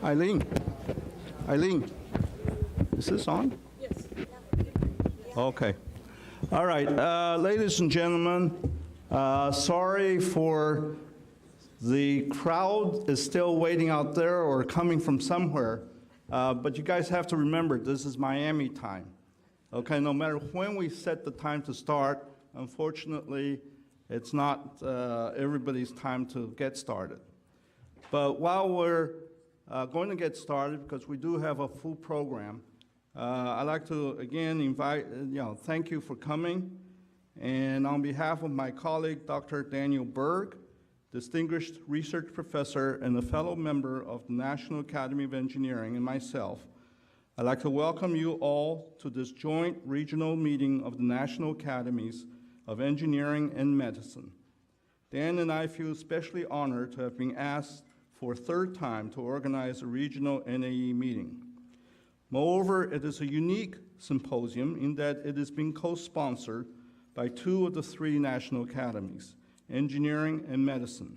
Eileen, is this on? Yes. Okay. All right, ladies and gentlemen, sorry for the crowd is still waiting out there or coming from somewhere, but you guys have to remember this is Miami time. Okay, no matter when we set the time to start, unfortunately, it's not everybody's time to get started. But while we're going to get started, because we do have a full program, I'd like to again invite, thank you for coming. And on behalf of my colleague, Dr. Daniel Berg, distinguished research professor and a fellow member of the National Academy of Engineering, and myself, I'd like to welcome you all to this joint regional meeting of the National Academies of Engineering and Medicine. Dan and I feel especially honored to have been asked for a third time to organize a regional NAE meeting. Moreover, it is a unique symposium in that it is being co-sponsored by two of the three national academies, Engineering and Medicine.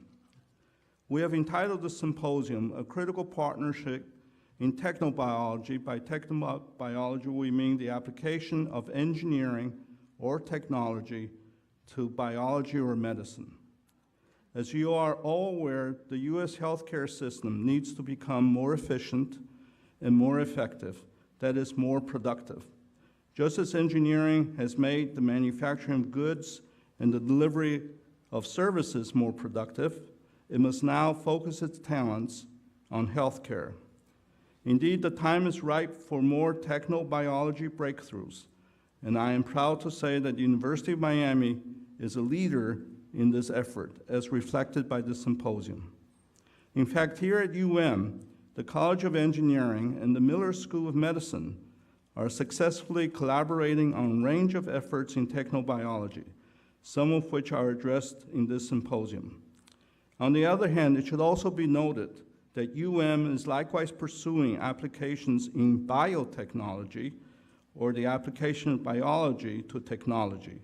We have entitled the symposium A Critical Partnership in Technobiology. By technobiology, we mean the application of engineering or technology to biology or medicine. As you are all aware, the U.S. healthcare system needs to become more efficient and more effective, that is, more productive. Just as engineering has made the manufacturing of goods and the delivery of services more productive, it must now focus its talents on healthcare. Indeed, the time is ripe for more technobiology breakthroughs, and I am proud to say that the University of Miami is a leader in this effort, as reflected by the symposium. In fact, here at the College of Engineering and the Miller School of Medicine are successfully collaborating on a range of efforts in technobiology, some of which are addressed in this symposium. On the other hand, it should also be noted that is likewise pursuing applications in biotechnology, or the application of biology to technology,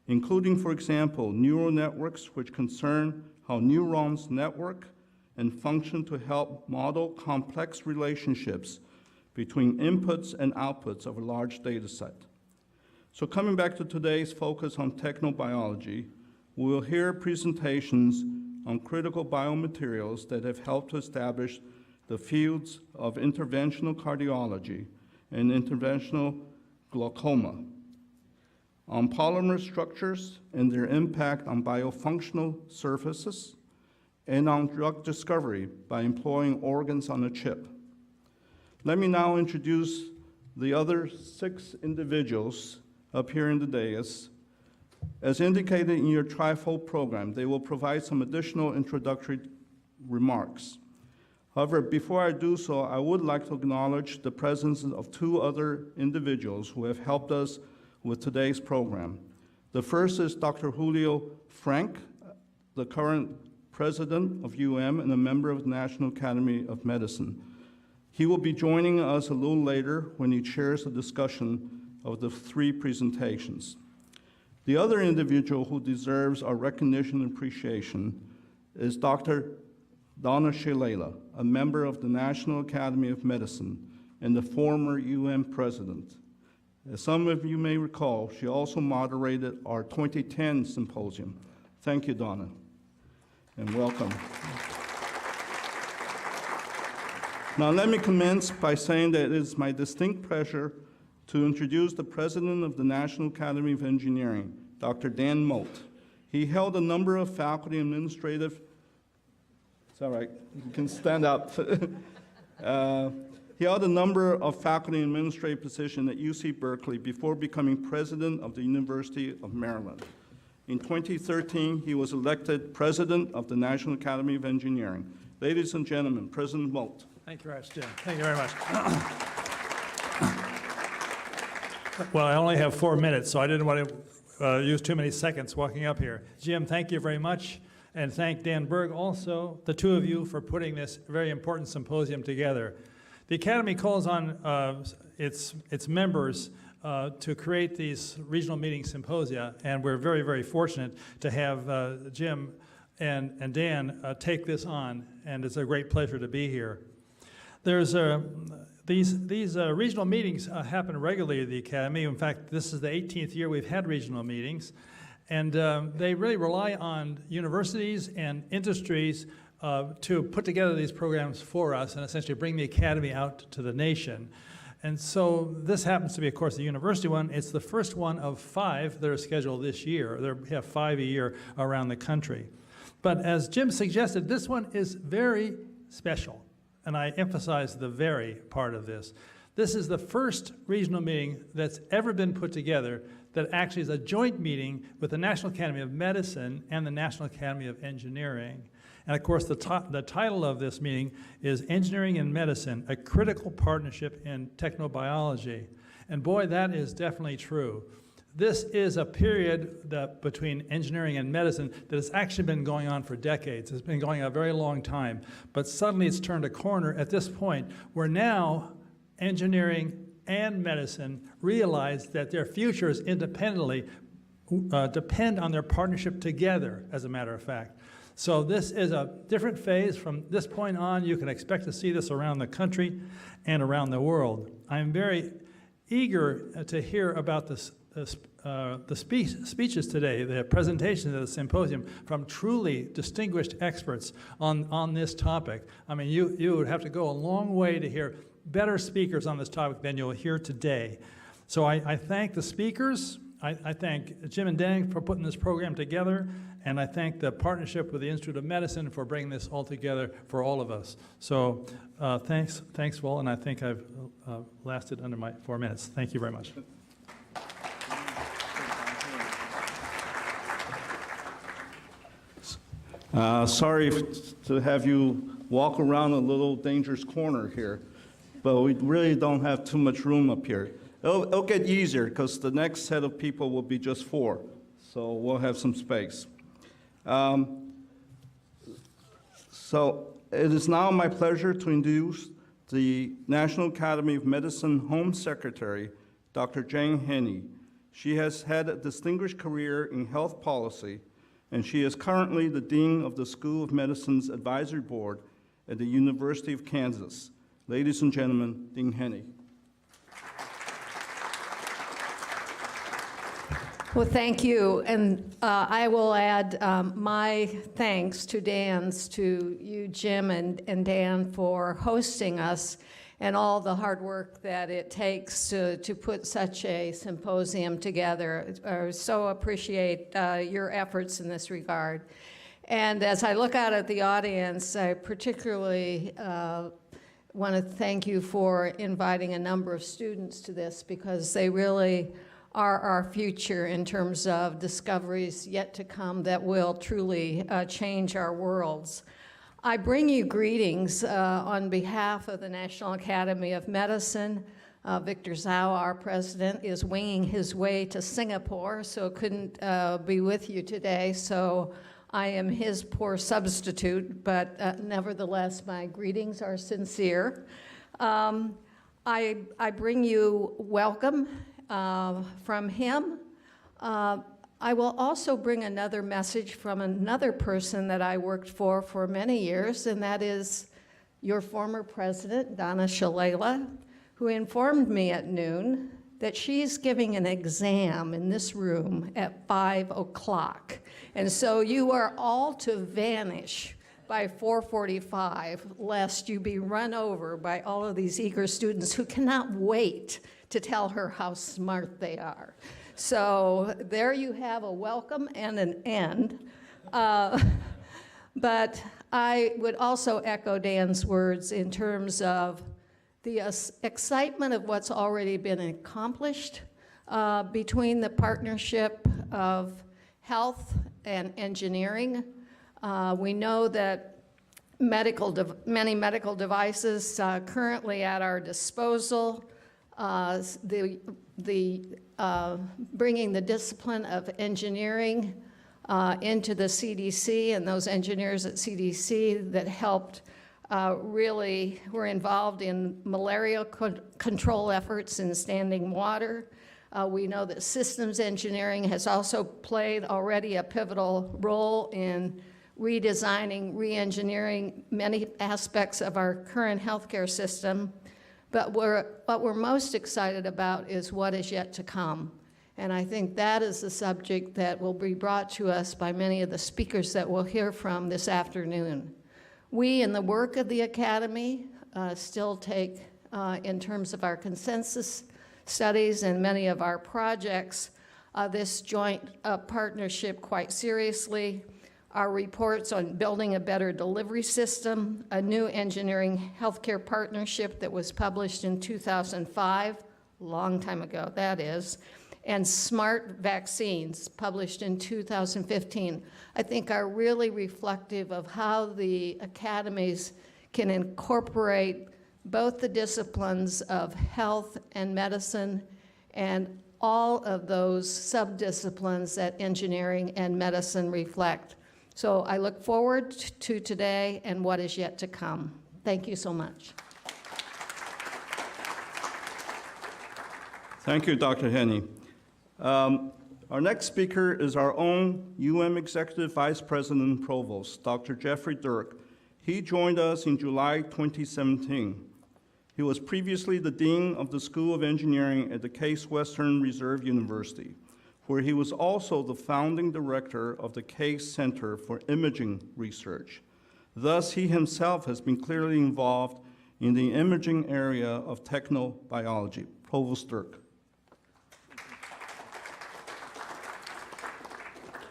including, for example, neural networks, which concern how neurons network and function to help model complex relationships between inputs and outputs of a large data set. So coming back to today's focus on technobiology, we will hear presentations on critical biomaterials that have helped to establish the fields of interventional cardiology and interventional glaucoma, on polymer structures and their impact on biofunctional surfaces, and on drug discovery by employing organs on a chip. Let me now introduce the other 6 individuals up here in the dais. As indicated in your trifold program, they will provide some additional introductory remarks. However, before I do so, I would like to acknowledge the presence of 2 other individuals who have helped us with today's program. The first is Dr. Julio Frank, the current president of and a member of the National Academy of Medicine. He will be joining us a little later when he shares a discussion of the 3 presentations. The other individual who deserves our recognition and appreciation is Dr. Donna Shalala, a member of the National Academy of Medicine and the former president. As some of you may recall, she also moderated our 2010 symposium. Thank you, Donna, and welcome. Now, let me commence by saying that it is my distinct pleasure to introduce the president of the National Academy of Engineering, Dr. Dan Moult. He held a number of faculty administrative, it's all right, you can stand up. He held a number of faculty and administrative positions at UC Berkeley before becoming president of the University of Maryland. In 2013, he was elected president of the National Academy of Engineering. Ladies and gentlemen, President Moult. Thank you, Jim. Thank you very much. Well, I only have 4 minutes, so I didn't want to use too many seconds walking up here. Jim, thank you very much, and thank Dan Berg also, the 2 of you, for putting this very important symposium together. The Academy calls on its members to create these regional meeting symposia, and we're very, very fortunate to have Jim and Dan take this on, and it's a great pleasure to be here. There's these regional meetings happen regularly at the Academy. In fact, this is the 18th year we've had regional meetings. And they really rely on universities and industries to put together these programs for us and essentially bring the Academy out to the nation. And so this happens to be, of course, the university one. It's the first one of 5 that are scheduled this year. They have 5 a year around the country. But as Jim suggested, this one is very special. And I emphasize the very part of this. This is the first regional meeting that's ever been put together that actually is a joint meeting with the National Academy of Medicine and the National Academy of Engineering. And of course, the title of this meeting is Engineering and Medicine, a Critical Partnership in Technobiology. And boy, that is definitely true. This is a period between engineering and medicine that has actually been going on for decades. It's been going on a very long time. But suddenly it's turned a corner at this point where now engineering and medicine realize that their futures independently depend on their partnership together, as a matter of fact. So this is a different phase. From this point on, you can expect to see this around the country and around the world. I'm very eager to hear about the speeches today, the presentations at the symposium from truly distinguished experts on this topic. I mean, you would have to go a long way to hear better speakers on this topic than you'll hear today. So I thank the speakers. I thank Jim and Dan for putting this program together, and I thank the partnership with the Institute of Medicine for bringing this all together for all of us. So thanks, Will, and I think I've lasted under my 4 minutes. Thank you very much. Sorry to have you walk around a little dangerous corner here, but we really don't have too much room up here. It'll get easier because the next set of people will be just 4, so we'll have some space. So it is now my pleasure to introduce the National Academy of Medicine Home Secretary, Dr. Jane Henney. She has had a distinguished career in health policy, and she is currently the Dean of the School of Medicine's Advisory Board at the University of Kansas. Ladies and gentlemen, Dean Henney. Well, thank you, and I will add my thanks to you, Jim and Dan, for hosting us and all the hard work that it takes to put such a symposium together. I so appreciate your efforts in this regard. And as I look out at the audience, I particularly want to thank you for inviting a number of students to this, because they really are our future in terms of discoveries yet to come that will truly change our worlds. I bring you greetings on behalf of the National Academy of Medicine. Victor Zhao, our president, is winging his way to Singapore, so couldn't be with you today. So I am his poor substitute, but nevertheless, my greetings are sincere. I bring you welcome from him. I will also bring another message from another person that I worked for many years, and that is your former president, Donna Shalala, who informed me at noon that she's giving an exam in this room at 5 o'clock. And so you are all to vanish by 4:45, lest you be run over by all of these eager students who cannot wait to tell her how smart they are. So there you have a welcome and an end. But I would also echo Dan's words in terms of the excitement of what's already been accomplished between the partnership of health and engineering. We know that many medical devices currently at our disposal, bringing the discipline of engineering into the CDC, and those engineers at CDC that helped really were involved in malaria control efforts in standing water. We know that systems engineering has also played already a pivotal role in redesigning, re-engineering many aspects of our current healthcare system. But what we're most excited about is what is yet to come. And I think that is the subject that will be brought to us by many of the speakers that we'll hear from this afternoon. We, in the work of the Academy, still take, in terms of our consensus studies and many of our projects, this joint partnership quite seriously. Our reports on building a better delivery system, a new engineering healthcare partnership that was published in 2005, a long time ago that is, and smart vaccines published in 2015, I think are really reflective of how the academies can incorporate both the disciplines of health and medicine and all of those sub-disciplines that engineering and medicine reflect. So I look forward to today and what is yet to come. Thank you so much. Thank you, Dr. Henney. Our next speaker is our own Executive Vice President and Provost, Dr. Jeffrey Dirk. He joined us in July 2017. He was previously the Dean of the School of Engineering at the Case Western Reserve University, where he was also the founding director of the Case Center for Imaging Research. Thus, he himself has been clearly involved in the imaging area of technobiology. Provost Dirk.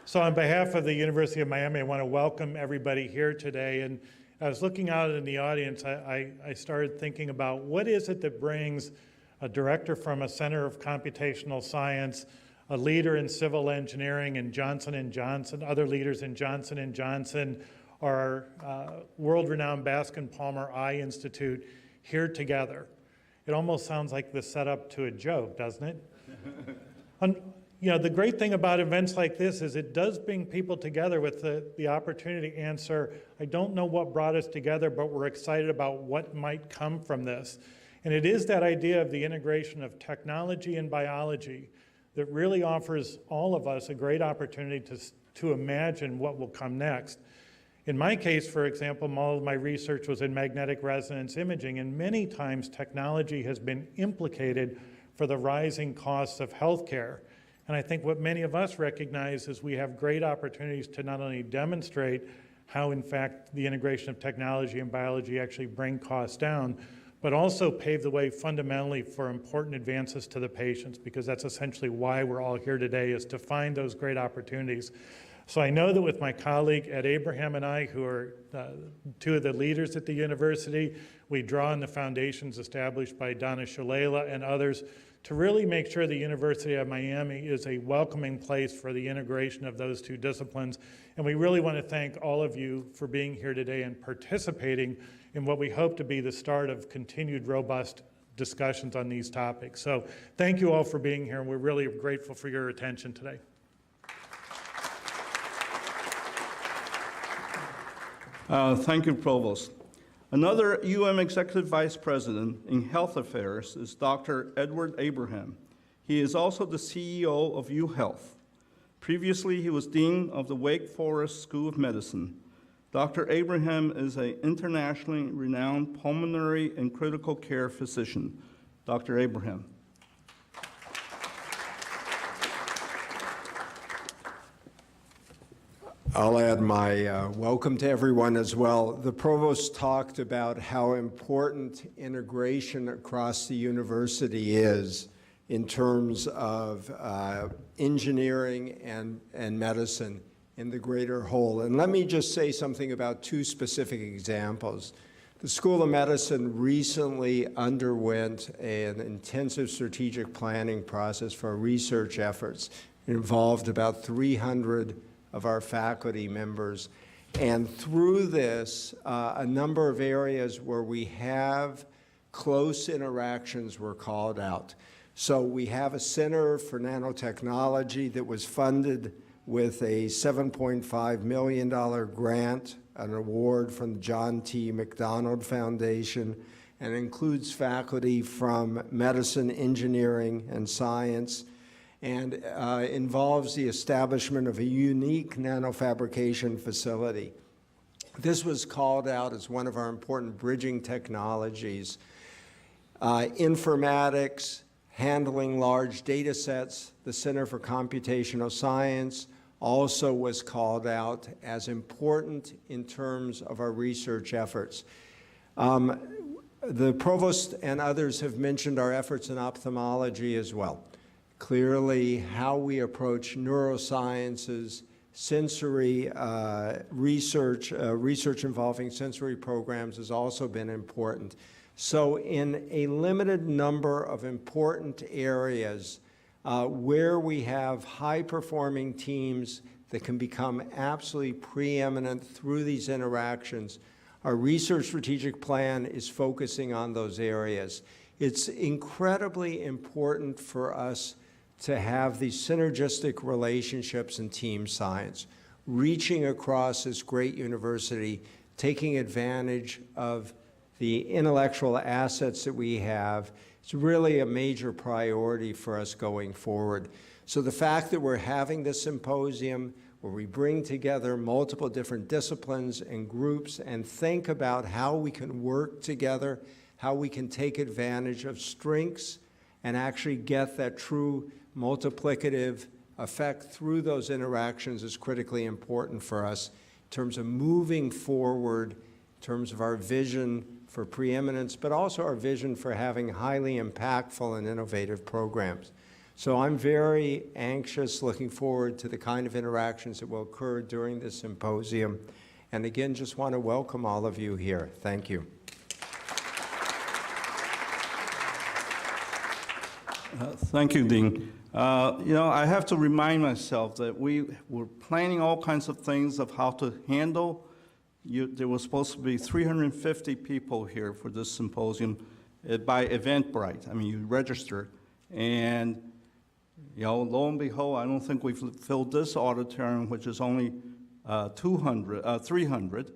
So on behalf of the University of Miami, I want to welcome everybody here today. And I was looking out in the audience, I started thinking about what is it that brings a director from a Center of Computational Science, a leader in civil engineering in Johnson & Johnson, other leaders in Johnson & Johnson, our world-renowned Bascom Palmer Eye Institute here together. It almost sounds like the setup to a joke, doesn't it? You know, the great thing about events like this is it does bring people together with the opportunity to answer, I don't know what brought us together, but we're excited about what might come from this. And it is that idea of the integration of technology and biology that really offers all of us a great opportunity to imagine what will come next. In my case, for example, all of my research was in magnetic resonance imaging, and many times technology has been implicated for the rising costs of healthcare. And I think what many of us recognize is we have great opportunities to not only demonstrate how, in fact, the integration of technology and biology actually bring costs down, but also pave the way fundamentally for important advances to the patients, because that's essentially why we're all here today, is to find those great opportunities. So I know that with my colleague Ed Abraham and I, who are two of the leaders at the university, we draw on the foundations established by Donna Shalala and others to really make sure the University of Miami is a welcoming place for the integration of those two disciplines. And we really want to thank all of you for being here today and participating in what we hope to be the start of continued robust discussions on these topics. So thank you all for being here, and we're really grateful for your attention today. Thank you, Provost. Another Executive Vice President in Health Affairs is Dr. Edward Abraham. He is also the CEO of UHealth. Previously, he was Dean of the Wake Forest School of Medicine. Dr. Abraham is an internationally renowned pulmonary and critical care physician. Dr. Abraham. I'll add my welcome to everyone as well. The provost talked about how important integration across the university is in terms of engineering and medicine in the greater whole. And let me just say something about two specific examples. The School of Medicine recently underwent an intensive strategic planning process for research efforts. It involved about 300 of our faculty members. And through this, a number of areas where we have close interactions were called out. So we have a Center for Nanotechnology that was funded with a $7.5 million grant, an award from the John T. McDonald Foundation, and includes faculty from medicine, engineering, and science. and involves the establishment of a unique nanofabrication facility. This was called out as one of our important bridging technologies. Informatics, handling large data sets, the Center for Computational Science also was called out as important in terms of our research efforts. The provost and others have mentioned our efforts in ophthalmology as well. Clearly, how we approach neurosciences, sensory research involving sensory programs has also been important. So in a limited number of important areas where we have high-performing teams that can become absolutely preeminent through these interactions, our research strategic plan is focusing on those areas. It's incredibly important for us to have these synergistic relationships in team science, reaching across this great university, taking advantage of the intellectual assets that we have. It's really a major priority for us going forward. So the fact that we're having this symposium where we bring together multiple different disciplines and groups and think about how we can work together, how we can take advantage of strengths and actually get that true multiplicative effect through those interactions is critically important for us in terms of moving forward, in terms of our vision for preeminence, but also our vision for having highly impactful and innovative programs. So I'm very anxious, looking forward to the kind of interactions that will occur during this symposium. And again, just want to welcome all of you here. Thank you. Thank you, Dean. I have to remind myself that we were planning all kinds of things of how to handle. There was supposed to be 350 people here for this symposium by Eventbrite. I mean, you registered. And, lo and behold, I don't think we've filled this auditorium, which is only 300.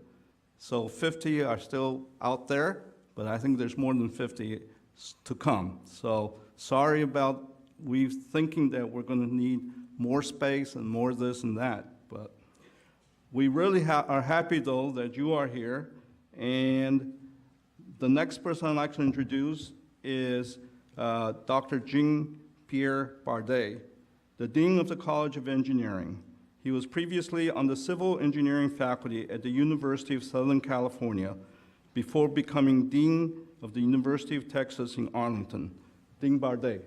So 50 are still out there, but I think there's more than 50 to come. So sorry about we thinking that we're going to need more space and more this and that, but we really are happy, though, that you are here. And the next person I'd like to introduce is Dr. Jean-Pierre Bardet, the Dean of the College of Engineering. He was previously on the Civil Engineering faculty at the University of Southern California before becoming Dean of the University of Texas in Arlington. Dean Bardet.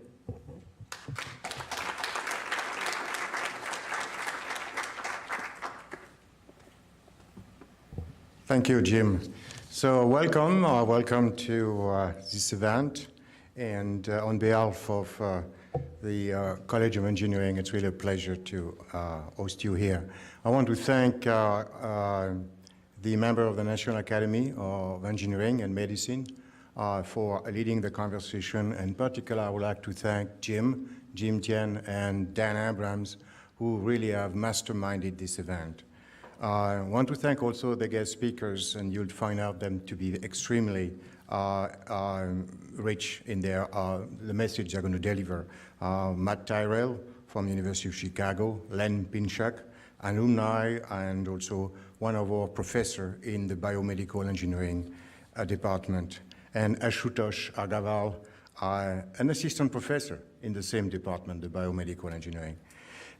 Thank you, Jim. So welcome to this event. And on behalf of the College of Engineering, it's really a pleasure to host you here. I want to thank the member of the National Academy of Engineering and Medicine for leading the conversation. In particular, I would like to thank Jim Tien, and Dan Abrams, who really have masterminded this event. I want to thank also the guest speakers, and you'll find out them to be extremely rich in the message they're going to deliver. Matt Tyrell from the University of Chicago, Len Pinchak, alumni, and also one of our professors in the biomedical engineering department, and Ashutosh Agarwal, an assistant professor in the same department, the biomedical engineering.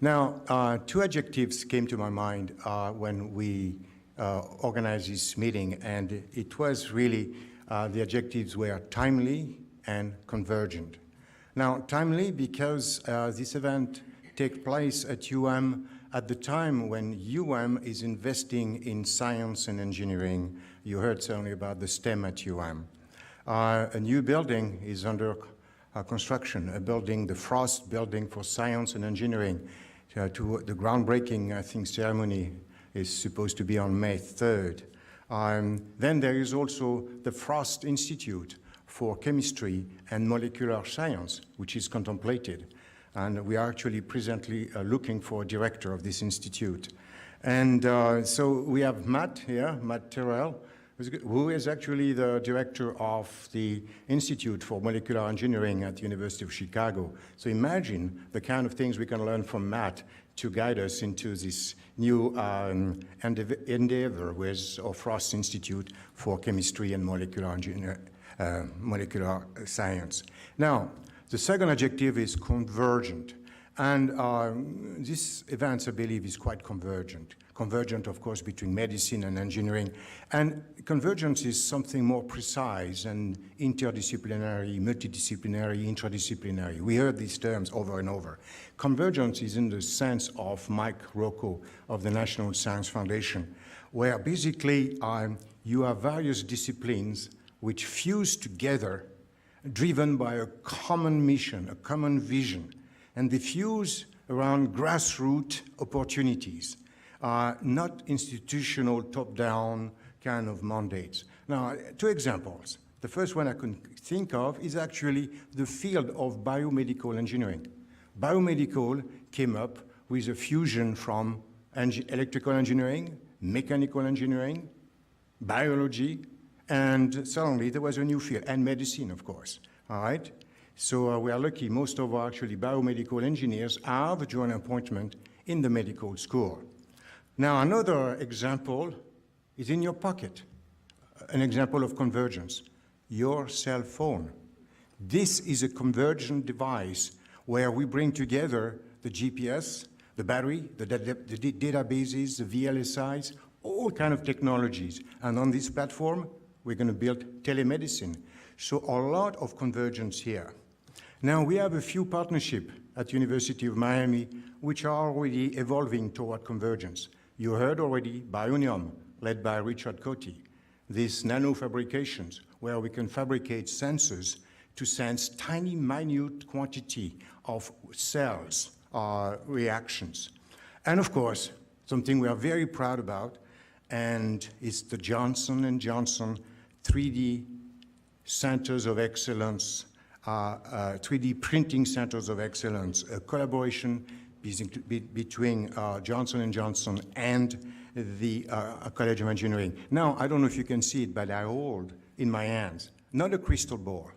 Now, two adjectives came to my mind when we organized this meeting, and it was really the adjectives were timely and convergent. Now, timely because this event takes place at UM at the time when UM is investing in science and engineering. You heard certainly about the STEM at UM. A new building is under construction, a building, the Frost Building for Science and Engineering. To the groundbreaking, I think, ceremony is supposed to be on May 3rd. Then there is also the Frost Institute for Chemistry and Molecular Science, which is contemplated. And we are actually presently looking for a director of this institute. And so we have Matt here, Matt Tyrell, who is actually the director of the Institute for Molecular Engineering at the University of Chicago. So imagine the kind of things we can learn from Matt to guide us into this new endeavor with our Frost Institute for Chemistry and Molecular Science. Now, the second adjective is convergent. And this event, I believe, is quite convergent. Convergent, of course, between medicine and engineering. And convergence is something more precise and interdisciplinary, multidisciplinary, interdisciplinary. We heard these terms over and over. Convergence is in the sense of Mike Rocco of the National Science Foundation, where basically you have various disciplines which fuse together, driven by a common mission, a common vision, and they fuse around grassroots opportunities, not institutional top-down kind of mandates. Now, two examples. The first one I can think of is actually the field of biomedical engineering. Biomedical came up with a fusion from electrical engineering, mechanical engineering, biology, and suddenly there was a new field, and medicine, of course, all right? So we are lucky, most of our actually biomedical engineers have a joint appointment in the medical school. Now, another example is in your pocket, an example of convergence, your cell phone. This is a convergent device where we bring together the GPS, the battery, the databases, the VLSIs, all kind of technologies. And on this platform, we're going to build telemedicine. So a lot of convergence here. Now, we have a few partnerships at University of Miami which are already evolving toward convergence. You heard already Bionium, led by Richard Coty. These nanofabrications, where we can fabricate sensors to sense tiny, minute quantity of cells reactions. And of course, something we are very proud about, and it's the Johnson & Johnson 3D Centers of Excellence, 3D Printing Centers of Excellence, a collaboration between Johnson & Johnson and the College of Engineering. Now, I don't know if you can see it, but I hold in my hands, not a crystal ball,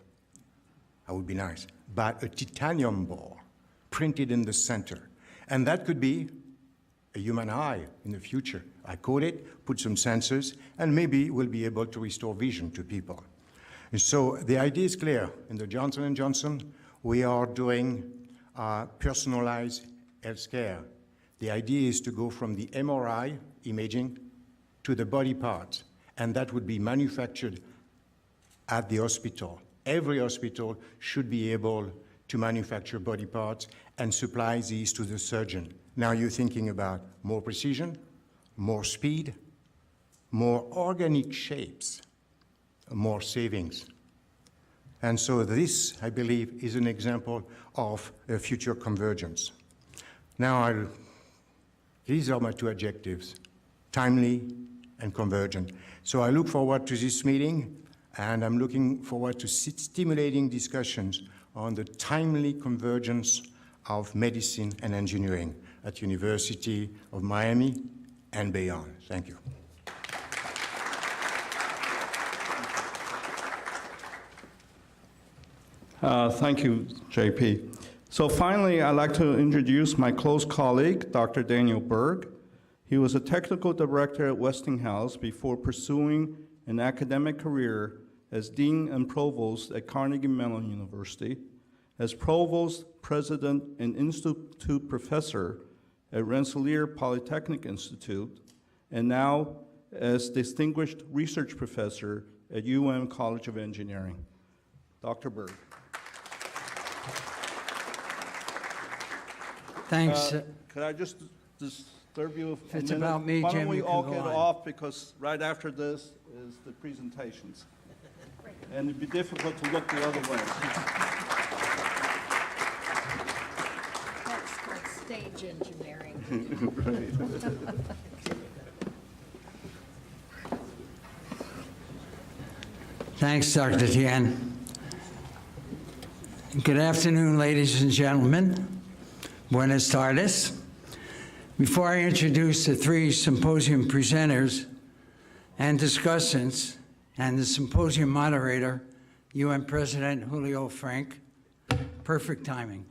that would be nice, but a titanium ball printed in the center. And that could be a human eye in the future. I code it, put some sensors, and maybe we'll be able to restore vision to people. And so the idea is clear. In the Johnson & Johnson, we are doing personalized healthcare. The idea is to go from the MRI imaging to the body parts, and that would be manufactured at the hospital. Every hospital should be able to manufacture body parts and supply these to the surgeon. Now you're thinking about more precision, more speed, more organic shapes, more savings. And so this, I believe, is an example of a future convergence. Now, these are my two adjectives, timely and convergent. So I look forward to this meeting, and I'm looking forward to stimulating discussions on the timely convergence of medicine and engineering at University of Miami and beyond. Thank you. Thank you, JP. So finally, I'd like to introduce my close colleague, Dr. Daniel Berg. He was a technical director at Westinghouse before pursuing an academic career as Dean and Provost at Carnegie Mellon University, as Provost, President, and Institute Professor at Rensselaer Polytechnic Institute, and now as Distinguished Research Professor at College of Engineering. Dr. Berg. Thanks. Could I just disturb you If a it's minute? about me, Why don't Jim, we you all can go get on. off, because right after this is the presentations. And it'd be difficult to look the other way. That's like stage engineering. Thanks, Dr. Tien. Good afternoon, ladies and gentlemen. Buenas tardes. Before I introduce the three symposium presenters and discussants, and the symposium moderator, UN President Julio Frank. Perfect timing.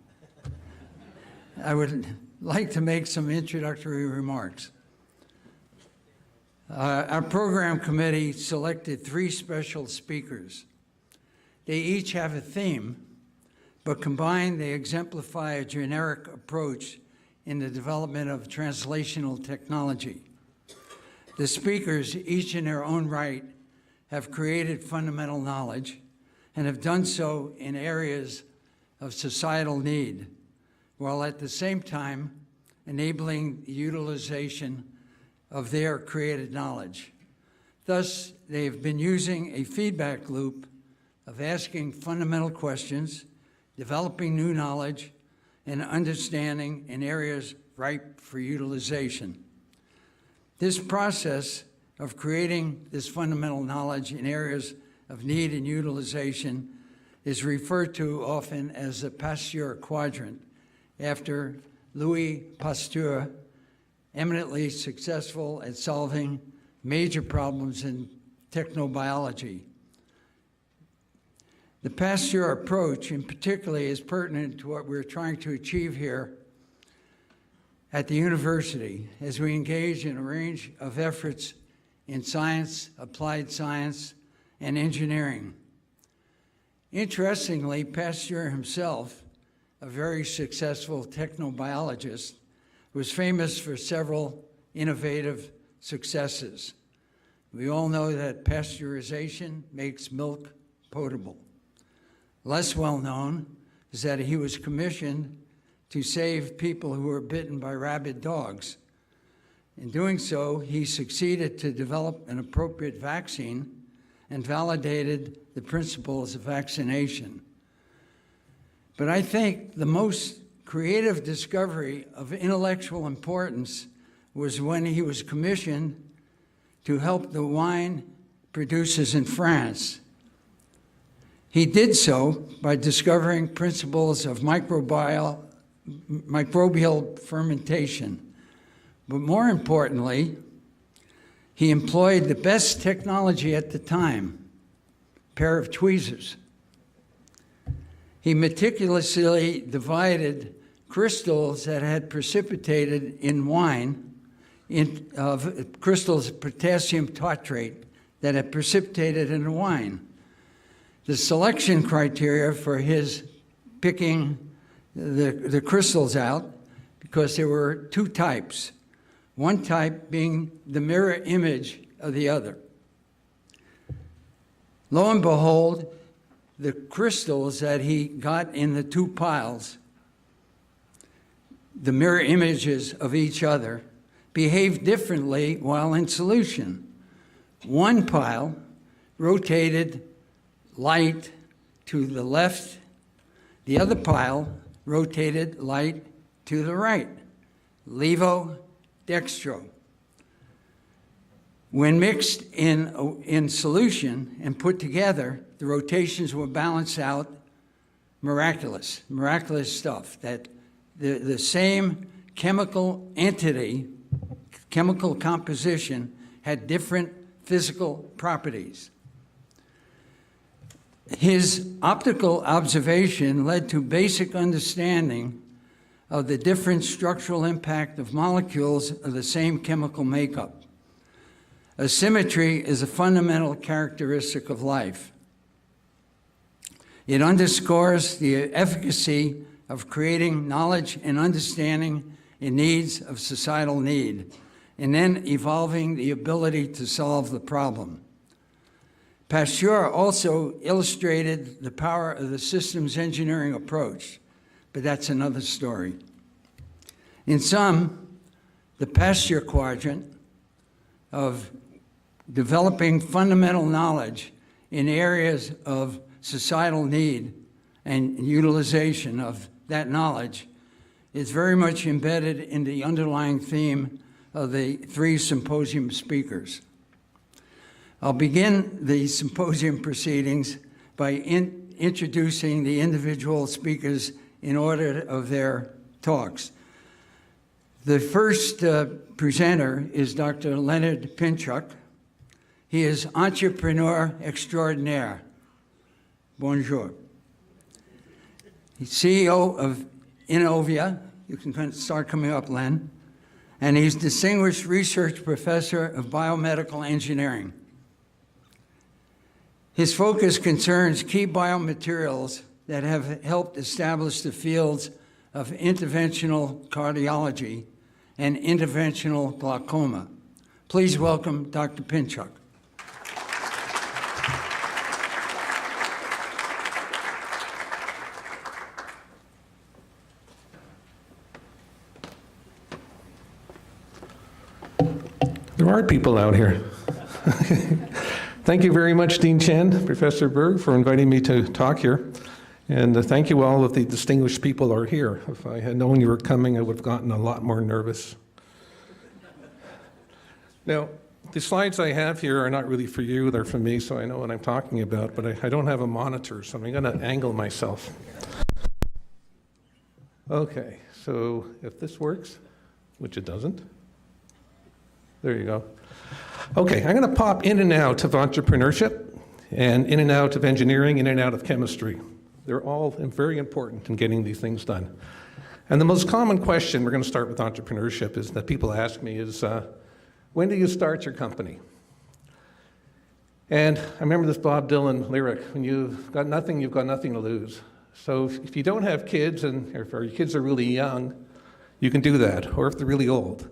I would like to make some introductory remarks. Our program committee selected 3 special speakers. They each have a theme, but combined they exemplify a generic approach in the development of translational technology. The speakers, each in their own right, have created fundamental knowledge and have done so in areas of societal need, while at the same time enabling the utilization of their created knowledge. Thus, they have been using a feedback loop of asking fundamental questions, developing new knowledge, and understanding in areas ripe for utilization. This process of creating this fundamental knowledge in areas of need and utilization is referred to often as the Pasteur quadrant, after Louis Pasteur, eminently successful at solving major problems in technobiology. The Pasteur approach, in particular, is pertinent to what we're trying to achieve here at the university as we engage in a range of efforts in science, applied science, and engineering. Interestingly, Pasteur himself, a very successful technobiologist, was famous for several innovative successes. We all know that pasteurization makes milk potable. Less well known is that he was commissioned to save people who were bitten by rabid dogs. In doing so, he succeeded to develop an appropriate vaccine and validated the principles of vaccination. But I think the most creative discovery of intellectual importance was when he was commissioned to help the wine producers in France. He did so by discovering principles of microbial fermentation. But more importantly, he employed the best technology at the time, a pair of tweezers. He meticulously divided crystals that had precipitated in wine, crystals of potassium tartrate that had precipitated in the wine. The selection criteria for his picking the crystals out, because there were 2 types, one type being the mirror image of the other. Lo and behold, the crystals that he got in the 2 piles, the mirror images of each other, behaved differently while in solution. One pile rotated light to the left, the other pile rotated light to the right, levo, dextro. When mixed in solution and put together, the rotations were balanced out. Miraculous stuff, that the same chemical entity, chemical composition, had different physical properties. His optical observation led to basic understanding of the different structural impact of molecules of the same chemical makeup. Asymmetry is a fundamental characteristic of life. It underscores the efficacy of creating knowledge and understanding in needs of societal need, and then evolving the ability to solve the problem. Pasteur also illustrated the power of the systems engineering approach, but that's another story. In sum, the Pasteur quadrant of developing fundamental knowledge in areas of societal need and utilization of that knowledge is very much embedded in the underlying theme of the 3 symposium speakers. I'll begin the symposium proceedings by introducing the individual speakers in order of their talks. The first presenter is Dr. Leonard Pinchuk. He is entrepreneur extraordinaire. Bonjour. He's CEO of Innovia. You can start coming up, Len. And he's Distinguished Research Professor of Biomedical Engineering. His focus concerns key biomaterials that have helped establish the fields of interventional cardiology and interventional glaucoma. Please welcome Dr. Pinchuk. There are people out here. Thank you very much, Dean Chen, Professor Berg, for inviting me to talk here. And thank you all of the distinguished people who are here. If I had known you were coming, I would have gotten a lot more nervous. Now, the slides I have here are not really for you, they're for me, so I know what I'm talking about, but I don't have a monitor, so I'm gonna angle myself. Okay, so if this works, which it doesn't, there you go. Okay, I'm gonna pop in and out of entrepreneurship, and in and out of engineering, in and out of chemistry. They're all very important in getting these things done. And the most common question, we're gonna start with entrepreneurship, is that people ask me is, when do you start your company? And I remember this Bob Dylan lyric, when you've got nothing to lose. So if you don't have kids, and if your kids are really young, you can do that, or if they're really old.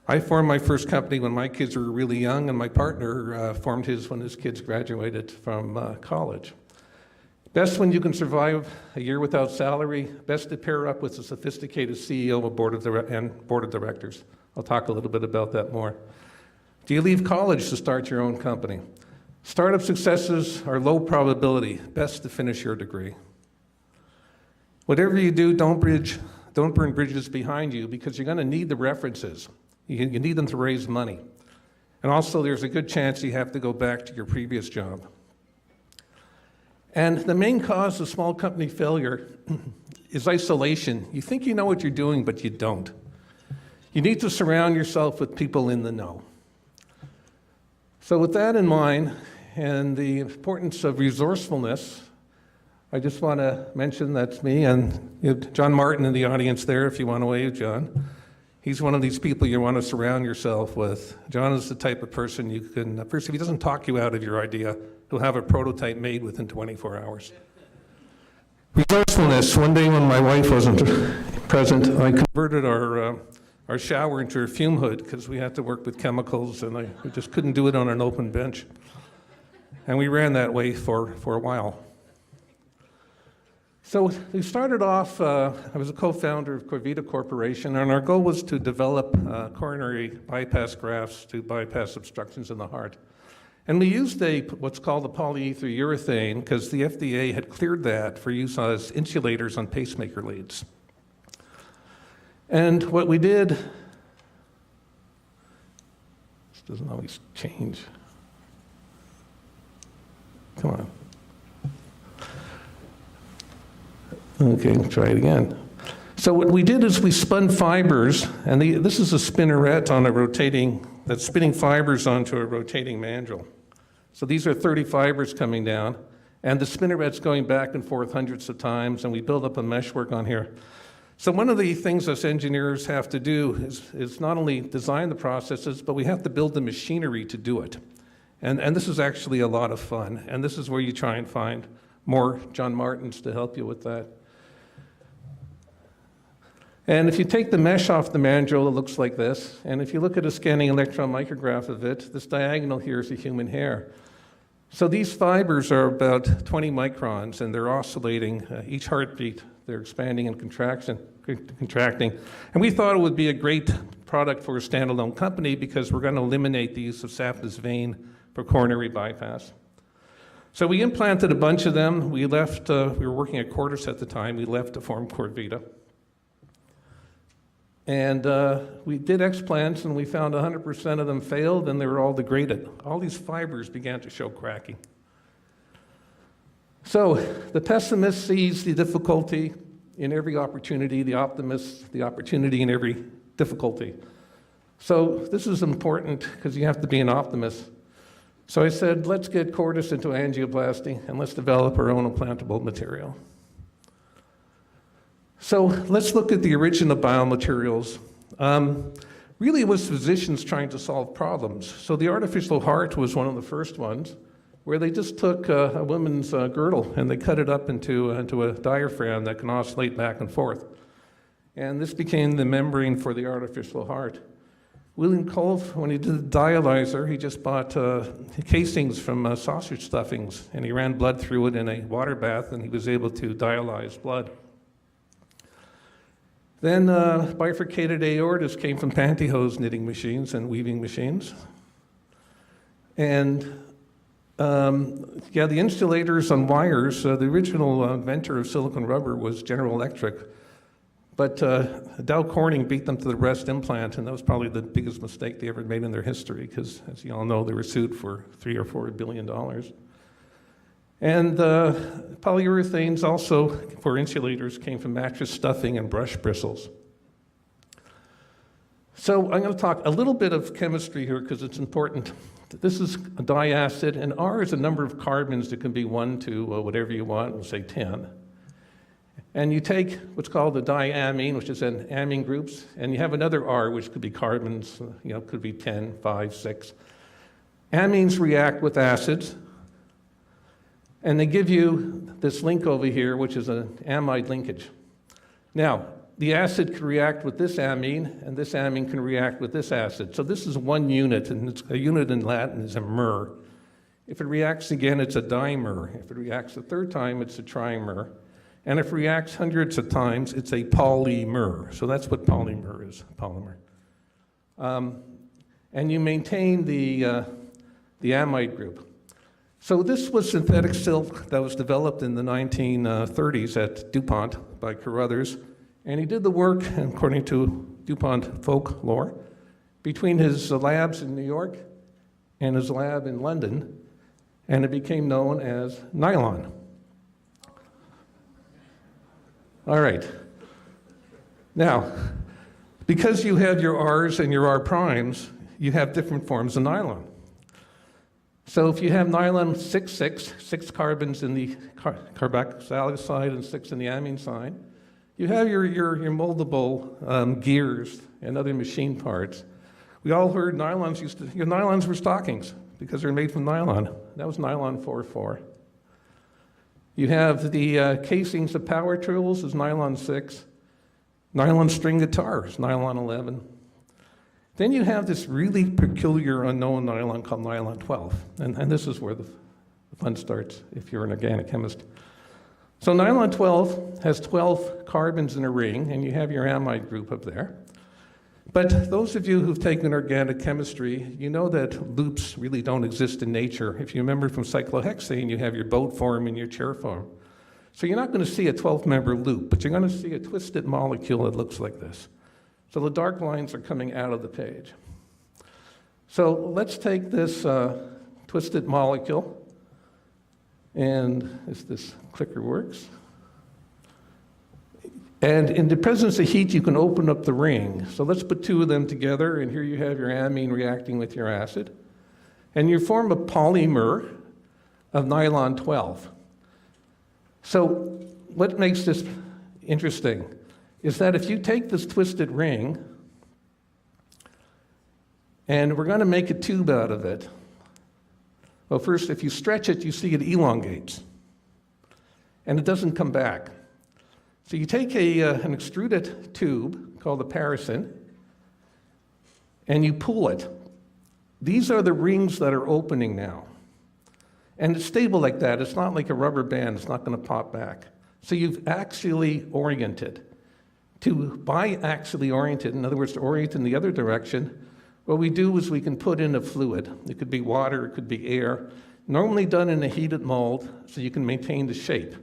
I formed my first company when my kids were really young, and my partner formed his when his kids graduated from college. Best when you can survive a year without salary, best to pair up with a sophisticated CEO and board of directors. I'll talk a little bit about that more. Do you leave college to start your own company? Startup successes are low probability, best to finish your degree. Whatever you do, don't burn bridges behind you, because you're gonna need the references. You need them to raise money. And also, there's a good chance you have to go back to your previous job. And the main cause of small company failure is isolation. You think you know what you're doing, but you don't. You need to surround yourself with people in the know. So with that in mind, and the importance of resourcefulness, I just want to mention that's me, and you know, John Martin in the audience there, if you want to wave, John. He's one of these people you want to surround yourself with. John is the type of person you can, first, if he doesn't talk you out of your idea, he'll have a prototype made within 24 hours. Resourcefulness. One day when my wife wasn't present, I converted our shower into a fume hood because we had to work with chemicals, and we just couldn't do it on an open bench. And we ran that way for a while. So we started off, I was a co-founder of Corvita Corporation, and our goal was to develop coronary bypass grafts to bypass obstructions in the heart. And we used what's called a polyether urethane because the FDA had cleared that for use as insulators on pacemaker leads. And what we did, this doesn't always change. Come on. Okay, try it again. So what we did is we spun fibers, and this is a spinneret on a rotating, that's spinning fibers onto a rotating mandrel. So these are 30 fibers coming down, and the spinneret's going back and forth hundreds of times, and we build up a meshwork on here. So one of the things us engineers have to do is not only design the processes, but we have to build the machinery to do it. And this is actually a lot of fun, and this is where you try and find more John Martins to help you with that. And if you take the mesh off the mandrel, it looks like this. And if you look at a scanning electron micrograph of it, this diagonal here is a human hair. So these fibers are about 20 microns, and they're oscillating each heartbeat. They're expanding and contracting. And we thought it would be a great product for a standalone company because we're going to eliminate the use of saphenous vein for coronary bypass. So we implanted a bunch of them. We left, we were working at Cordis at the time. We left to form Corvita. And we did explants, and we found 100% of them failed, and they were all degraded. All these fibers began to show cracking. So the pessimist sees the difficulty in every opportunity, the optimist, the opportunity in every difficulty. So this is important because you have to be an optimist. So I said, let's get Cordis into angioplasty and let's develop our own implantable material. So let's look at the origin of biomaterials. Really, it was physicians trying to solve problems. So the artificial heart was one of the first ones, where they just took a woman's girdle and they cut it up into a diaphragm that can oscillate back and forth. And this became the membrane for the artificial heart. William Kolff, when he did the dialyzer, he just bought casings from sausage stuffings, and he ran blood through it in a water bath, and he was able to dialyze blood. Then bifurcated aortas came from pantyhose knitting machines and weaving machines. And yeah, the insulators on wires, the original inventor of silicon rubber was General Electric. But Dow Corning beat them to the breast implant, and that was probably the biggest mistake they ever made in their history, because as you all know, they were sued for $3 or $4 billion. And polyurethanes also, for insulators, came from mattress stuffing and brush bristles. So I'm going to talk a little bit of chemistry here because it's important. This is a diacid, and R is a number of carbons that can be 1 to whatever you want, we'll say 10. And you take what's called the diamine, which is in amine groups, and you have another R, which could be carbons, could be 10, 5, 6. Amines react with acids, and they give you this link over here, which is an amide linkage. Now, the acid can react with this amine, and this amine can react with this acid. So this is one unit, and it's a unit in Latin is a mer. If it reacts again, it's a dimer. If it reacts a third time, it's a trimer. And if it reacts hundreds of times, it's a polymer. So that's what polymer is, polymer. And you maintain the amide group. So this was synthetic silk that was developed in the 1930s at DuPont by Carruthers. And he did the work, according to DuPont folklore, between his labs in New York and his lab in London, and it became known as nylon. All right. Now, because you have your R's and your R primes, you have different forms of nylon. So if you have nylon 6 carbons in the carboxylic side and 6 in the amine side, you have your moldable gears and other machine parts. We all heard nylons were stockings because they're made from nylon. That was nylon 4,4. You have the casings of power tools is nylon 6. Nylon string guitar is nylon 11. Then you have this really peculiar unknown nylon called nylon 12. And this is where the fun starts if you're an organic chemist. So nylon 12 has 12 carbons in a ring, and you have your amide group up there. But those of you who've taken organic chemistry, you know that loops really don't exist in nature. If you remember from cyclohexane, you have your boat form and your chair form. So you're not going to see a 12-member loop, but you're going to see a twisted molecule that looks like this. So the dark lines are coming out of the page. So let's take this twisted molecule, and if this clicker works. And in the presence of heat, you can open up the ring. So let's put two of them together, and here you have your amine reacting with your acid. And you form a polymer of nylon 12. So what makes this interesting is that if you take this twisted ring, and we're going to make a tube out of it. Well, first, if you stretch it, you see it elongates, and it doesn't come back. So you take an extruded tube called a parison, and you pull it. These are the rings that are opening now. And it's stable like that. It's not like a rubber band. It's not going to pop back. So you've axially oriented. To biaxially oriented, in other words, to orient in the other direction, what we do is we can put in a fluid. It could be water, it could be air, normally done in a heated mold so you can maintain the shape.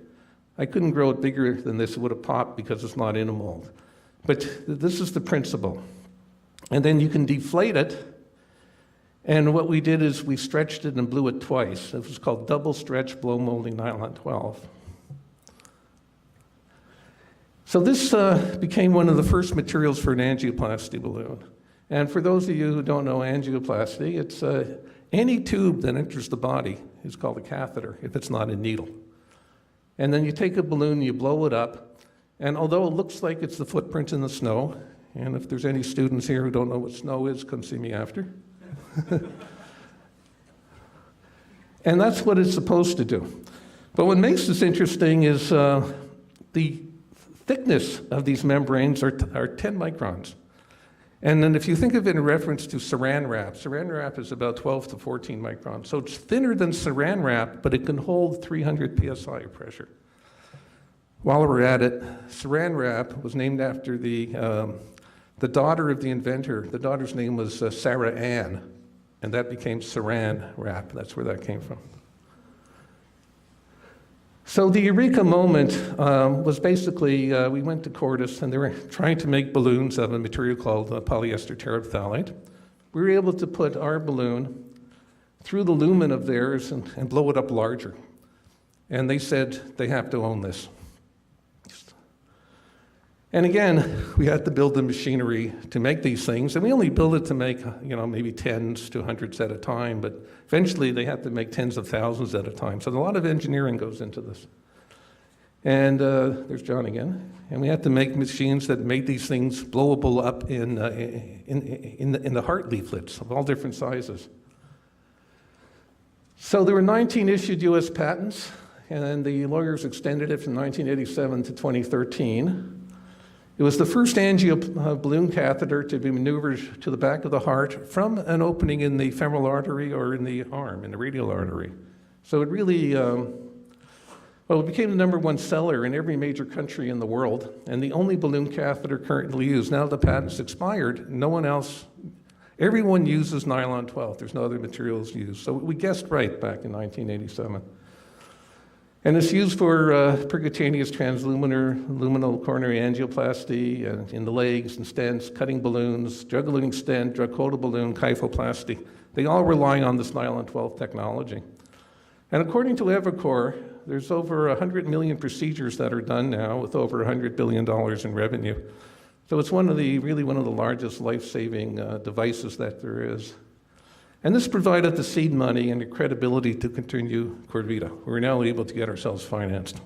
I couldn't grow it bigger than this, it would have popped because it's not in a mold. But this is the principle. And then you can deflate it, and what we did is we stretched it and blew it twice. It was called double stretch blow molding nylon 12. So this became one of the first materials for an angioplasty balloon. And for those of you who don't know angioplasty, it's Any tube that enters the body is called a catheter if it's not a needle. And then you take a balloon, you blow it up, and although it looks like it's the footprint in the snow, and if there's any students here who don't know what snow is, come see me after. And that's what it's supposed to do. But what makes this interesting is the thickness of these membranes are 10 microns. And then if you think of it in reference to saran wrap is about 12 to 14 microns. So it's thinner than saran wrap, but it can hold 300 psi of pressure. While we're at it, saran wrap was named after the daughter of the inventor. The daughter's name was Sarah Ann, and that became saran wrap. That's where that came from. So the eureka moment was basically, we went to Cordis, and they were trying to make balloons of a material called polyester terephthalate. We were able to put our balloon through the lumen of theirs and blow it up larger. And they said they have to own this. And again, we had to build the machinery to make these things, and we only build it to make, maybe tens to hundreds at a time, but eventually they have to make tens of thousands at a time. So a lot of engineering goes into this. And there's John again. And we had to make machines that made these things blowable up in the heart leaflets of all different sizes. So there were 19 issued US patents, and the lawyers extended it from 1987 to 2013. It was the first angio balloon catheter to be maneuvered to the back of the heart from an opening in the femoral artery or in the arm, in the radial artery. So it really, it became the #1 seller in every major country in the world, and the only balloon catheter currently used. Now the patent's expired, no one else, everyone uses nylon 12. There's no other materials used. So we guessed right back in 1987. And it's used for percutaneous luminal coronary angioplasty in the legs and stents, cutting balloons, drug-eluting stent, drug-coated balloon, kyphoplasty. They all rely on this nylon 12 technology. And according to Evacor, there's over 100 million procedures that are done now with over $100 billion in revenue. So it's really one of the largest life-saving devices that there is. And this provided the seed money and the credibility to continue Corvita. We're now able to get ourselves financed.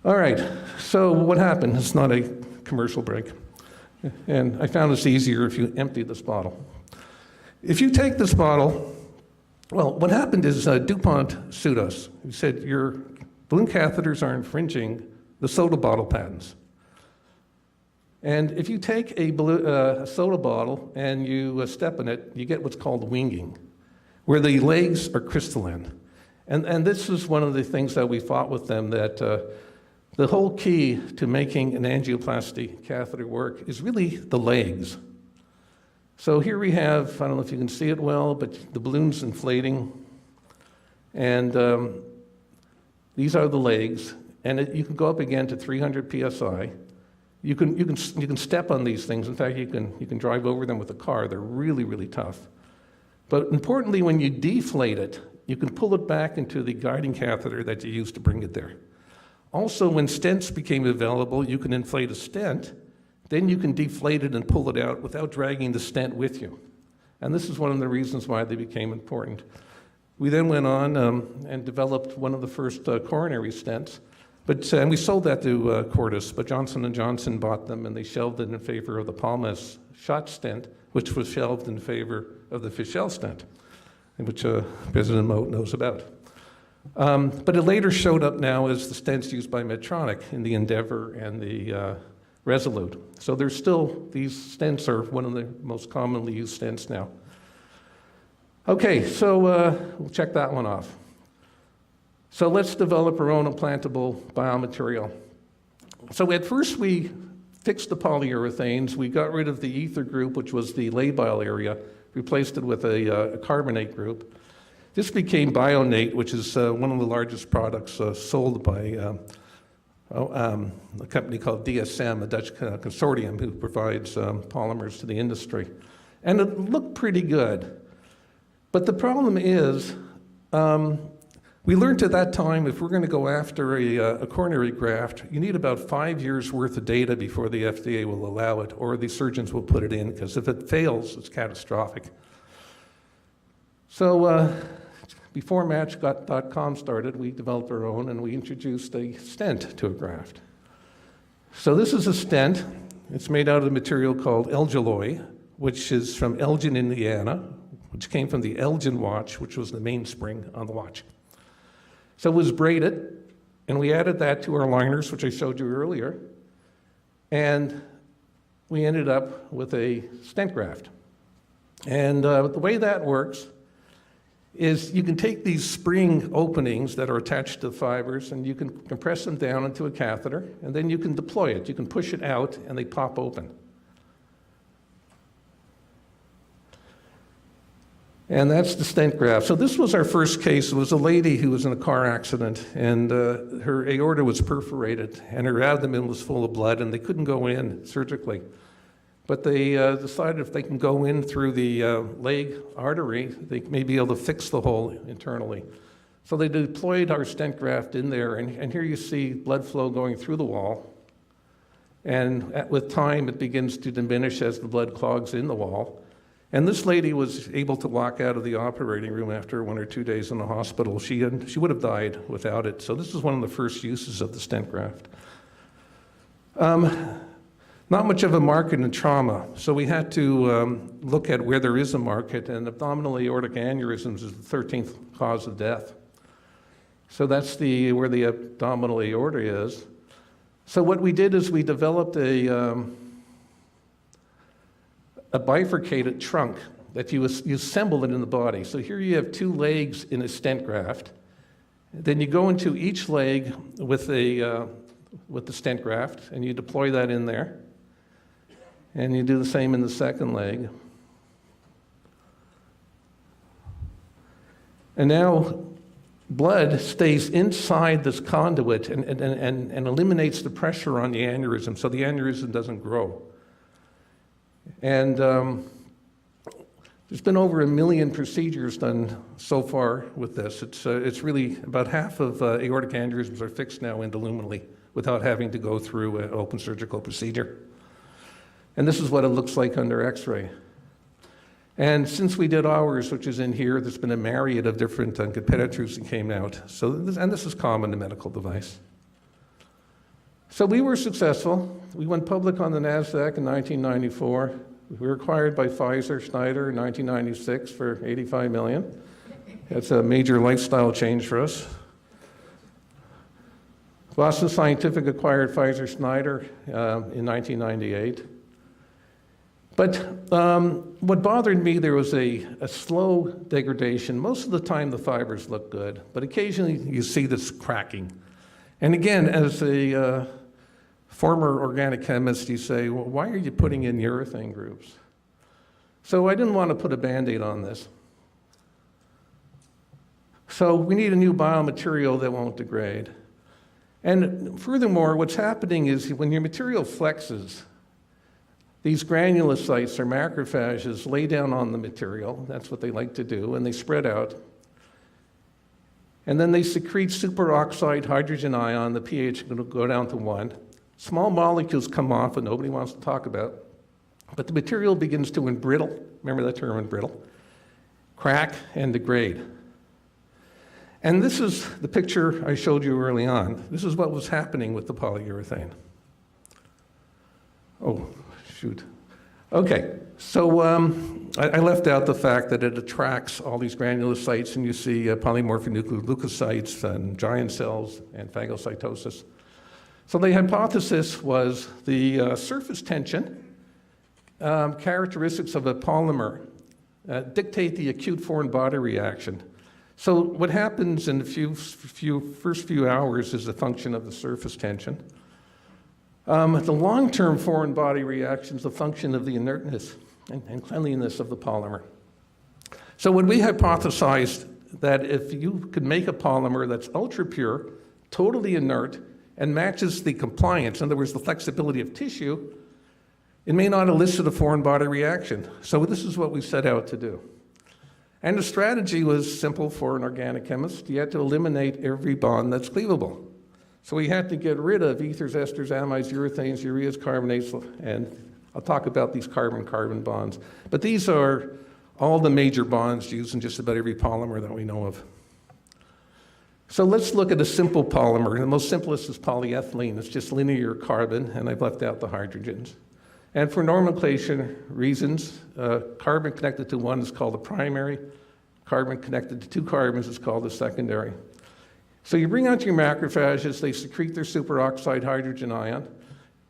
All right, so what happened? It's not a commercial break. And I found this easier if you empty this bottle. If you take this bottle, well, what happened is DuPont sued us. He said, your balloon catheters are infringing the soda bottle patents. And if you take a soda bottle and you step in it, you get what's called winging, where the legs are crystalline. And this is one of the things that we fought with them, that the whole key to making an angioplasty catheter work is really the legs. So here we have, I don't know if you can see it well, but the balloon's inflating. And these are the legs. And you can go up again to 300 psi. You can step on these things. In fact, you can drive over them with a car. They're really, really tough. But importantly, when you deflate it, you can pull it back into the guiding catheter that you used to bring it there. Also, when stents became available, you can inflate a stent. Then you can deflate it and pull it out without dragging the stent with you. And this is one of the reasons why they became important. We then went on and developed one of the first coronary stents. And we sold that to Cordis, but Johnson & Johnson bought them, and they shelved it in favor of the Palmas shot stent, which was shelved in favor of the Fischel stent, which President Moat knows about. But it later showed up now as the stents used by Medtronic in the Endeavor and the Resolute. So there's still, these stents are one of the most commonly used stents now. Okay, so we'll check that one off. So let's develop our own implantable biomaterial. So at first we fixed the polyurethanes. We got rid of the ether group, which was the labile area, replaced it with a carbonate group. This became Bionate, which is one of the largest products sold by a company called DSM, a Dutch consortium who provides polymers to the industry. And it looked pretty good. But the problem is, We learned at that time if we're going to go after a coronary graft, you need about 5 years worth of data before the FDA will allow it, or the surgeons will put it in, because if it fails, it's catastrophic. So before Match.com started, we developed our own, and we introduced a stent to a graft. So this is a stent. It's made out of a material called Elgiloy, which is from Elgin, Indiana, which came from the Elgin watch, which was the mainspring on the watch. So it was braided, and we added that to our liners, which I showed you earlier, and we ended up with a stent graft. And the way that works is you can take these spring openings that are attached to the fibers, and you can compress them down into a catheter, and then you can deploy it. You can push it out, and they pop open. And that's the stent graft. So this was our first case. It was a lady who was in a car accident, and her aorta was perforated, and her abdomen was full of blood, and they couldn't go in surgically. But they decided if they can go in through the leg artery, they may be able to fix the hole internally. So they deployed our stent graft in there, and here you see blood flow going through the wall. And with time, it begins to diminish as the blood clogs in the wall. And this lady was able to walk out of the operating room after 1 or 2 days in the hospital. She would have died without it. So this is one of the first uses of the stent graft. Not much of a market in trauma. So we had to look at where there is a market, and abdominal aortic aneurysms is the 13th cause of death. So that's where the abdominal aorta is. So what we did is we developed a bifurcated trunk that you assemble it in the body. So here you have 2 legs in a stent graft. Then you go into each leg with the stent graft, and you deploy that in there. And you do the same in the second leg. And now blood stays inside this conduit and eliminates the pressure on the aneurysm, so the aneurysm doesn't grow. And there's been over 1 million procedures done so far with this. It's really about half of aortic aneurysms are fixed now endoluminally without having to go through an open surgical procedure. And this is what it looks like under X-ray. And since we did ours, which is in here, there's been a myriad of different competitors that came out. And this is common in medical device. So we were successful. We went public on the NASDAQ in 1994. We were acquired by Pfizer Schneider in 1996 for $85 million. That's a major lifestyle change for us. Boston Scientific acquired Pfizer Schneider in 1998. But what bothered me, there was a slow degradation. Most of the time the fibers look good, but occasionally you see this cracking. And again, as a former organic chemist, you say, well, why are you putting in urethane groups? So I didn't want to put a Band-Aid on this. So we need a new biomaterial that won't degrade. And furthermore, what's happening is when your material flexes, these granulocytes or macrophages lay down on the material. That's what they like to do, and they spread out. And then they secrete superoxide hydrogen ion. The pH will go down to 1. Small molecules come off that nobody wants to talk about. But the material begins to embrittle. Remember that term, embrittle? Crack and degrade. And this is the picture I showed you early on. This is what was happening with the polyurethane. Oh, shoot. Okay, so I left out the fact that it attracts all these granulocytes, and you see polymorphic nucleoleucocytes and giant cells and phagocytosis. So the hypothesis was the surface tension characteristics of a polymer dictate the acute foreign body reaction. So what happens in the first few hours is a function of the surface tension. The long-term foreign body reaction is a function of the inertness and cleanliness of the polymer. So when we hypothesized that if you could make a polymer that's ultra-pure, totally inert, and matches the compliance, in other words, the flexibility of tissue, it may not elicit a foreign body reaction. So this is what we set out to do. And the strategy was simple for an organic chemist. You had to eliminate every bond that's cleavable. So we had to get rid of ethers, esters, amides, urethanes, ureas, carbonates, and I'll talk about these carbon-carbon bonds. But these are all the major bonds used in just about every polymer that we know of. So let's look at a simple polymer. The most simplest is polyethylene. It's just linear carbon, and I've left out the hydrogens. And for nomenclature reasons, carbon connected to one is called the primary. Carbon connected to two carbons is called the secondary. So you bring out your macrophages, they secrete their superoxide hydrogen ion,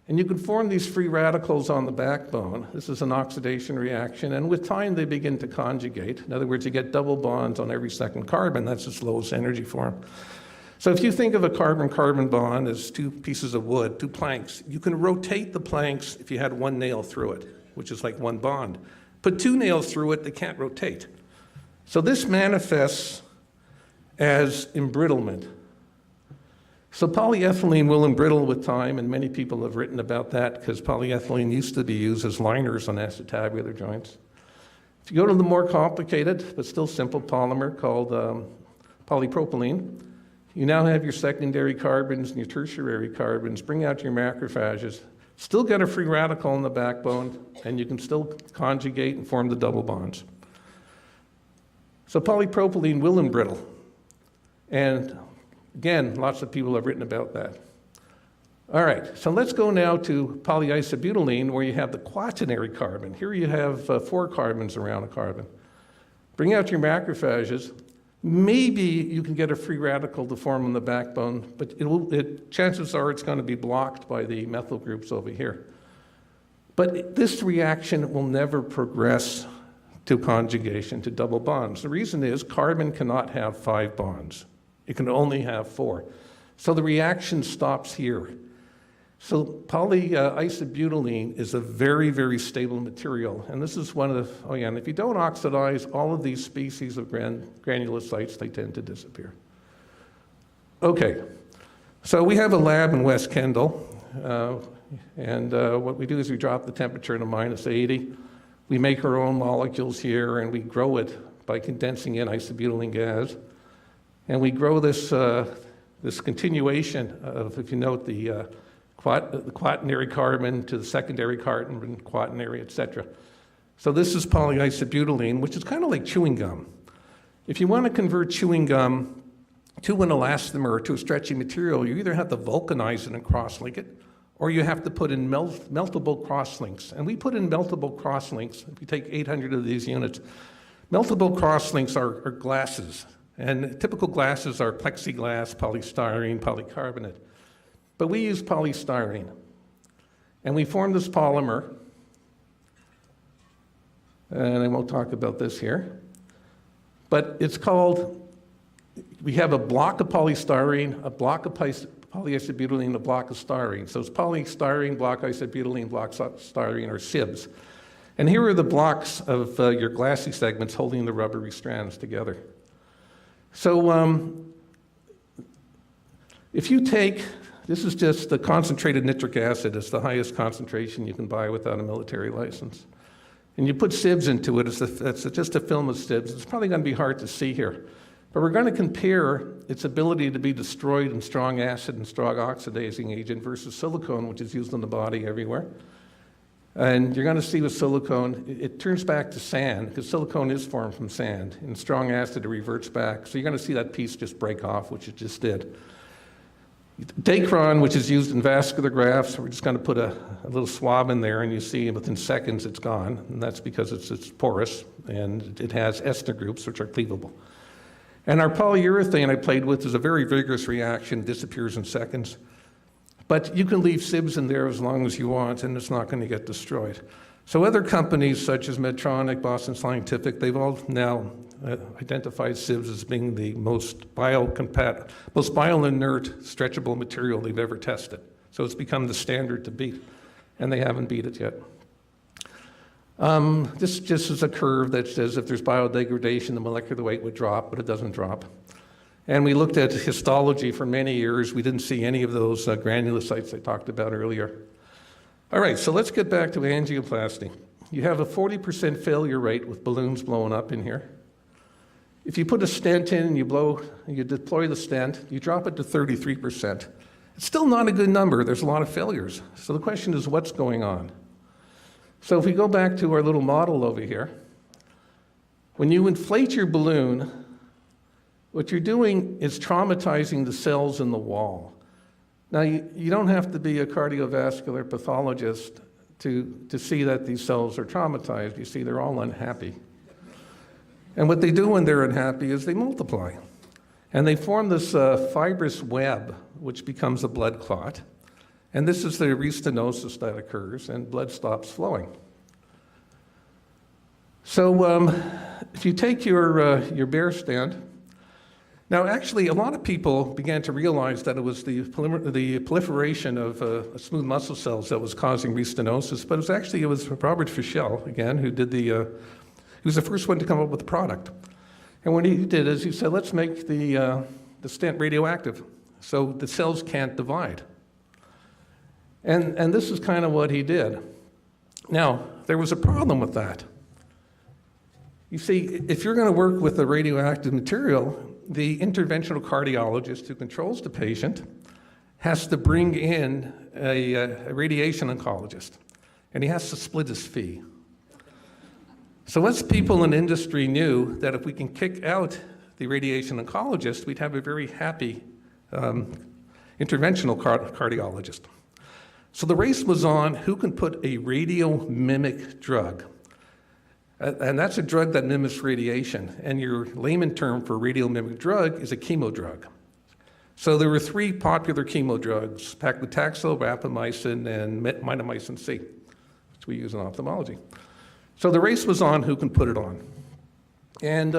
and you can form these free radicals on the backbone. This is an oxidation reaction, and with time they begin to conjugate. In other words, you get double bonds on every second carbon. That's its lowest energy form. So if you think of a carbon-carbon bond as two pieces of wood, two planks, you can rotate the planks if you had one nail through it, which is like one bond. Put two nails through it, they can't rotate. So this manifests as embrittlement. So polyethylene will embrittle with time, and many people have written about that because polyethylene used to be used as liners on acetabular joints. If you go to the more complicated, but still simple polymer called polypropylene, you now have your secondary carbons and your tertiary carbons. Bring out your macrophages. Still get a free radical in the backbone, and you can still conjugate and form the double bonds. So polypropylene will embrittle. And again, lots of people have written about that. All right, so let's go now to polyisobutylene, where you have the quaternary carbon. Here you have 4 carbons around a carbon. Bring out your macrophages. Maybe you can get a free radical to form on the backbone, but chances are it's going to be blocked by the methyl groups over here. But this reaction will never progress to conjugation, to double bonds. The reason is carbon cannot have 5 bonds. It can only have 4. So the reaction stops here. So polyisobutylene is a very, very stable material. And this is one of the, oh yeah, and if you don't oxidize all of these species of granulocytes, they tend to disappear. Okay, so we have a lab in West Kendall. And what we do is we drop the temperature to -80. We make our own molecules here, and we grow it by condensing in isobutylene gas. And we grow this, this continuation of, if you note, the quaternary carbon to the secondary carbon, quaternary, et cetera. So this is polyisobutylene, which is kind of like chewing gum. If you want to convert chewing gum to an elastomer, to a stretchy material, you either have to vulcanize it and cross-link it, or you have to put in meltable crosslinks. And we put in meltable crosslinks. If you take 800 of these units, meltable crosslinks are glasses. And typical glasses are plexiglass, polystyrene, polycarbonate. But we use polystyrene. And we form this polymer. And I won't talk about this here. But it's called, we have a block of polystyrene, a block of polyisobutylene, a block of styrene. So it's polystyrene, block isobutylene, block styrene, or SIBs. And here are the blocks of your glassy segments holding the rubbery strands together. So if you take, this is just the concentrated nitric acid. It's the highest concentration you can buy without a military license. And you put sieves into it. It's just a film of sieves. It's probably going to be hard to see here. But we're going to compare its ability to be destroyed in strong acid and strong oxidizing agent versus silicone, which is used in the body everywhere. And you're going to see with silicone, it turns back to sand, because silicone is formed from sand. In strong acid, it reverts back. So you're going to see that piece just break off, which it just did. Dacron, which is used in vascular grafts, we're just going to put a little swab in there, and you see within seconds it's gone. And that's because it's porous, and it has ester groups, which are cleavable. And our polyurethane I played with is a very vigorous reaction, disappears in seconds. But you can leave sieves in there as long as you want, and it's not going to get destroyed. So other companies such as Medtronic, Boston Scientific, they've all now identified sieves as being the most bio-inert, stretchable material they've ever tested. So it's become the standard to beat, and they haven't beat it yet. This just is a curve that says if there's biodegradation, the molecular weight would drop, but it doesn't drop. And we looked at histology for many years. We didn't see any of those granulocytes I talked about earlier. All right, so let's get back to angioplasty. You have a 40% failure rate with balloons blowing up in here. If you put a stent in and you deploy the stent, you drop it to 33%. It's still not a good number. There's a lot of failures. So the question is, what's going on? So if we go back to our little model over here, when you inflate your balloon, what you're doing is traumatizing the cells in the wall. Now, you don't have to be a cardiovascular pathologist to see that these cells are traumatized. You see, they're all unhappy. And what they do when they're unhappy is they multiply. And they form this fibrous web, which becomes a blood clot. And this is the restenosis that occurs, and blood stops flowing. So if you take your bear stent, now actually a lot of people began to realize that it was the proliferation of smooth muscle cells that was causing restenosis, but it was Robert Fischel, again, who did he was the first one to come up with the product. And what he did is he said, let's make the stent radioactive so the cells can't divide. And this is kind of what he did. Now, there was a problem with that. You see, if you're going to work with a radioactive material, the interventional cardiologist who controls the patient has to bring in a radiation oncologist, and he has to split his fee. So us people in industry knew that if we can kick out the radiation oncologist, we'd have a very happy interventional cardiologist. So the race was on who can put a radiomimic drug. And that's a drug that mimics radiation. And your layman term for radiomimic drug is a chemo drug. So there were 3 popular chemo drugs, paclitaxel, rapamycin, and mitomycin C, which we use in ophthalmology. So the race was on who can put it on. And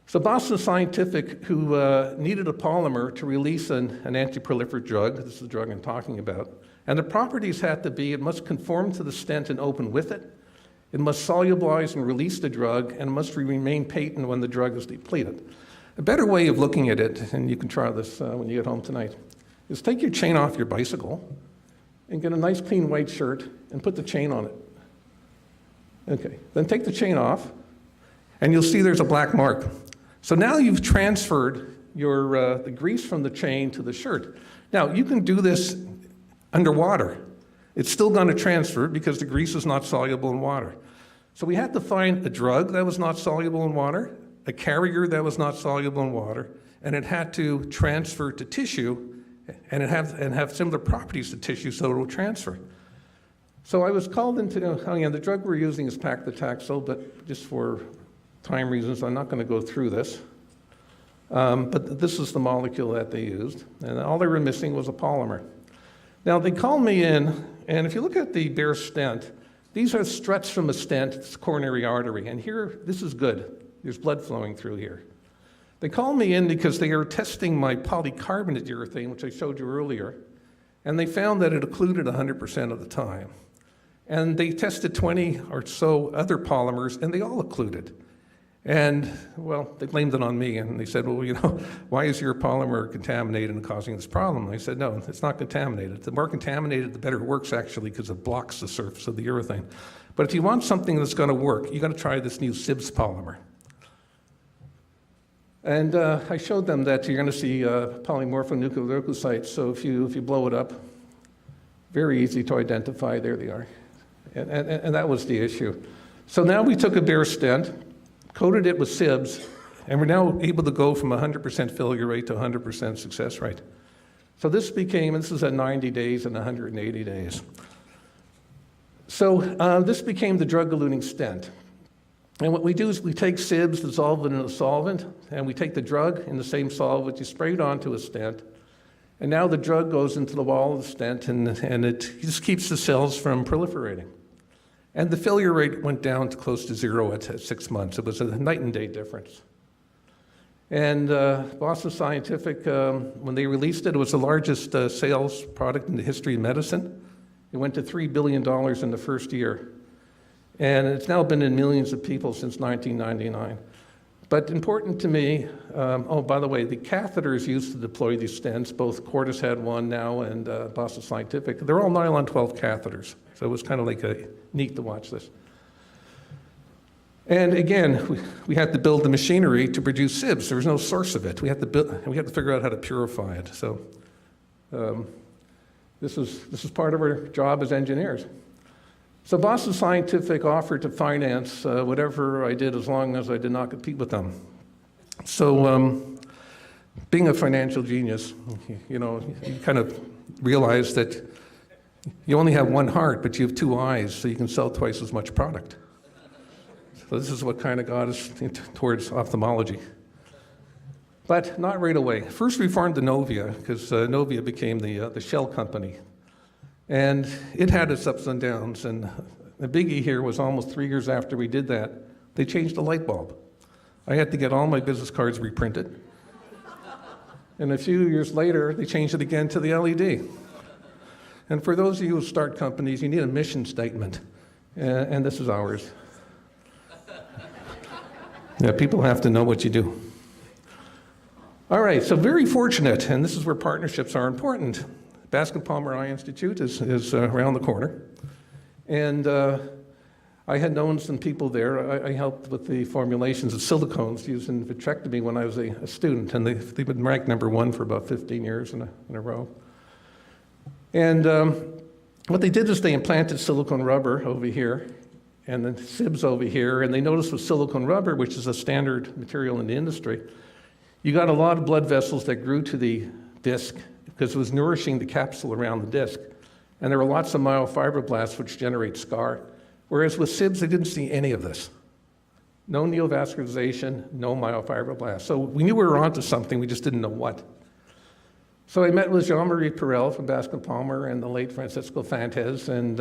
so Boston Scientific, who needed a polymer to release an antiproliferative drug, this is the drug I'm talking about, and the properties had to be, it must conform to the stent and open with it, it must solubilize and release the drug, and it must remain patent when the drug is depleted. A better way of looking at it, and you can try this when you get home tonight, is take your chain off your bicycle and get a nice clean white shirt and put the chain on it. Okay, then take the chain off, and you'll see there's a black mark. So now you've transferred the grease from the chain to the shirt. Now, you can do this underwater. It's still going to transfer because the grease is not soluble in water. So we had to find a drug that was not soluble in water, a carrier that was not soluble in water, and it had to transfer to tissue and have similar properties to tissue so it will transfer. So I was called into, the drug we're using is paclitaxel, but just for time reasons, I'm not going to go through this. But this is the molecule that they used, and all they were missing was a polymer. Now, they called me in, and if you look at the bare stent, these are struts from a stent, it's coronary artery, and here, this is good. There's blood flowing through here. They called me in because they were testing my polycarbonate urethane, which I showed you earlier, and they found that it occluded 100% of the time. And they tested 20 or so other polymers, and they all occluded. And, well, they blamed it on me, and they said, well, why is your polymer contaminated and causing this problem? And I said, no, it's not contaminated. The more contaminated, the better it works, actually, because it blocks the surface of the urethane. But if you want something that's going to work, you got to try this new SIBS polymer. And I showed them that you're going to see polymorphonucleoleucocytes, so if you blow it up, very easy to identify. There they are. And that was the issue. So now we took a bare stent, coated it with SIBS, and we're now able to go from 100% failure rate to 100% success rate. So this is at 90 days and 180 days. So this became the drug-eluting stent. And what we do is we take SIBS, dissolve it in a solvent, and we take the drug in the same solvent, you spray it onto a stent, and now the drug goes into the wall of the stent, and it just keeps the cells from proliferating. And the failure rate went down to close to 0 at 6 months. It was a night and day difference. And Boston Scientific, when they released it, it was the largest sales product in the history of medicine. It went to $3 billion in the first year. And it's now been in millions of people since 1999. But important to me, by the way, the catheters used to deploy these stents, both Cordis had one now and Boston Scientific, they're all nylon 12 catheters. So it was kind of like neat to watch this. And again, we had to build the machinery to produce sieves. There was no source of it. We had to figure out how to purify it. So this was part of our job as engineers. So Boston Scientific offered to finance whatever I did as long as I did not compete with them. So being a financial genius, you kind of realize that you only have one heart, but you have two eyes, so you can sell twice as much product. So this is what kind of got us towards ophthalmology. But not right away. First we formed the Novia, because Novia became the shell company. And it had its ups and downs, and the biggie here was almost 3 years after we did that, they changed the light bulb. I had to get all my business cards reprinted. And a few years later, they changed it again to the LED. And for those of you who start companies, you need a mission statement, and this is ours. Yeah, people have to know what you do. All right, so very fortunate, and this is where partnerships are important. Bascom Palmer Eye Institute is around the corner. And I had known some people there. I helped with the formulations of silicones used in vitrectomy when I was a student, and they've been ranked #1 for about 15 years in a row. And what they did is they implanted silicone rubber over here, and then sibs over here, and they noticed with silicone rubber, which is a standard material in the industry, you got a lot of blood vessels that grew to the disc because it was nourishing the capsule around the disc. And there were lots of myofibroblasts which generate scar. Whereas with sibs, they didn't see any of this. No neovascularization, no myofibroblasts. So we knew we were onto something, we just didn't know what. So I met with Jean-Marie Perel from Bascom Palmer and the late Francisco Fantes, and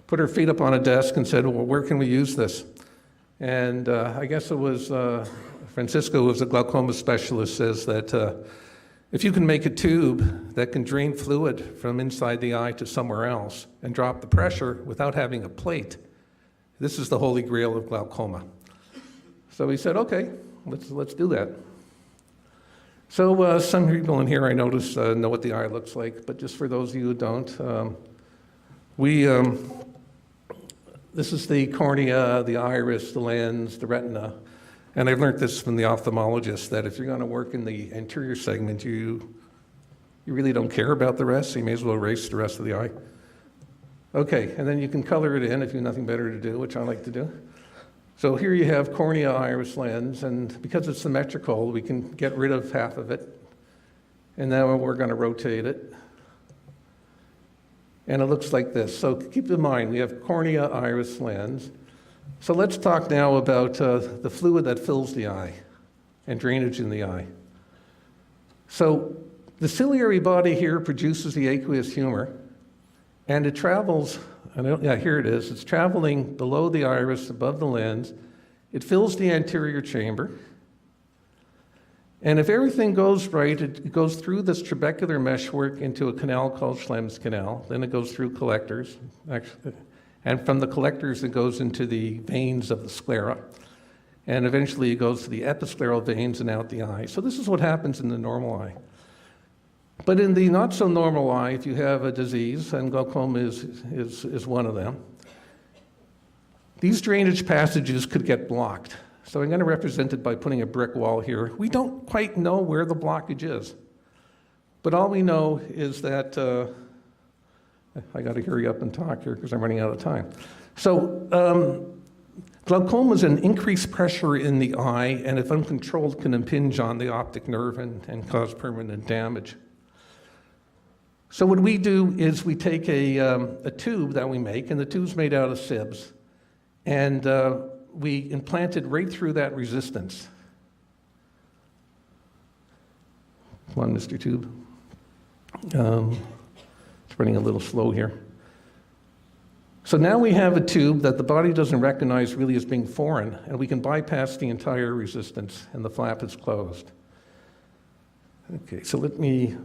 put our feet up on a desk and said, well, where can we use this? And I guess it was Francisco, who was a glaucoma specialist, says that if you can make a tube that can drain fluid from inside the eye to somewhere else and drop the pressure without having a plate, this is the holy grail of glaucoma. So we said, okay, let's do that. So some people in here, I notice, know what the eye looks like, but just for those of you who don't, this is the cornea, the iris, the lens, the retina. And I've learned this from the ophthalmologist, that if you're going to work in the anterior segment, you really don't care about the rest, so you may as well erase the rest of the eye. Okay, and then you can color it in if you have nothing better to do, which I like to do. So here you have cornea, iris, lens, and because it's symmetrical, we can get rid of half of it. And now we're going to rotate it. And it looks like this. So keep in mind, we have cornea, iris, lens. So let's talk now about the fluid that fills the eye and drainage in the eye. So the ciliary body here produces the aqueous humor, and it travels, here it is. It's traveling below the iris, above the lens. It fills the anterior chamber. And if everything goes right, it goes through this trabecular meshwork into a canal called Schlemm's canal. Then it goes through collectors. And from the collectors, it goes into the veins of the sclera. And eventually it goes to the episcleral veins and out the eye. So this is what happens in the normal eye. But in the not so normal eye, if you have a disease, and glaucoma is one of them, these drainage passages could get blocked. So I'm going to represent it by putting a brick wall here. We don't quite know where the blockage is. But all we know is that, I got to hurry up and talk here because I'm running out of time. So glaucoma is an increased pressure in the eye, and if uncontrolled, can impinge on the optic nerve and cause permanent damage. So what we do is we take a tube that we make, and the tube's made out of sibs, and we implant it right through that resistance. Come on, Mr. Tube. It's running a little slow here. So now we have a tube that the body doesn't recognize really as being foreign, and we can bypass the entire resistance, and the flap is closed. Okay, so let me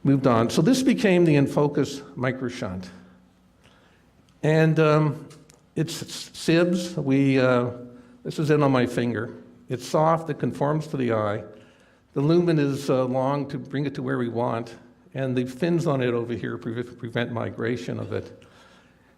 move on. So this became the InFocus microshunt. And it's sibs. This is in on my finger. It's soft, it conforms to the eye. The lumen is long to bring it to where we want, and the fins on it over here prevent migration of it.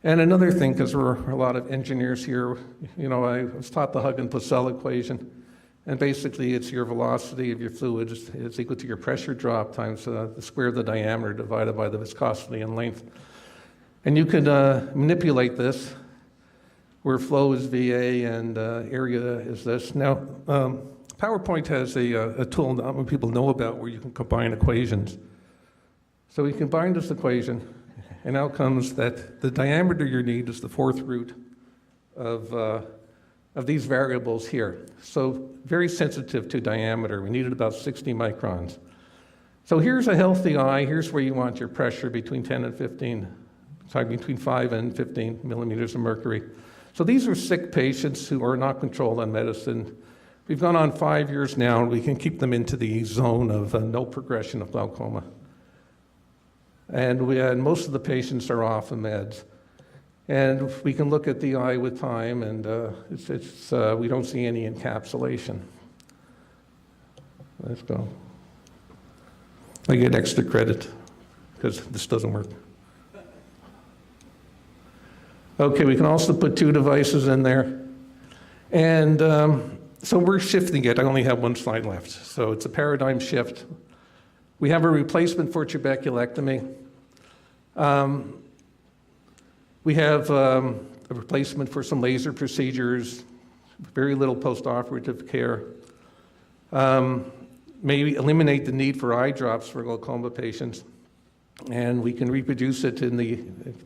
And another thing, because we're a lot of engineers here, you know, I was taught the Hug-and-Purcell equation, and basically it's your velocity of your fluid is equal to your pressure drop times the square of the diameter divided by the viscosity and length. And you can manipulate this, where flow is VA and area is this. Now, PowerPoint has a tool not many people know about where you can combine equations. So we combine this equation, and out comes that the diameter you need is the fourth root of these variables here. So very sensitive to diameter. We needed about 60 microns. So here's a healthy eye. Here's where you want your pressure between 10 and 15, sorry, between 5 and 15 millimeters of mercury. So these are sick patients who are not controlled on medicine. We've gone on 5 years now, and we can keep them into the zone of no progression of glaucoma. And most of the patients are off the meds. And we can look at the eye with time, and we don't see any encapsulation. Let's go. I get extra credit because this doesn't work. Okay, we can also put 2 devices in there. And so we're shifting it. I only have 1 slide left. So it's a paradigm shift. We have a replacement for trabeculectomy. We have a replacement for some laser procedures, very little post-operative care. Maybe eliminate the need for eye drops for glaucoma patients. And we can reproduce it in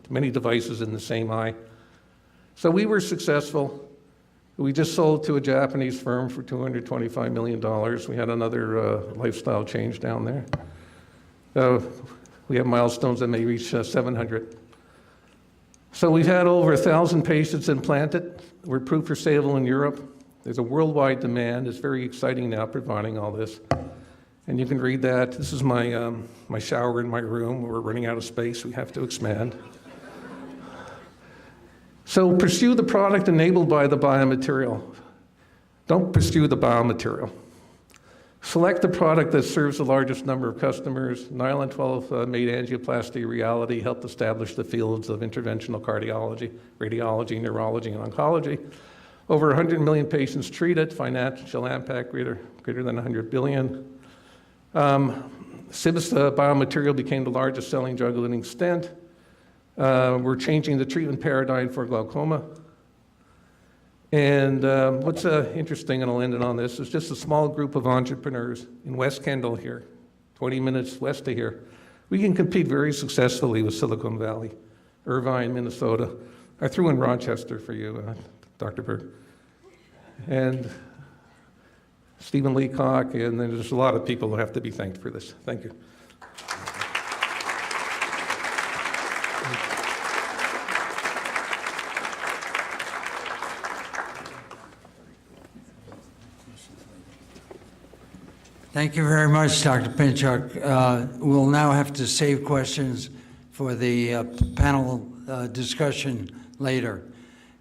many devices in the same eye. So we were successful. We just sold to a Japanese firm for $225 million. We had another lifestyle change down there. We have milestones that may reach 700. So we've had over 1,000 patients implanted. We're approved for sale in Europe. There's a worldwide demand. It's very exciting now providing all this. And you can read that. This is my shower in my room. We're running out of space. We have to expand. So pursue the product enabled by the biomaterial. Don't pursue the biomaterial. Select the product that serves the largest number of customers. Nylon 12 made angioplasty a reality, helped establish the fields of interventional cardiology, radiology, neurology, and oncology. Over 100 million patients treated, financial impact greater than 100 billion. Sibus biomaterial became the largest selling drug-eluting stent. We're changing the treatment paradigm for glaucoma. And what's interesting, and I'll end it on this, is just a small group of entrepreneurs in West Kendall here, 20 minutes west of here. We can compete very successfully with Silicon Valley, Irvine, Minnesota. I threw in Rochester for you, Dr. Berg. And Stephen Leacock, and then there's a lot of people who have to be thanked for this. Thank you. Thank you very much, Dr. Pinchuk. We'll now have to save questions for the panel discussion later.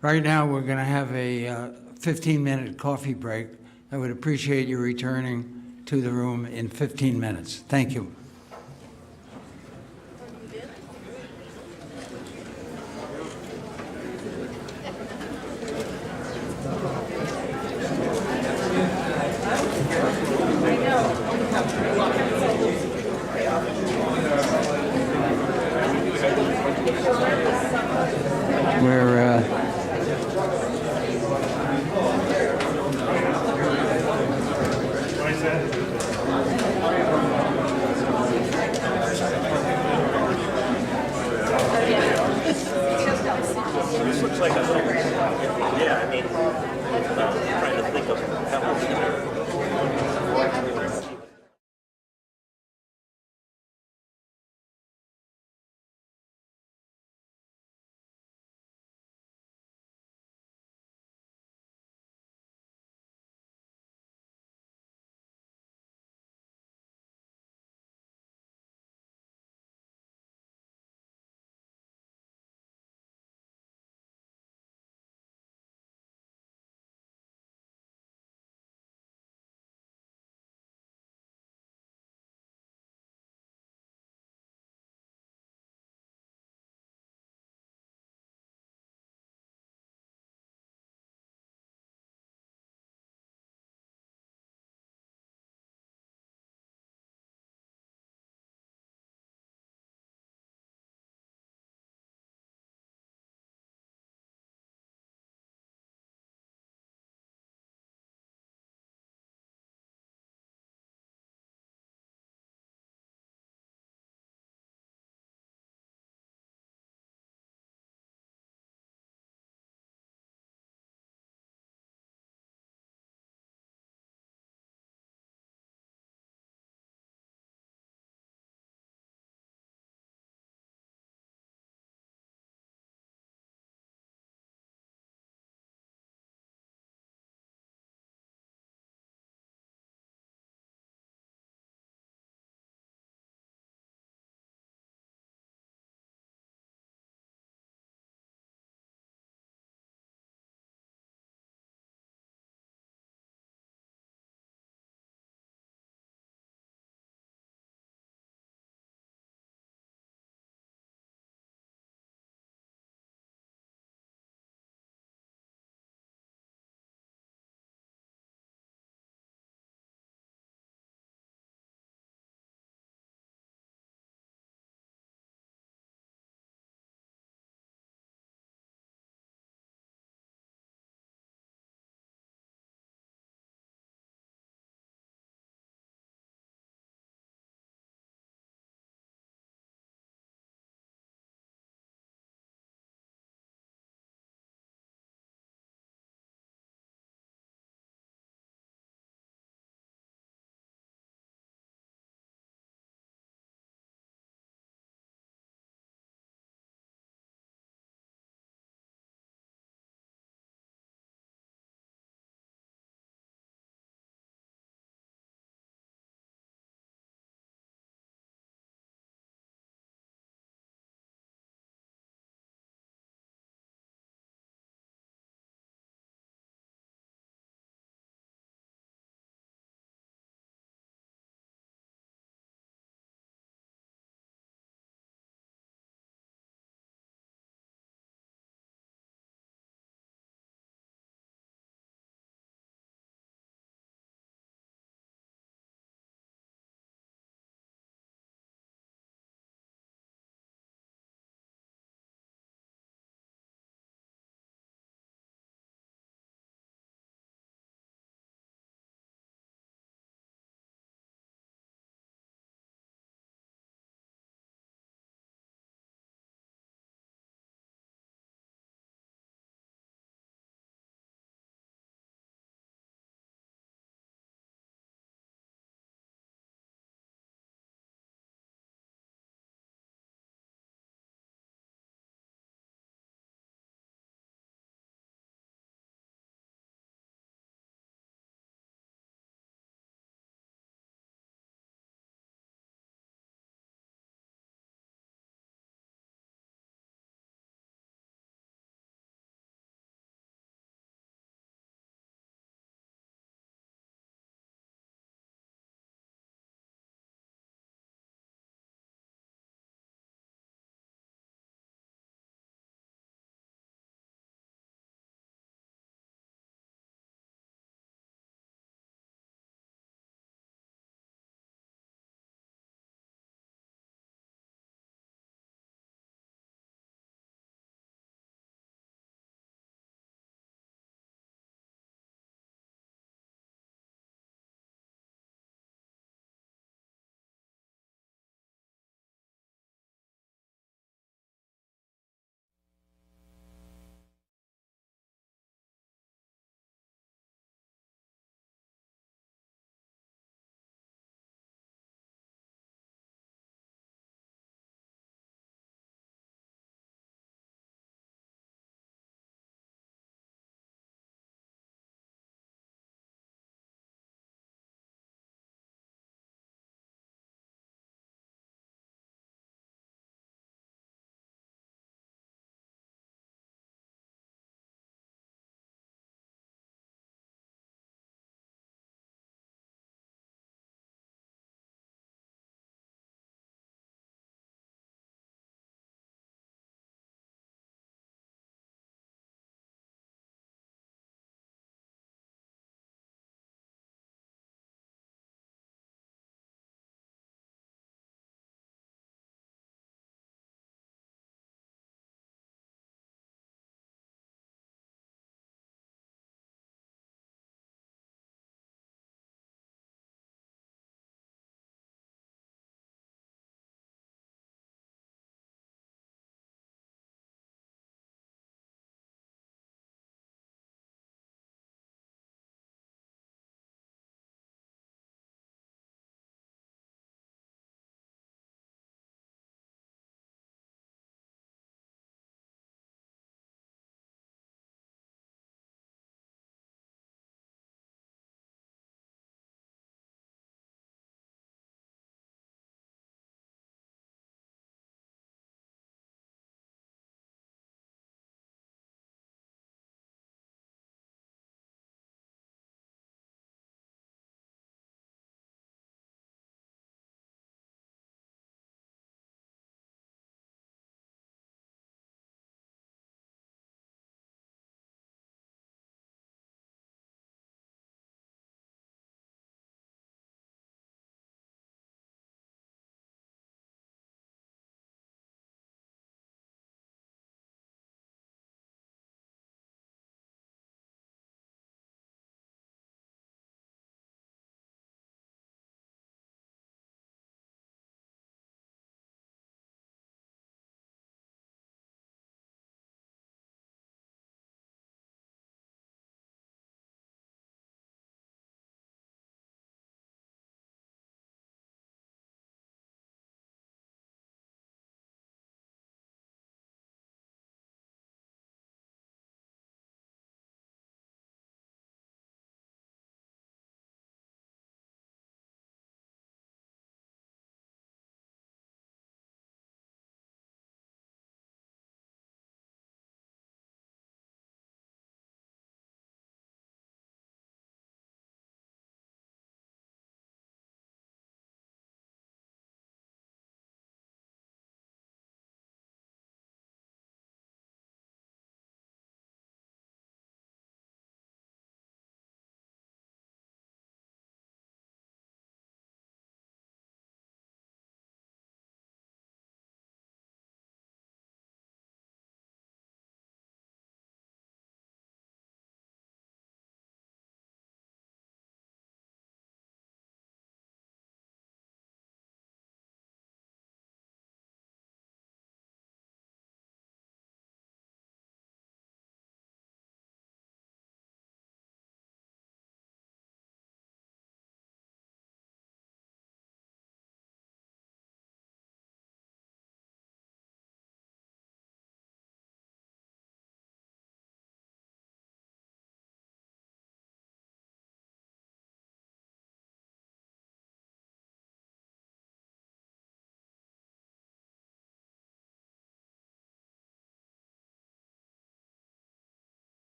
Right now, we're going to have a 15-minute coffee break. I would appreciate you returning to the room in 15 minutes. Thank you.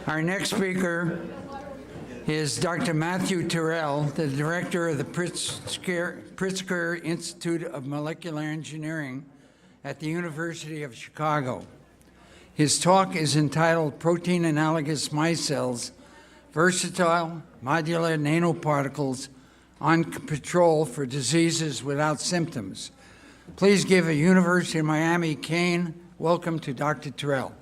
Our next speaker is Dr. Matthew Terrell, the director of the Pritzker Institute of Molecular Engineering at the University of Chicago. His talk is entitled Protein Analogous Micelles, Versatile Modular Nanoparticles on Control for Diseases Without Symptoms. Please give a University of Miami Cain welcome to Dr. Terrell.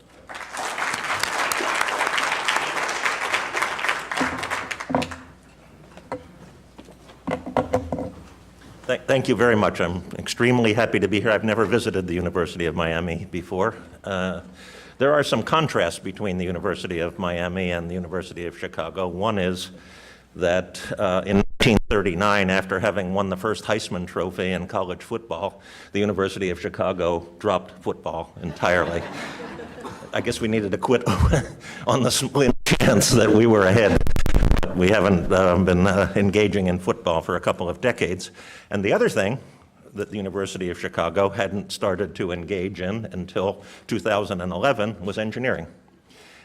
Thank you very much. I'm extremely happy to be here. I've never visited the University of Miami before. There are some contrasts between the University of Miami and the University of Chicago. One is that in 1939, after having won the first Heisman Trophy in college football, the University of Chicago dropped football entirely. I guess we needed to quit on the slim chance that we were ahead. We haven't been engaging in football for a couple of decades. And the other thing that the University of Chicago hadn't started to engage in until 2011 was engineering.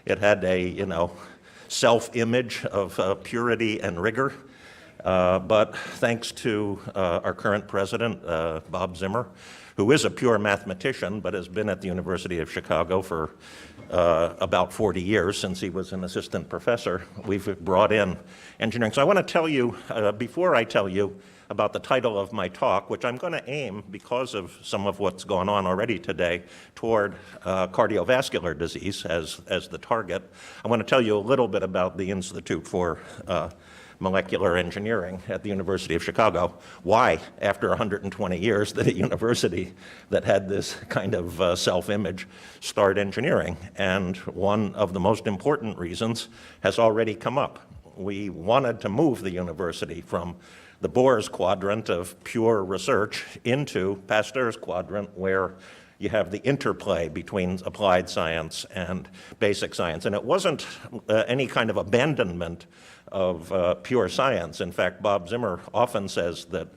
It had a, self-image of purity and rigor. But thanks to our current president, Bob Zimmer, who is a pure mathematician but has been at the University of Chicago for about 40 years since he was an assistant professor, we've brought in engineering. So I want to tell you, before I tell you about the title of my talk, which I'm going to aim, because of some of what's gone on already today, toward cardiovascular disease as the target, I want to tell you a little bit about the Institute for Molecular Engineering at the University of Chicago. Why, after 120 years, did a university that had this kind of self-image start engineering? And one of the most important reasons has already come up. We wanted to move the university from the Bohr's quadrant of pure research into Pasteur's quadrant, where you have the interplay between applied science and basic science. And it wasn't any kind of abandonment of pure science. In fact, Bob Zimmer often says that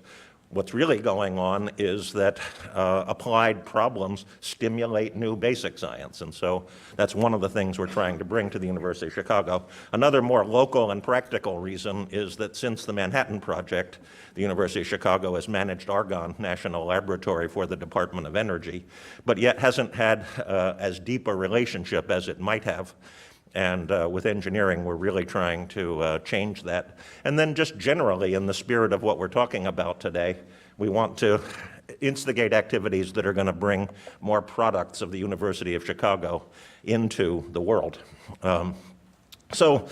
what's really going on is that applied problems stimulate new basic science. And so that's one of the things we're trying to bring to the University of Chicago. Another more local and practical reason is that since the Manhattan Project, the University of Chicago has managed Argonne National Laboratory for the Department of Energy, but yet hasn't had as deep a relationship as it might have. And with engineering, we're really trying to change that. And then just generally, in the spirit of what we're talking about today, we want to instigate activities that are going to bring more products of the University of Chicago into the world. So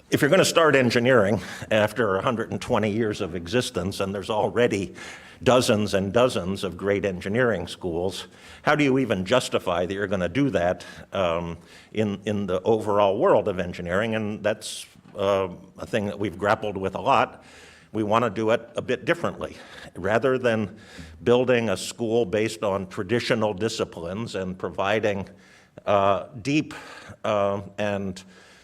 if you're going to start engineering after 120 years of existence, and there's already dozens and dozens of great engineering schools, how do you even justify that you're going to do that in the overall world of engineering? And that's a thing that we've grappled with a lot. We want to do it a bit differently. Rather than building a school based on traditional disciplines and providing deep and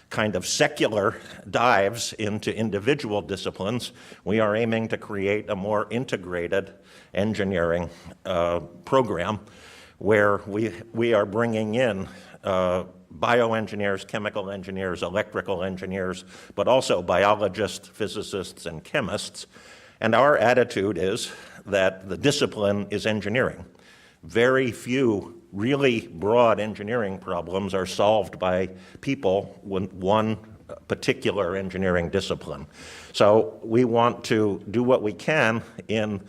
kind of secular dives into individual disciplines, we are aiming to create a more integrated engineering program where we are bringing in bioengineers, chemical engineers, electrical engineers, but also biologists, physicists, and chemists. And our attitude is that the discipline is engineering. Very few really broad engineering problems are solved by people with one particular engineering discipline. So we want to do what we can in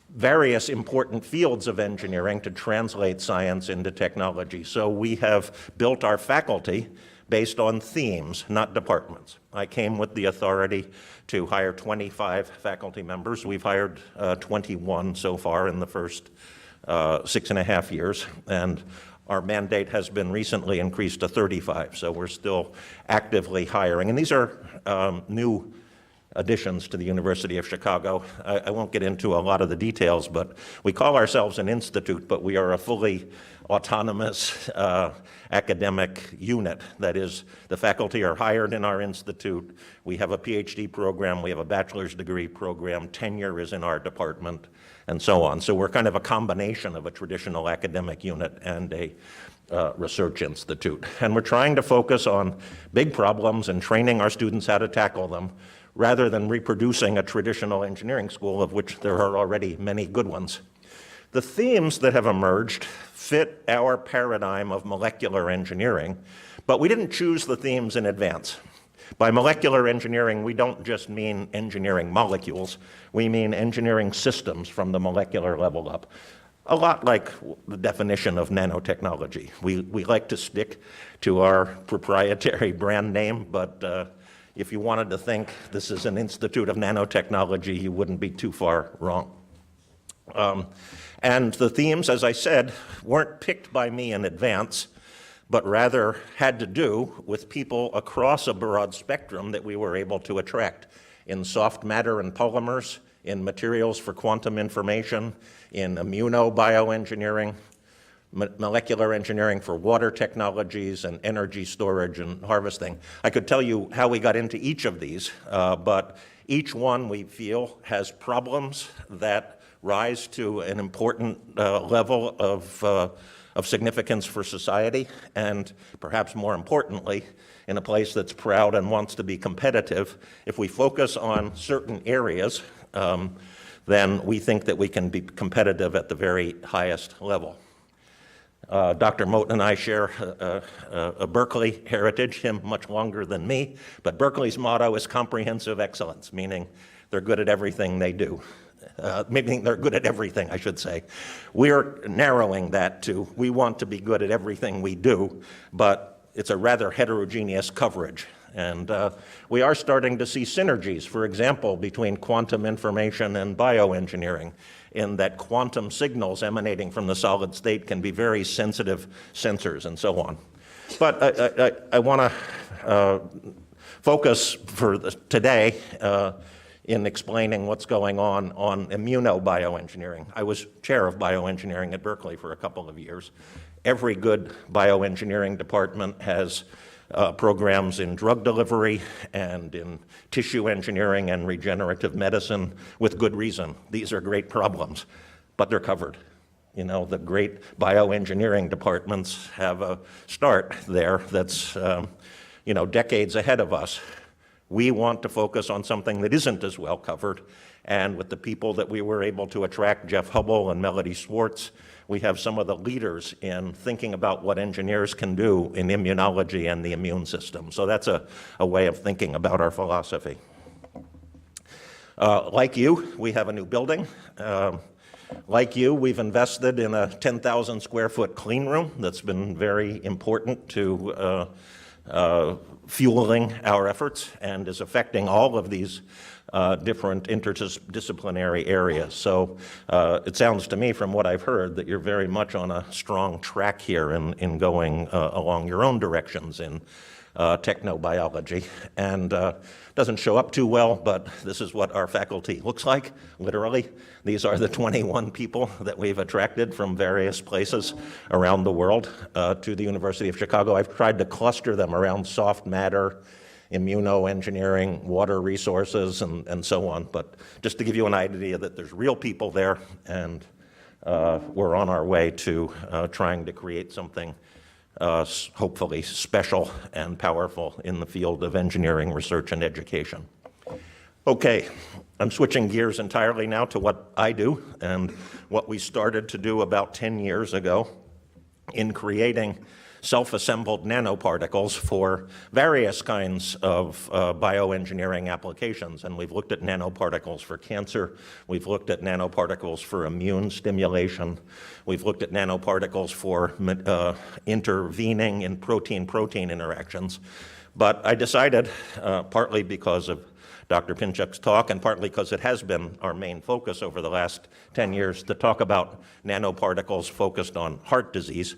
various important fields of engineering to translate science into technology. So we have built our faculty based on themes, not departments. I came with the authority to hire 25 faculty members. We've hired 21 so far in the first 6.5 years, and our mandate has been recently increased to 35, so we're still actively hiring. And these are new additions to the University of Chicago. I won't get into a lot of the details, but we call ourselves an institute, but we are a fully autonomous academic unit. That is, the faculty are hired in our institute. We have a PhD program, we have a bachelor's degree program, tenure is in our department, and so on. So we're kind of a combination of a traditional academic unit and a research institute. And we're trying to focus on big problems and training our students how to tackle them, rather than reproducing a traditional engineering school, of which there are already many good ones. The themes that have emerged fit our paradigm of molecular engineering, but we didn't choose the themes in advance. By molecular engineering, we don't just mean engineering molecules, we mean engineering systems from the molecular level up. A lot like the definition of nanotechnology. We like to stick to our proprietary brand name, but if you wanted to think this is an institute of nanotechnology, you wouldn't be too far wrong. And the themes, as I said, weren't picked by me in advance, but rather had to do with people across a broad spectrum that we were able to attract in soft matter and polymers, in materials for quantum information, in immunobioengineering, molecular engineering for water technologies, and energy storage and harvesting. I could tell you how we got into each of these, but each one we feel has problems that rise to an important level of significance for society, and perhaps more importantly, in a place that's proud and wants to be competitive. If we focus on certain areas, then we think that we can be competitive at the very highest level. Dr. Moten and I share a Berkeley heritage, him much longer than me, but Berkeley's motto is comprehensive excellence, meaning they're good at everything they do. Meaning they're good at everything, I should say. We're narrowing that to, we want to be good at everything we do, but it's a rather heterogeneous coverage. And we are starting to see synergies, for example, between quantum information and bioengineering, in that quantum signals emanating from the solid state can be very sensitive sensors and so on. But I want to focus for today in explaining what's going on immunobioengineering. I was chair of bioengineering at Berkeley for a couple of years. Every good bioengineering department has programs in drug delivery and in tissue engineering and regenerative medicine with good reason. These are great problems, but they're covered. You know, the great bioengineering departments have a start there that's, you know, decades ahead of us. We want to focus on something that isn't as well covered, and with the people that we were able to attract, Jeff Hubble and Melody Swartz, we have some of the leaders in thinking about what engineers can do in immunology and the immune system. So that's a way of thinking about our philosophy. Like you, we have a new building. Like you, we've invested in a 10,000 square foot clean room that's been very important to fueling our efforts and is affecting all of these different interdisciplinary areas. So it sounds to me from what I've heard that you're very much on a strong track here in going along your own directions in technobiology. And doesn't show up too well, but this is what our faculty looks like, literally. These are the 21 people that we've attracted from various places around the world to the University of Chicago. I've tried to cluster them around soft matter, immunoengineering, water resources, and so on. But just to give you an idea that there's real people there, and we're on our way to trying to create something hopefully special and powerful in the field of engineering, research, and education. Okay, I'm switching gears entirely now to what I do and what we started to do about 10 years ago in creating self-assembled nanoparticles for various kinds of bioengineering applications. And we've looked at nanoparticles for cancer. We've looked at nanoparticles for immune stimulation. We've looked at nanoparticles for intervening in protein-protein interactions. But I decided, partly because of Dr. Pinchuk's talk and partly because it has been our main focus over the last 10 years, to talk about nanoparticles focused on heart disease.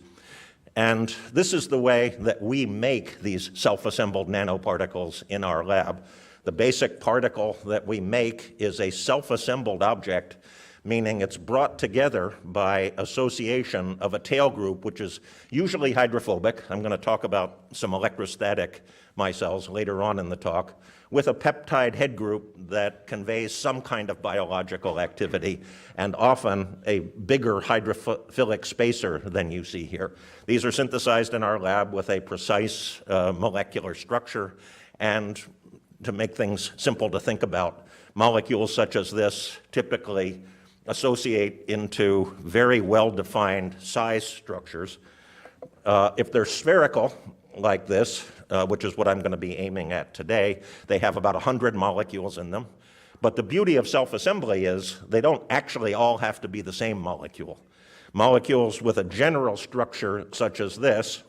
And this is the way that we make these self-assembled nanoparticles in our lab. The basic particle that we make is a self-assembled object, meaning it's brought together by association of a tail group, which is usually hydrophobic. I'm going to talk about some electrostatic micelles later on in the talk, with a peptide head group that conveys some kind of biological activity, and often a bigger hydrophilic spacer than you see here. These are synthesized in our lab with a precise molecular structure, and to make things simple to think about, molecules such as this typically associate into very well-defined size structures. If they're spherical, like this, which is what I'm going to be aiming at today, they have about 100 molecules in them. But the beauty of self-assembly is they don't actually all have to be the same molecule. Molecules with a general structure such as this,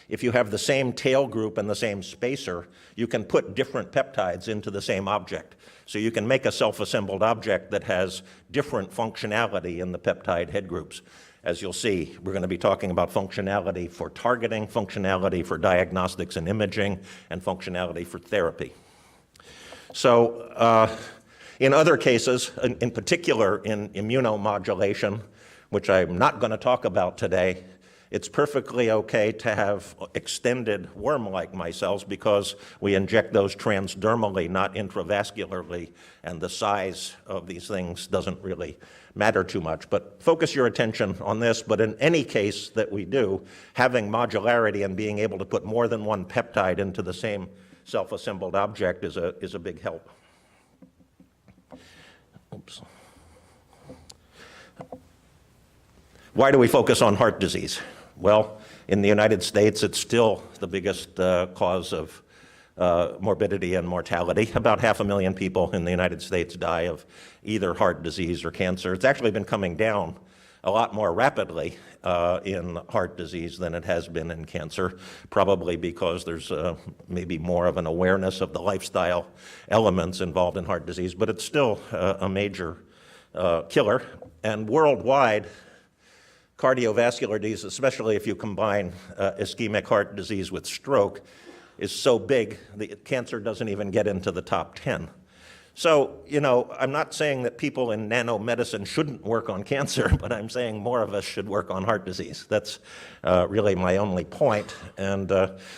if you have the same tail group and the same spacer, you can put different peptides into the same object. So you can make a self-assembled object that has different functionality in the peptide head groups. As you'll see, we're going to be talking about functionality for targeting, functionality for diagnostics and imaging, and functionality for therapy. So in other cases, in particular in immunomodulation, which I'm not going to talk about today, it's perfectly okay to have extended worm-like micelles because we inject those transdermally, not intravascularly, and the size of these things doesn't really matter too much. But focus your attention on this, but in any case that we do, having modularity and being able to put more than one peptide into the same self-assembled object is a big help. Oops. Why do we focus on heart disease? Well, in the United States, it's still the biggest cause of morbidity and mortality. About 500,000 people in the United States die of either heart disease or cancer. It's actually been coming down a lot more rapidly in heart disease than it has been in cancer, probably because there's maybe more of an awareness of the lifestyle elements involved in heart disease, but it's still a major killer. And worldwide, cardiovascular disease, especially if you combine ischemic heart disease with stroke, is so big that cancer doesn't even get into the top 10. So, you know, I'm not saying that people in nanomedicine shouldn't work on cancer, but I'm saying more of us should work on heart disease. That's really my only point. And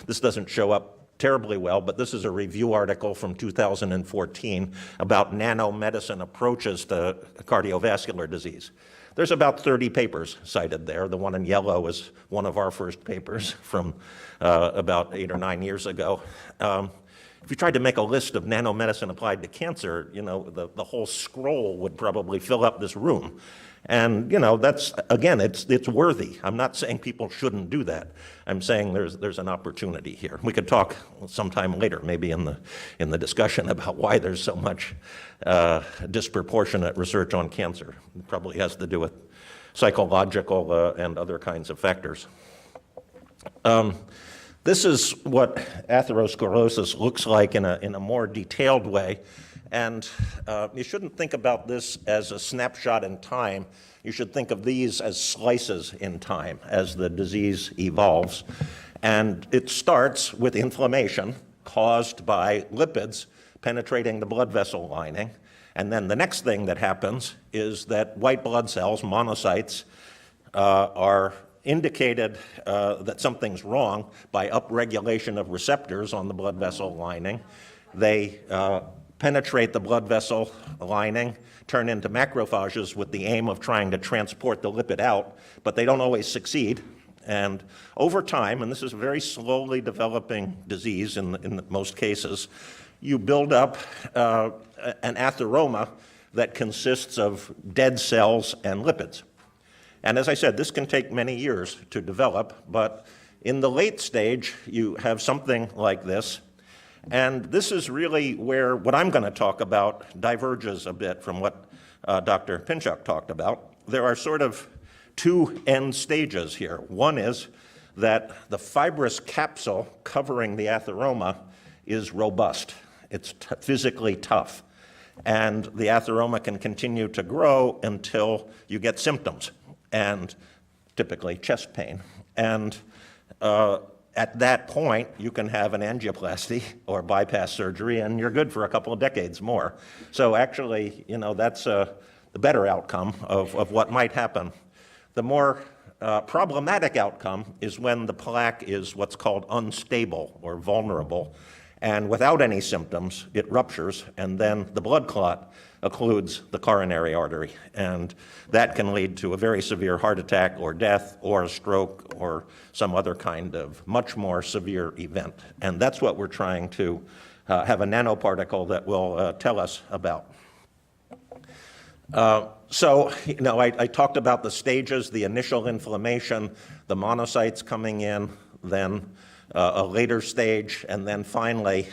this doesn't show up terribly well, but this is a review article from 2014 about nanomedicine approaches to cardiovascular disease. There's about 30 papers cited there. The one in yellow is one of our first papers from about 8 or 9 years ago. If you tried to make a list of nanomedicine applied to cancer, you know, the whole scroll would probably fill up this room. And, you know, that's, again, it's worthy. I'm not saying people shouldn't do that. I'm saying there's an opportunity here. We could talk sometime later, maybe in the discussion, about why there's so much disproportionate research on cancer. It probably has to do with psychological and other kinds of factors. This is what atherosclerosis looks like in a more detailed way. And you shouldn't think about this as a snapshot in time. You should think of these as slices in time as the disease evolves. And it starts with inflammation caused by lipids penetrating the blood vessel lining. And then the next thing that happens is that white blood cells, monocytes, are indicated that something's wrong by upregulation of receptors on the blood vessel lining. They penetrate the blood vessel lining, turn into macrophages with the aim of trying to transport the lipid out, but they don't always succeed. And over time, and this is a very slowly developing disease in most cases, you build up an atheroma that consists of dead cells and lipids. And as I said, this can take many years to develop, but in the late stage, you have something like this. And this is really where what I'm going to talk about diverges a bit from what Dr. Pinchuk talked about. There are sort of two end stages here. One is that the fibrous capsule covering the atheroma is robust. It's physically tough. And the atheroma can continue to grow until you get symptoms, and typically chest pain. And At that point, you can have an angioplasty or bypass surgery, and you're good for a couple of decades more. So actually, you know, that's the better outcome of what might happen. The more problematic outcome is when the plaque is what's called unstable or vulnerable, and without any symptoms, it ruptures, and then the blood clot occludes the coronary artery, and that can lead to a very severe heart attack or death or a stroke or some other kind of much more severe event. And that's what we're trying to have a nanoparticle that will tell us about. So, you know, I talked about the stages, the initial inflammation, the monocytes coming in, then a later stage, and then finally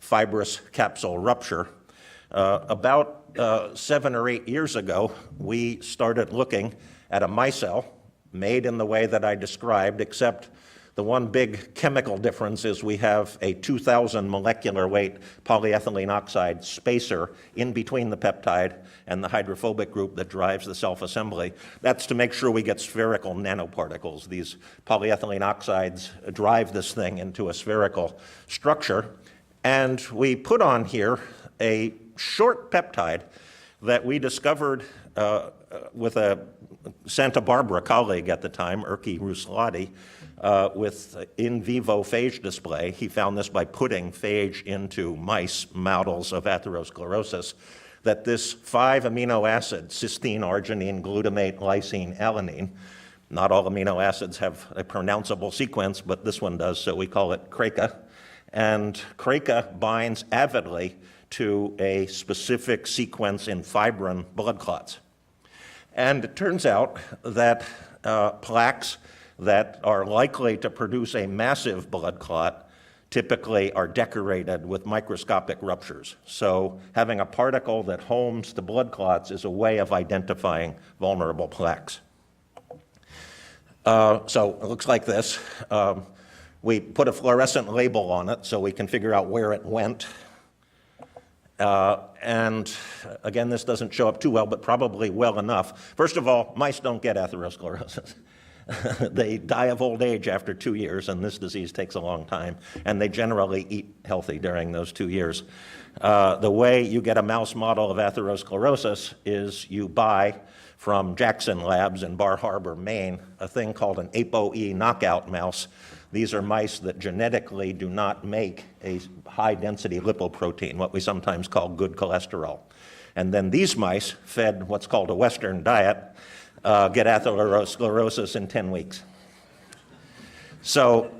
fibrous capsule rupture. About 7 or 8 years ago, we started looking at a micelle made in the way that I described, except the one big chemical difference is we have a 2,000 molecular weight polyethylene oxide spacer in between the peptide and the hydrophobic group that drives the self-assembly. That's to make sure we get spherical nanoparticles. These polyethylene oxides drive this thing into a spherical structure. And we put on here a short peptide that we discovered with a Santa Barbara colleague at the time, Erkki Rusladi, with in vivo phage display. He found this by putting phage into mice models of atherosclerosis, that this 5 amino acid, cysteine, arginine, glutamate, lysine, alanine, not all amino acids have a pronounceable sequence, but this one does, so we call it CRECA. And CRECA binds avidly to a specific sequence in fibrin blood clots. And it turns out that plaques that are likely to produce a massive blood clot typically are decorated with microscopic ruptures. So having a particle that homes to blood clots is a way of identifying vulnerable plaques. So it looks like this. We put a fluorescent label on it so we can figure out where it went. And again, this doesn't show up too well, but probably well enough. First of all, mice don't get atherosclerosis. They die of old age after 2 years, and this disease takes a long time, and they generally eat healthy during those 2 years. The way you get a mouse model of atherosclerosis is you buy from Jackson Labs in Bar Harbor, Maine, a thing called an ApoE knockout mouse. These are mice that genetically do not make a high-density lipoprotein, what we sometimes call good cholesterol. And then these mice, fed what's called a Western diet, get atherosclerosis in 10 weeks. So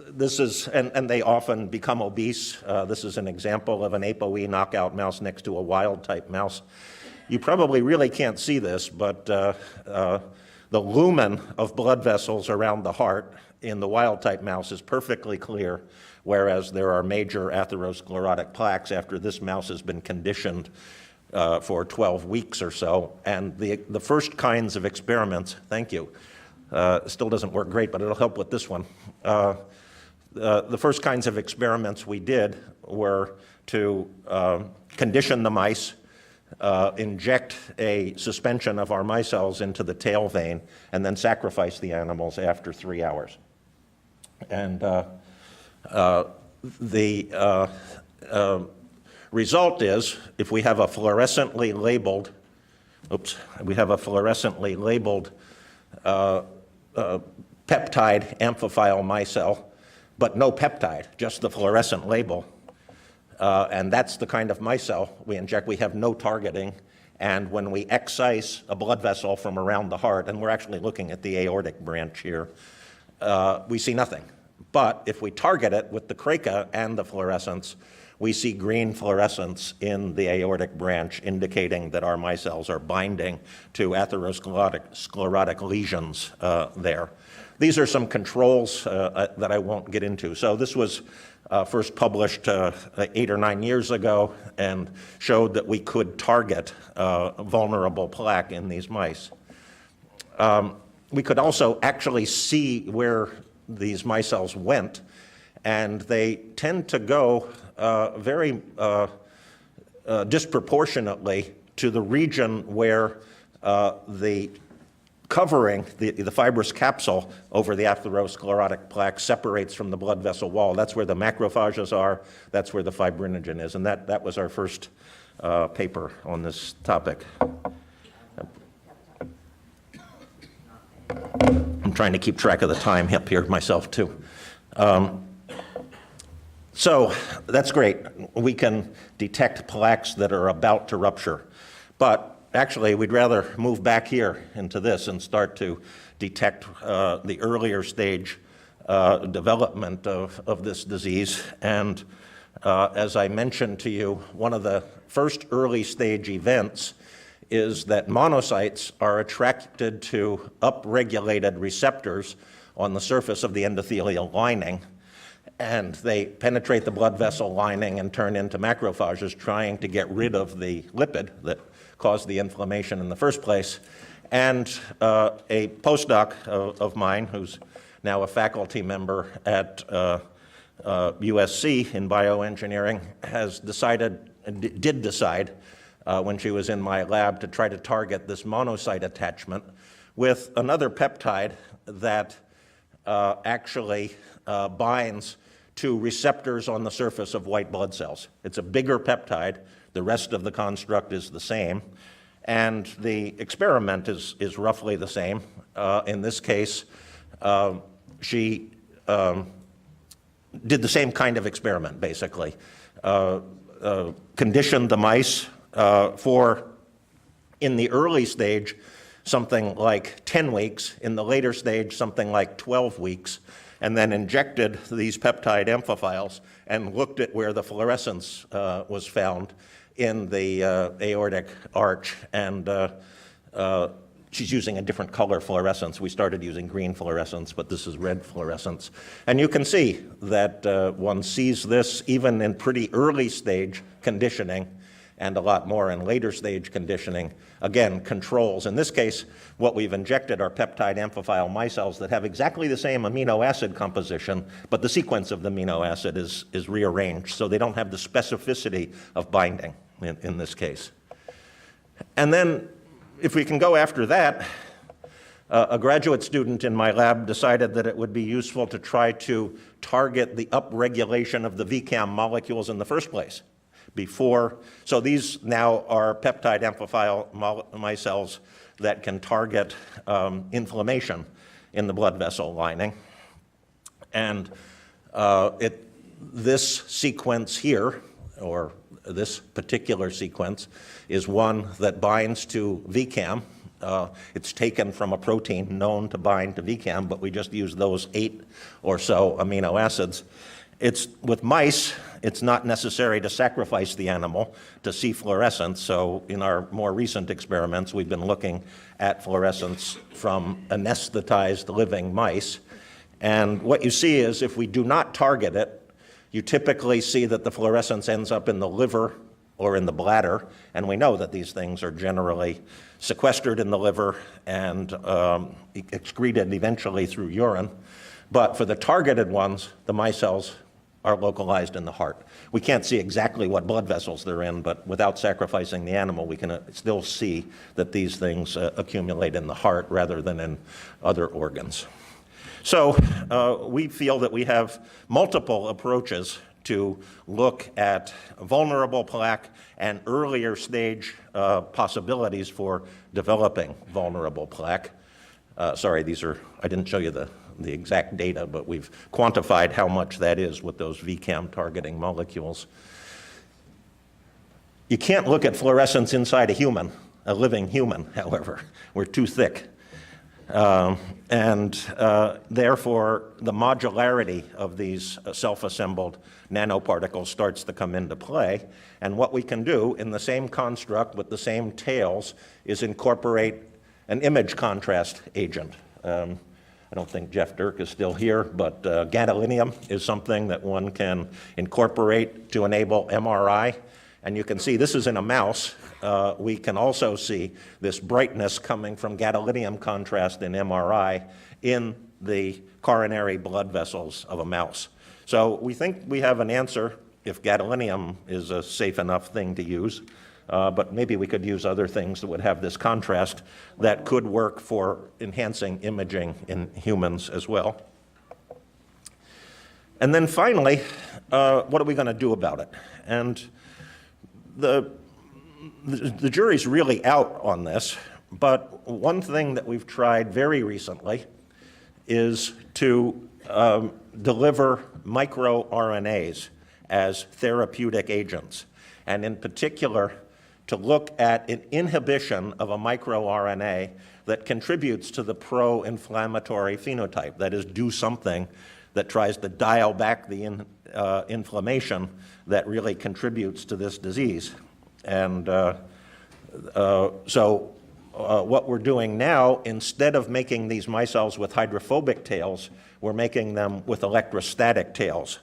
this is, and they often become obese. This is an example of an ApoE knockout mouse next to a wild-type mouse. You probably really can't see this, but the lumen of blood vessels around the heart in the wild-type mouse is perfectly clear, whereas there are major atherosclerotic plaques after this mouse has been conditioned for 12 weeks or so. And the first kinds of experiments, thank you, still doesn't work great, but it'll help with this one. The first kinds of experiments we did were to condition the mice, inject a suspension of our micelles into the tail vein, and then sacrifice the animals after 3 hours. And the result is, if we have a fluorescently labeled, peptide amphiphile micelle, but no peptide, just the fluorescent label, and that's the kind of micelle we inject. We have no targeting, and when we excise a blood vessel from around the heart, and we're actually looking at the aortic branch here, we see nothing. But if we target it with the CRECA and the fluorescence, we see green fluorescence in the aortic branch, indicating that our micelles are binding to atherosclerotic lesions there. These are some controls that I won't get into. So this was first published 8 or 9 years ago and showed that we could target vulnerable plaque in these mice. We could also actually see where these micelles went, and they tend to go very disproportionately to the region where the covering the fibrous capsule over the atherosclerotic plaque separates from the blood vessel wall. That's where the macrophages are. That's where the fibrinogen is. And that was our first paper on this topic. I'm trying to keep track of the time up here myself, too. So that's great. We can detect plaques that are about to rupture. But actually, we'd rather move back here into this and start to detect the earlier stage development of this disease. And as I mentioned to you, one of the first early stage events is that monocytes are attracted to upregulated receptors on the surface of the endothelial lining, and they penetrate the blood vessel lining and turn into macrophages trying to get rid of the lipid that caused the inflammation in the first place. And a postdoc of mine, who's now a faculty member at USC in bioengineering, did decide when she was in my lab to try to target this monocyte attachment with another peptide that actually binds to receptors on the surface of white blood cells. It's a bigger peptide. The rest of the construct is the same. And the experiment is roughly the same. In this case, she did the same kind of experiment, basically. Conditioned the mice for, in the early stage, something like 10 weeks, in the later stage, something like 12 weeks, and then injected these peptide amphiphiles and looked at where the fluorescence was found in the aortic arch. And she's using a different color fluorescence. We started using green fluorescence, but this is red fluorescence. And you can see that one sees this even in pretty early stage conditioning, and a lot more in later stage conditioning. Again, controls. In this case, what we've injected are peptide amphiphile micelles that have exactly the same amino acid composition, but the sequence of the amino acid is rearranged, so they don't have the specificity of binding in this case. And then, if we can go after that, a graduate student in my lab decided that it would be useful to try to target the upregulation of the VCAM molecules in the first place. So these now are peptide amphiphile micelles that can target inflammation in the blood vessel lining. And this sequence here, or this particular sequence, is one that binds to VCAM. It's taken from a protein known to bind to VCAM, but we just use those 8 or so amino acids. With mice, it's not necessary to sacrifice the animal to see fluorescence. So in our more recent experiments, we've been looking at fluorescence from anesthetized living mice. And what you see is if we do not target it, you typically see that the fluorescence ends up in the liver or in the bladder. And we know that these things are generally sequestered in the liver and excreted eventually through urine. But for the targeted ones, the micelles are localized in the heart. We can't see exactly what blood vessels they're in, but without sacrificing the animal, we can still see that these things accumulate in the heart rather than in other organs. So we feel that we have multiple approaches to look at vulnerable plaque and earlier stage possibilities for developing vulnerable plaque. Sorry, I didn't show you the exact data, but we've quantified how much that is with those VCAM targeting molecules. You can't look at fluorescence inside a living human, however. We're too thick. Therefore, the modularity of these self-assembled nanoparticles starts to come into play. And what we can do in the same construct with the same tails is incorporate an image contrast agent. I don't think Jeff Dirk is still here, but gadolinium is something that one can incorporate to enable MRI. And you can see this is in a mouse. We can also see this brightness coming from gadolinium contrast in MRI in the coronary blood vessels of a mouse. So we think we have an answer if gadolinium is a safe enough thing to use but maybe we could use other things that would have this contrast that could work for enhancing imaging in humans as well. And then finally, what are we going to do about it? And the jury's really out on this, but one thing that we've tried very recently is to deliver microRNAs as therapeutic agents, and in particular, to look at an inhibition of a microRNA that contributes to the pro-inflammatory phenotype, that is, do something that tries to dial back the inflammation that really contributes to this disease. And what we're doing now, instead of making these micelles with hydrophobic tails, we're making them with electrostatic tails.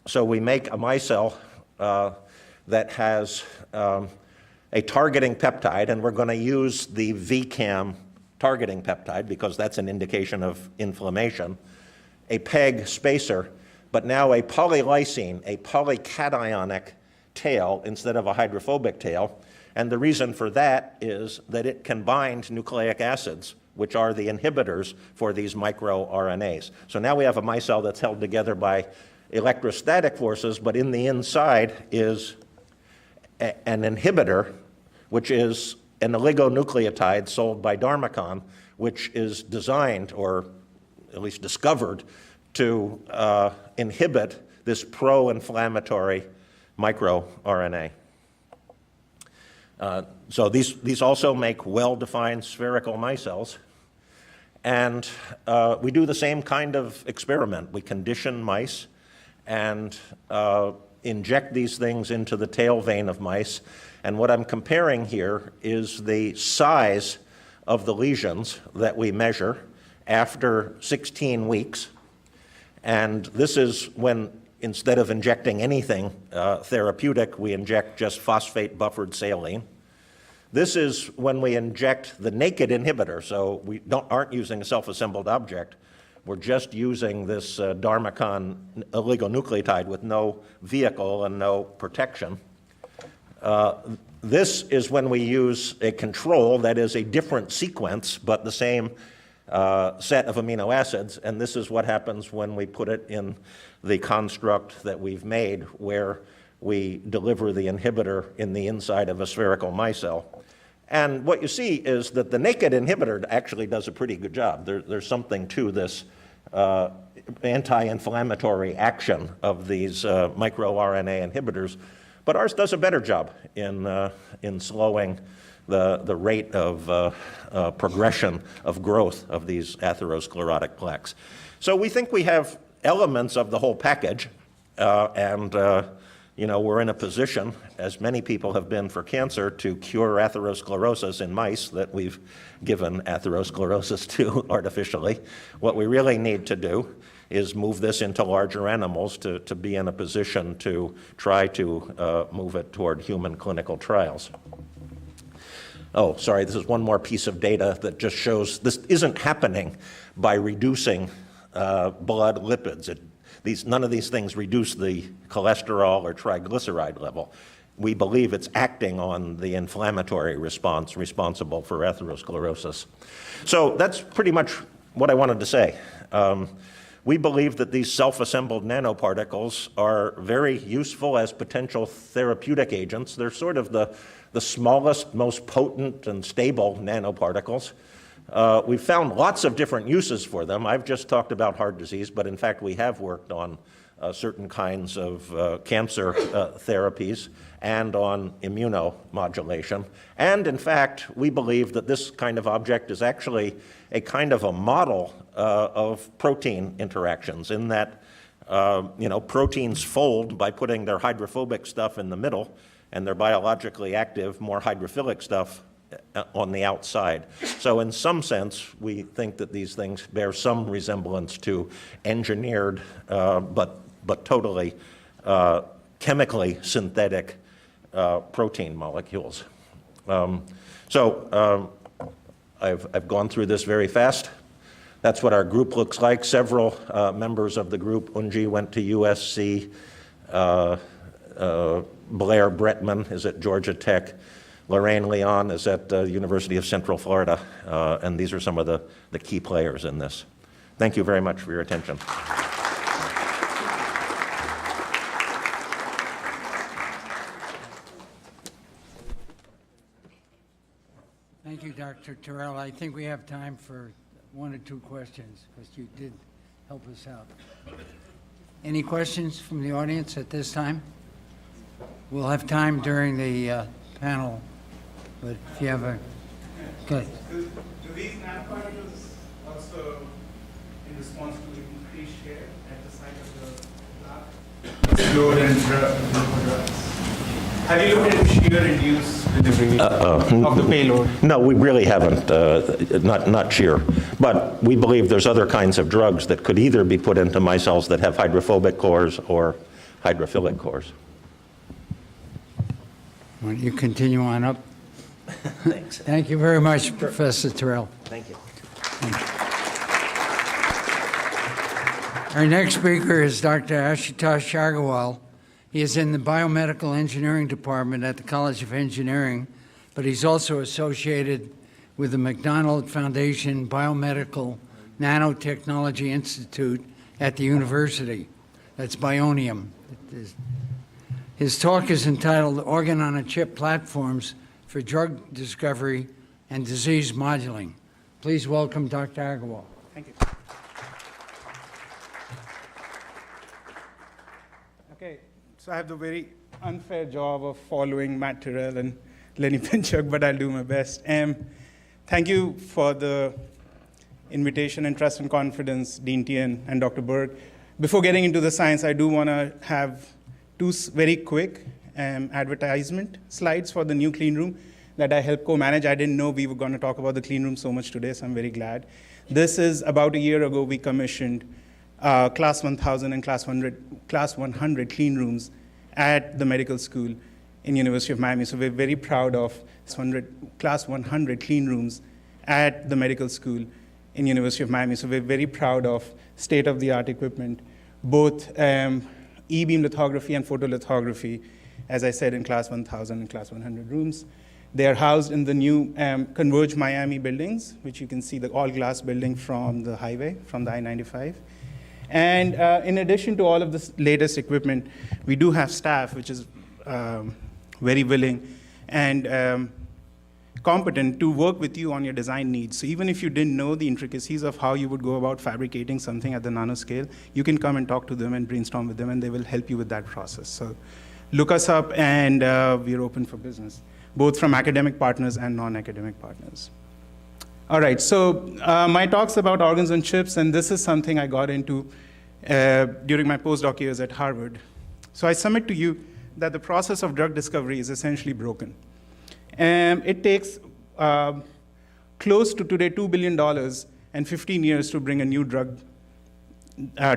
So we make a micelle that has a targeting peptide, and we're going to use the VCAM targeting peptide because that's an indication of inflammation, a PEG spacer, but now a polylysine, a polycationic tail instead of a hydrophobic tail. And the reason for that is that it can bind nucleic acids, which are the inhibitors for these microRNAs. So now we have a micelle that's held together by electrostatic forces, but in the inside is an inhibitor, which is an oligonucleotide sold by Dharmacon, which is designed, or at least discovered, to inhibit this pro-inflammatory microRNA. So these also make well-defined spherical micelles. And we do the same kind of experiment. We condition mice and inject these things into the tail vein of mice. And what I'm comparing here is the size of the lesions that we measure after 16 weeks. And this is when, instead of injecting anything therapeutic, we inject just phosphate buffered saline. This is when we inject the naked inhibitor, so we aren't using a self-assembled object. We're just using this Dharmacon oligonucleotide with no vehicle and no protection. This is when we use a control that is a different sequence, but the same set of amino acids, and this is what happens when we put it in the construct that we've made, where we deliver the inhibitor in the inside of a spherical micelle. And what you see is that the naked inhibitor actually does a pretty good job. There's something to this anti-inflammatory action of these microRNA inhibitors, but ours does a better job in slowing the rate of progression of growth of these atherosclerotic plaques. So we think we have elements of the whole package, you know, we're in a position, as many people have been for cancer, to cure atherosclerosis in mice that we've given atherosclerosis to artificially. What we really need to do is move this into larger animals to be in a position to try to move it toward human clinical trials. Oh, sorry, this is one more piece of data that just shows this isn't happening by reducing blood lipids. None of these things reduce the cholesterol or triglyceride level. We believe it's acting on the inflammatory response responsible for atherosclerosis. So that's pretty much what I wanted to say. We believe that these self-assembled nanoparticles are very useful as potential therapeutic agents. They're sort of the smallest, most potent and stable nanoparticles. We've found lots of different uses for them. I've just talked about heart disease, but in fact we have worked on certain kinds of cancer therapies and on immunomodulation. And in fact, we believe that this kind of object is actually a kind of a model of protein interactions, in that you know, proteins fold by putting their hydrophobic stuff in the middle and their biologically active, more hydrophilic stuff on the outside. So in some sense, we think that these things bear some resemblance to engineered, but totally chemically synthetic protein molecules. I've gone through this very fast. That's what our group looks like. Several members of the group, Unji went to USC, Blair Bretman is at Georgia Tech. Lorraine Leon is at the University of Central Florida. And these are some of the key players in this. Thank you very much for your attention. Thank you, Dr. Terrell. I think we have time for one or two questions, because you did help us out. Any questions from the audience at this time? We'll have time during the panel, but if you have a, good. Do these nanoparticles also, in response to the increased share at the site of the block, load and drugs? Have you looked at shear-induced delivery of the payload? No, we really haven't, not sheer. But we believe there's other kinds of drugs that could either be put into micelles that have hydrophobic cores or hydrophilic cores. Why don't you continue on up? Thanks. Thank you very much, Professor Terrell. Thank you. Our next speaker is Dr. Ashutosh Agarwal. He is in the Biomedical Engineering Department at the College of Engineering, but he's also associated with the McDonald Foundation Biomedical Nanotechnology Institute at the university. That's Bionium. His talk is entitled Organ-on-a-Chip Platforms for Drug Discovery and Disease Modeling. Please welcome Dr. Agarwal. Thank you. Okay, so I have the very unfair job of following Matt Terrell and Lenny Pinchuk, but I'll do my best. Thank you for the invitation and trust and confidence, Dean Tien and Dr. Berg. Before getting into the science, I do want to have two very quick advertisement slides for the new clean room that I helped co-manage. I didn't know we were going to talk about the clean room so much today, so I'm very glad. This is about a year ago we commissioned Class 1000 and Class 100 clean rooms at the medical school in University of Miami. So we're very proud of Class 100 clean rooms at the medical school in University of Miami. So we're very proud of state-of-the-art equipment, both E-beam lithography and photolithography, as I said, in Class 1000 and Class 100 rooms. They are housed in the new Converge Miami buildings, which you can see the all-glass building from the highway, from the I-95. And in addition to all of this latest equipment, we do have staff, which is very willing and competent to work with you on your design needs. So even if you didn't know the intricacies of how you would go about fabricating something at the nanoscale, you can come and talk to them and brainstorm with them, and they will help you with that process. So look us up, and we're open for business, both from academic partners and non-academic partners. All right, so my talk's about organs on chips, and this is something I got into during my postdoc years at Harvard. So I submit to you that the process of drug discovery is essentially broken. It takes close to today $2 billion and 15 years to bring a new drug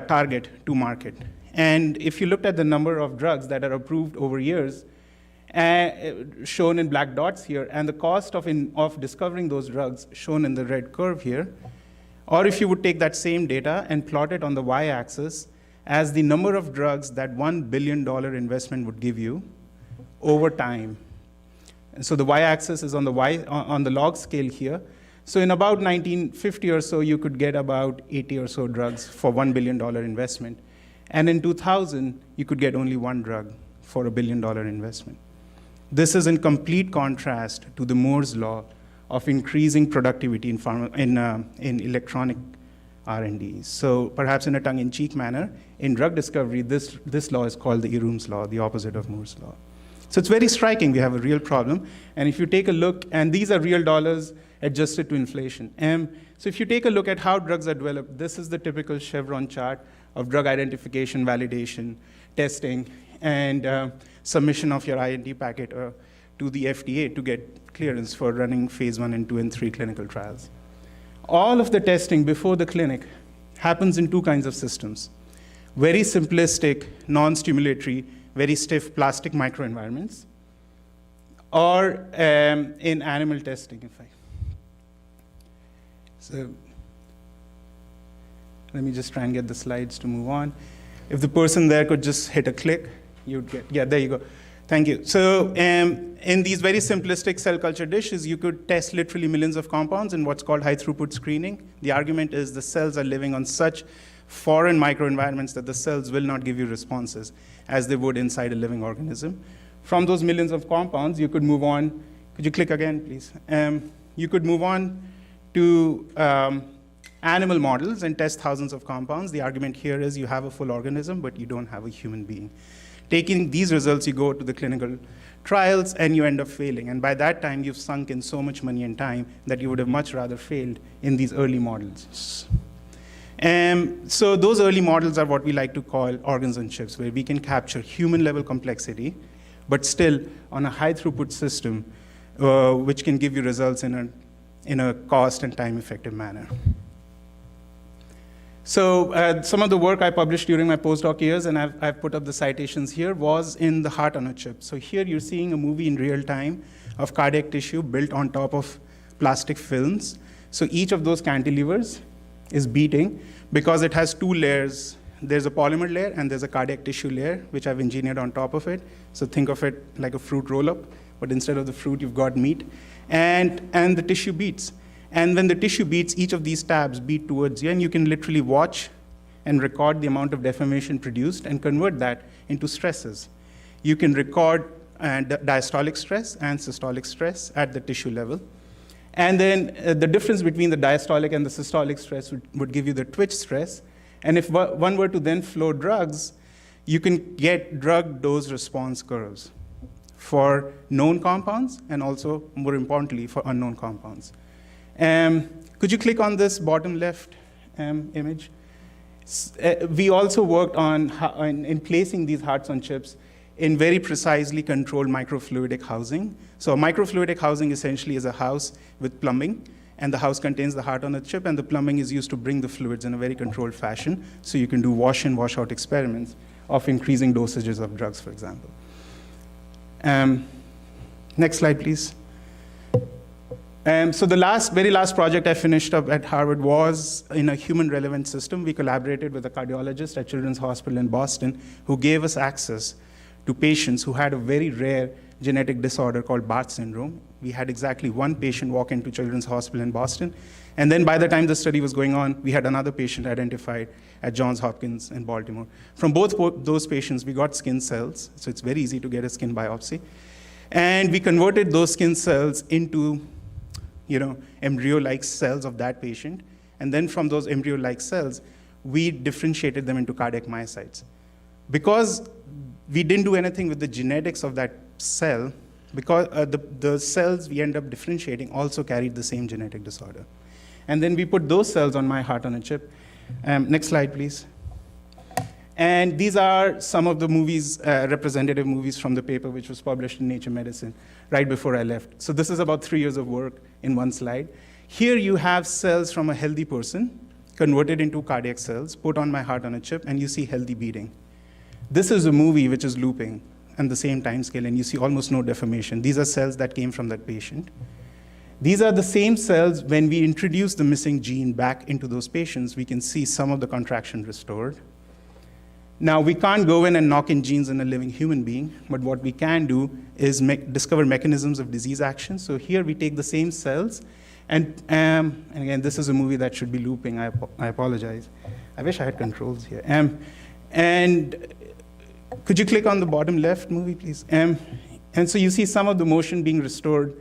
target to market. And if you looked at the number of drugs that are approved over years, shown in black dots here, and the cost of discovering those drugs shown in the red curve here, or if you would take that same data and plot it on the y-axis as the number of drugs that $1 billion investment would give you over time. And so the y-axis is on the log scale here. So in about 1950 or so, you could get about 80 or so drugs for $1 billion investment. And in 2000, you could get only one drug for $1 billion investment. This is in complete contrast to the Moore's law of increasing productivity in electronic R&D. So perhaps in a tongue-in-cheek manner, in drug discovery, this law is called the Eroom's law, the opposite of Moore's law. So it's very striking. We have a real problem. And if you take a look, and these are real dollars adjusted to inflation. So if you take a look at how drugs are developed, this is the typical chevron chart of drug identification, validation, testing, and submission of your IND packet to the FDA to get clearance for running phase 1 and 2 and 3 clinical trials. All of the testing before the clinic happens in two kinds of systems. Very simplistic, non-stimulatory, very stiff plastic microenvironments, or in animal testing, in fact. So let me just try and get the slides to move on. If the person there could just hit a click, you'd get. Yeah, there you go. Thank you. So in these very simplistic cell culture dishes, you could test literally millions of compounds in what's called high throughput screening. The argument is the cells are living on such foreign microenvironments that the cells will not give you responses as they would inside a living organism. From those millions of compounds, you could move on. Could you click again, please? You could move on to animal models and test thousands of compounds. The argument here is you have a full organism, but you don't have a human being. Taking these results, you go to the clinical trials, and you end up failing. And by that time, you've sunk in so much money and time that you would have much rather failed in these early models. So those early models are what we like to call organs on chips, where we can capture human-level complexity, but still on a high-throughput system, which can give you results in a cost and time-effective manner. So some of the work I published during my postdoc years, and I've put up the citations here, was in the heart on a chip. So here you're seeing a movie in real time of cardiac tissue built on top of plastic films. So each of those cantilevers is beating because it has two layers. There's a polymer layer and there's a cardiac tissue layer, which I've engineered on top of it. So think of it like a fruit roll-up, but instead of the fruit, you've got meat. And the tissue beats. And when the tissue beats, each of these tabs beat towards you, and you can literally watch and record the amount of deformation produced and convert that into stresses. You can record diastolic stress and systolic stress at the tissue level. And then the difference between the diastolic and the systolic stress would give you the twitch stress. And if one were to then flow drugs, you can get drug dose response curves for known compounds and also, more importantly, for unknown compounds. Could you click on this bottom left image? We also worked on in placing these hearts on chips in very precisely controlled microfluidic housing. So a microfluidic housing essentially is a house with plumbing, and the house contains the heart on a chip, and the plumbing is used to bring the fluids in a very controlled fashion, so you can do wash-in, wash-out experiments of increasing dosages of drugs, for example. Next slide, please. So the very last project I finished up at Harvard was in a human relevant system. We collaborated with a cardiologist at Children's Hospital in Boston who gave us access to patients who had a very rare genetic disorder called Barth syndrome. We had exactly one patient walk into Children's Hospital in Boston. And then by the time the study was going on, we had another patient identified at Johns Hopkins in Baltimore. From both those patients, we got skin cells. So it's very easy to get a skin biopsy. And we converted those skin cells into embryo-like cells of that patient. And then from those embryo-like cells, we differentiated them into cardiac myocytes. Because we didn't do anything with the genetics of that cell, because the cells we end up differentiating also carried the same genetic disorder. And then we put those cells on my heart on a chip. Next slide, please. And these are some of the movies, representative movies from the paper, which was published in Nature Medicine right before I left. So this is about 3 years of work in one slide. Here you have cells from a healthy person converted into cardiac cells, put on my heart on a chip, and you see healthy beating. This is a movie which is looping on the same time scale, and you see almost no deformation. These are cells that came from that patient. These are the same cells. When we introduce the missing gene back into those patients, we can see some of the contraction restored. Now, we can't go in and knock in genes in a living human being, but what we can do is discover mechanisms of disease action. So here we take the same cells, and again, this is a movie that should be looping. I apologize. I wish I had controls here. And could you click on the bottom left movie, please? And so you see some of the motion being restored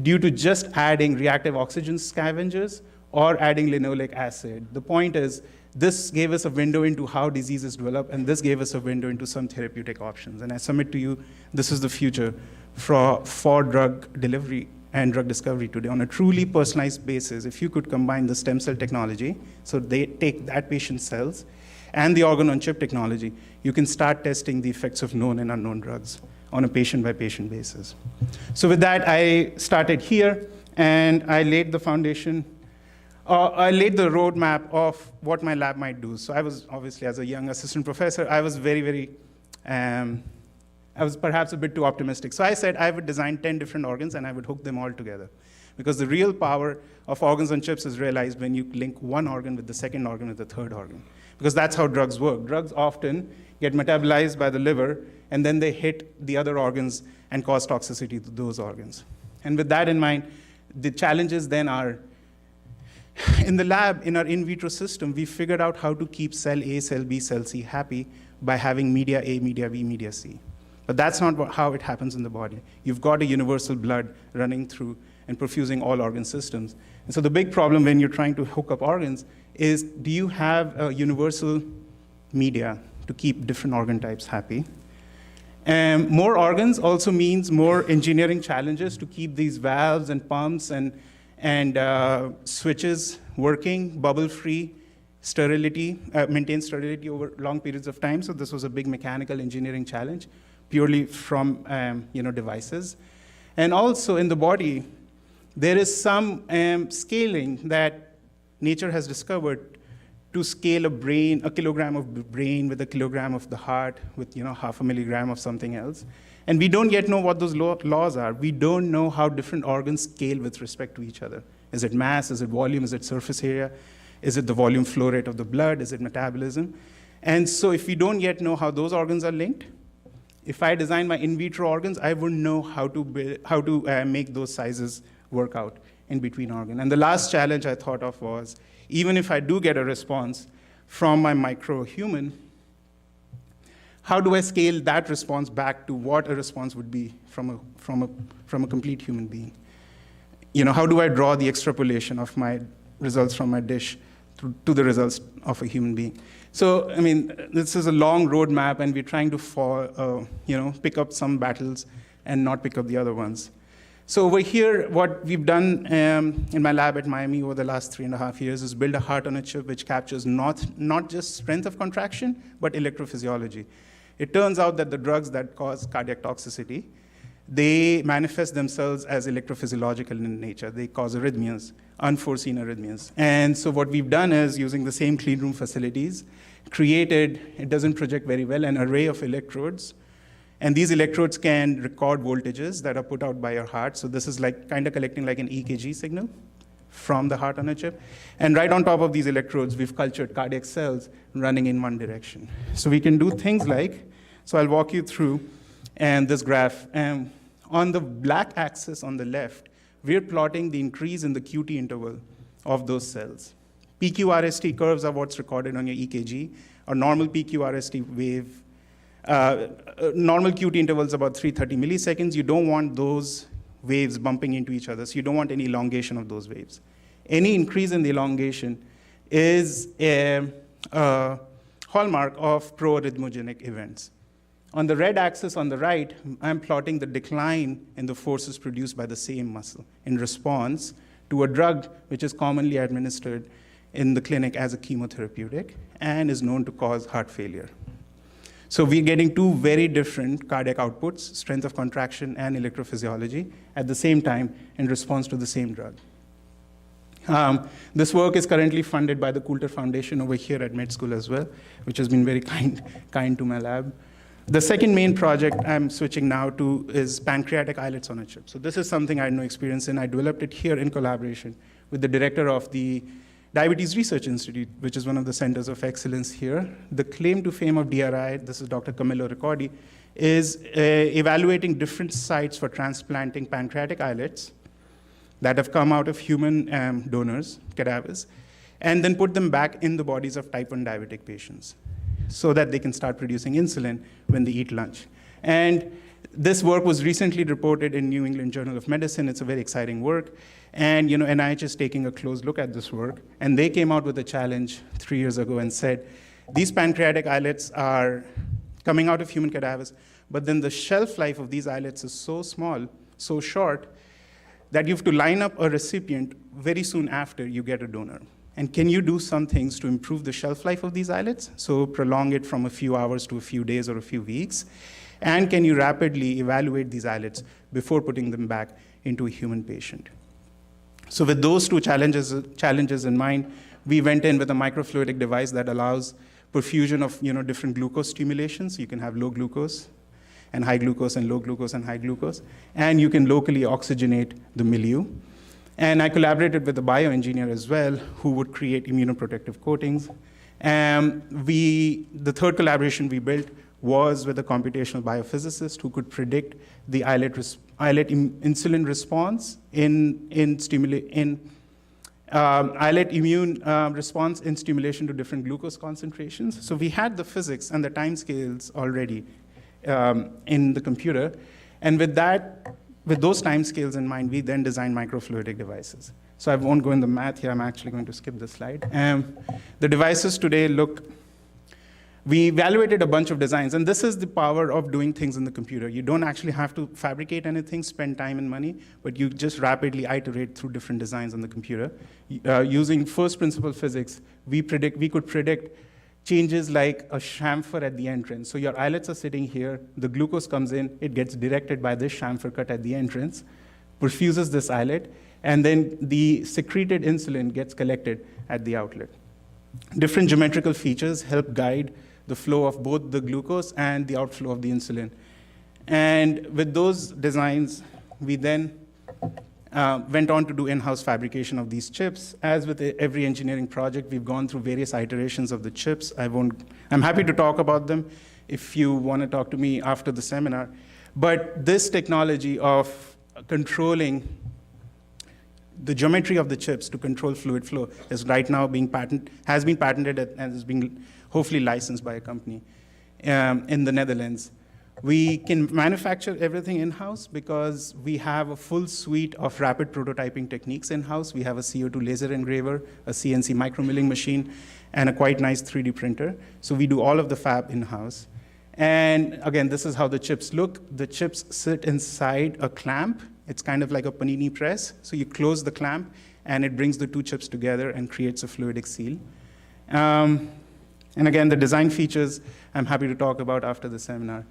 due to just adding reactive oxygen scavengers or adding linoleic acid. The point is, this gave us a window into how diseases develop, and this gave us a window into some therapeutic options. And I submit to you, this is the future for drug delivery and drug discovery today. On a truly personalized basis, if you could combine the stem cell technology, so they take that patient's cells, and the organ-on-chip technology, you can start testing the effects of known and unknown drugs on a patient-by-patient basis. So with that, I started here, and I laid the foundation. I laid the roadmap of what my lab might do. So I was, obviously, as a young assistant professor, I was I was perhaps a bit too optimistic. So I said I would design 10 different organs, and I would hook them all together. Because the real power of organs on chips is realized when you link one organ with the second organ with the third organ. Because that's how drugs work. Drugs often get metabolized by the liver, and then they hit the other organs and cause toxicity to those organs. And with that in mind, the challenges then are, in the lab, in our in vitro system, we figured out how to keep cell A, cell B, cell C happy by having media A, media B, media C. But that's not how it happens in the body. You've got a universal blood running through and perfusing all organ systems. And so the big problem when you're trying to hook up organs is, do you have a universal media to keep different organ types happy? More organs also means more engineering challenges to keep these valves and pumps and switches working, bubble-free, sterility, maintain sterility over long periods of time. So this was a big mechanical engineering challenge, purely from devices. And also in the body, there is some scaling that nature has discovered to scale a kilogram of brain with a kilogram of the heart with half a milligram of something else. And we don't yet know what those laws are. We don't know how different organs scale with respect to each other. Is it mass? Is it volume? Is it surface area? Is it the volume flow rate of the blood? Is it metabolism? And so if we don't yet know how those organs are linked, if I design my in vitro organs, I wouldn't know how to make those sizes work out in between organ. And the last challenge I thought of was, even if I do get a response from my micro-human, how do I scale that response back to what a response would be from a complete human being? How do I draw the extrapolation of my results from my dish to the results of a human being? So, this is a long roadmap, and we're trying to pick up some battles and not pick up the other ones. So over here, what we've done in my lab at Miami over the last 3.5 years is build a heart on a chip which captures not just strength of contraction, but electrophysiology. It turns out that the drugs that cause cardiac toxicity, they manifest themselves as electrophysiological in nature. They cause arrhythmias, unforeseen arrhythmias. And so what we've done is, using the same clean room facilities, created, it doesn't project very well, an array of electrodes. And these electrodes can record voltages that are put out by your heart. So this is kind of collecting like an EKG signal from the heart on a chip. And right on top of these electrodes, we've cultured cardiac cells running in one direction. So we can do things like, so I'll walk you through this graph. On the black axis on the left, we're plotting the increase in the QT interval of those cells. PQRST curves are what's recorded on your EKG. A normal PQRST wave, normal QT interval is about 330 milliseconds. You don't want those waves bumping into each other, so you don't want any elongation of those waves. Any increase in the elongation is a hallmark of pro-arrhythmogenic events. On the red axis on the right, I'm plotting the decline in the forces produced by the same muscle in response to a drug which is commonly administered in the clinic as a chemotherapeutic and is known to cause heart failure. So we're getting two very different cardiac outputs, strength of contraction and electrophysiology, at the same time in response to the same drug. This work is currently funded by the Coulter Foundation over here at med school as well, which has been very kind to my lab. The second main project I'm switching now to is pancreatic islets on a chip. So this is something I had no experience in. I developed it here in collaboration with the director of the Diabetes Research Institute, which is one of the centers of excellence here. The claim to fame of DRI, this is Dr. Camillo Ricordi, is evaluating different sites for transplanting pancreatic islets that have come out of human donors, cadavers, and then put them back in the bodies of type 1 diabetic patients so that they can start producing insulin when they eat lunch. And this work was recently reported in New England Journal of Medicine. It's a very exciting work. And NIH is taking a close look at this work. And they came out with a challenge 3 years ago and said, these pancreatic islets are coming out of human cadavers, but then the shelf life of these islets is so small, so short, that you have to line up a recipient very soon after you get a donor. And can you do some things to improve the shelf life of these islets? So prolong it from a few hours to a few days or a few weeks. And can you rapidly evaluate these islets before putting them back into a human patient? So with those two challenges in mind, we went in with a microfluidic device that allows perfusion of different glucose stimulations. You can have low glucose and high glucose and low glucose and high glucose. And you can locally oxygenate the milieu. And I collaborated with a bioengineer as well who would create immunoprotective coatings. The third collaboration we built was with a computational biophysicist who could predict the islet insulin response islet immune response in stimulation to different glucose concentrations. So we had the physics and the time scales already in the computer. And with those time scales in mind, we then designed microfluidic devices. So I won't go in the math here. I'm actually going to skip this slide. The devices today we evaluated a bunch of designs, and this is the power of doing things in the computer. You don't actually have to fabricate anything, spend time and money, but you just rapidly iterate through different designs on the computer. Using first principle physics, we could predict changes like a chamfer at the entrance. So your islets are sitting here, the glucose comes in, it gets directed by this chamfer cut at the entrance, perfuses this islet, and then the secreted insulin gets collected at the outlet. Different geometrical features help guide the flow of both the glucose and the outflow of the insulin. And with those designs, we then went on to do in-house fabrication of these chips. As with every engineering project, we've gone through various iterations of the chips. I'm happy to talk about them if you want to talk to me after the seminar. But this technology of controlling the geometry of the chips to control fluid flow is right now has been patented and is being hopefully licensed by a company in the Netherlands. We can manufacture everything in-house because we have a full suite of rapid prototyping techniques in-house. We have a CO2 laser engraver, a CNC micromilling machine, and a quite nice 3D printer. So we do all of the fab in-house. And again, this is how the chips look. The chips sit inside a clamp. It's kind of like a panini press. So you close the clamp, and it brings the two chips together and creates a fluidic seal. And again, the design features I'm happy to talk about after the seminar.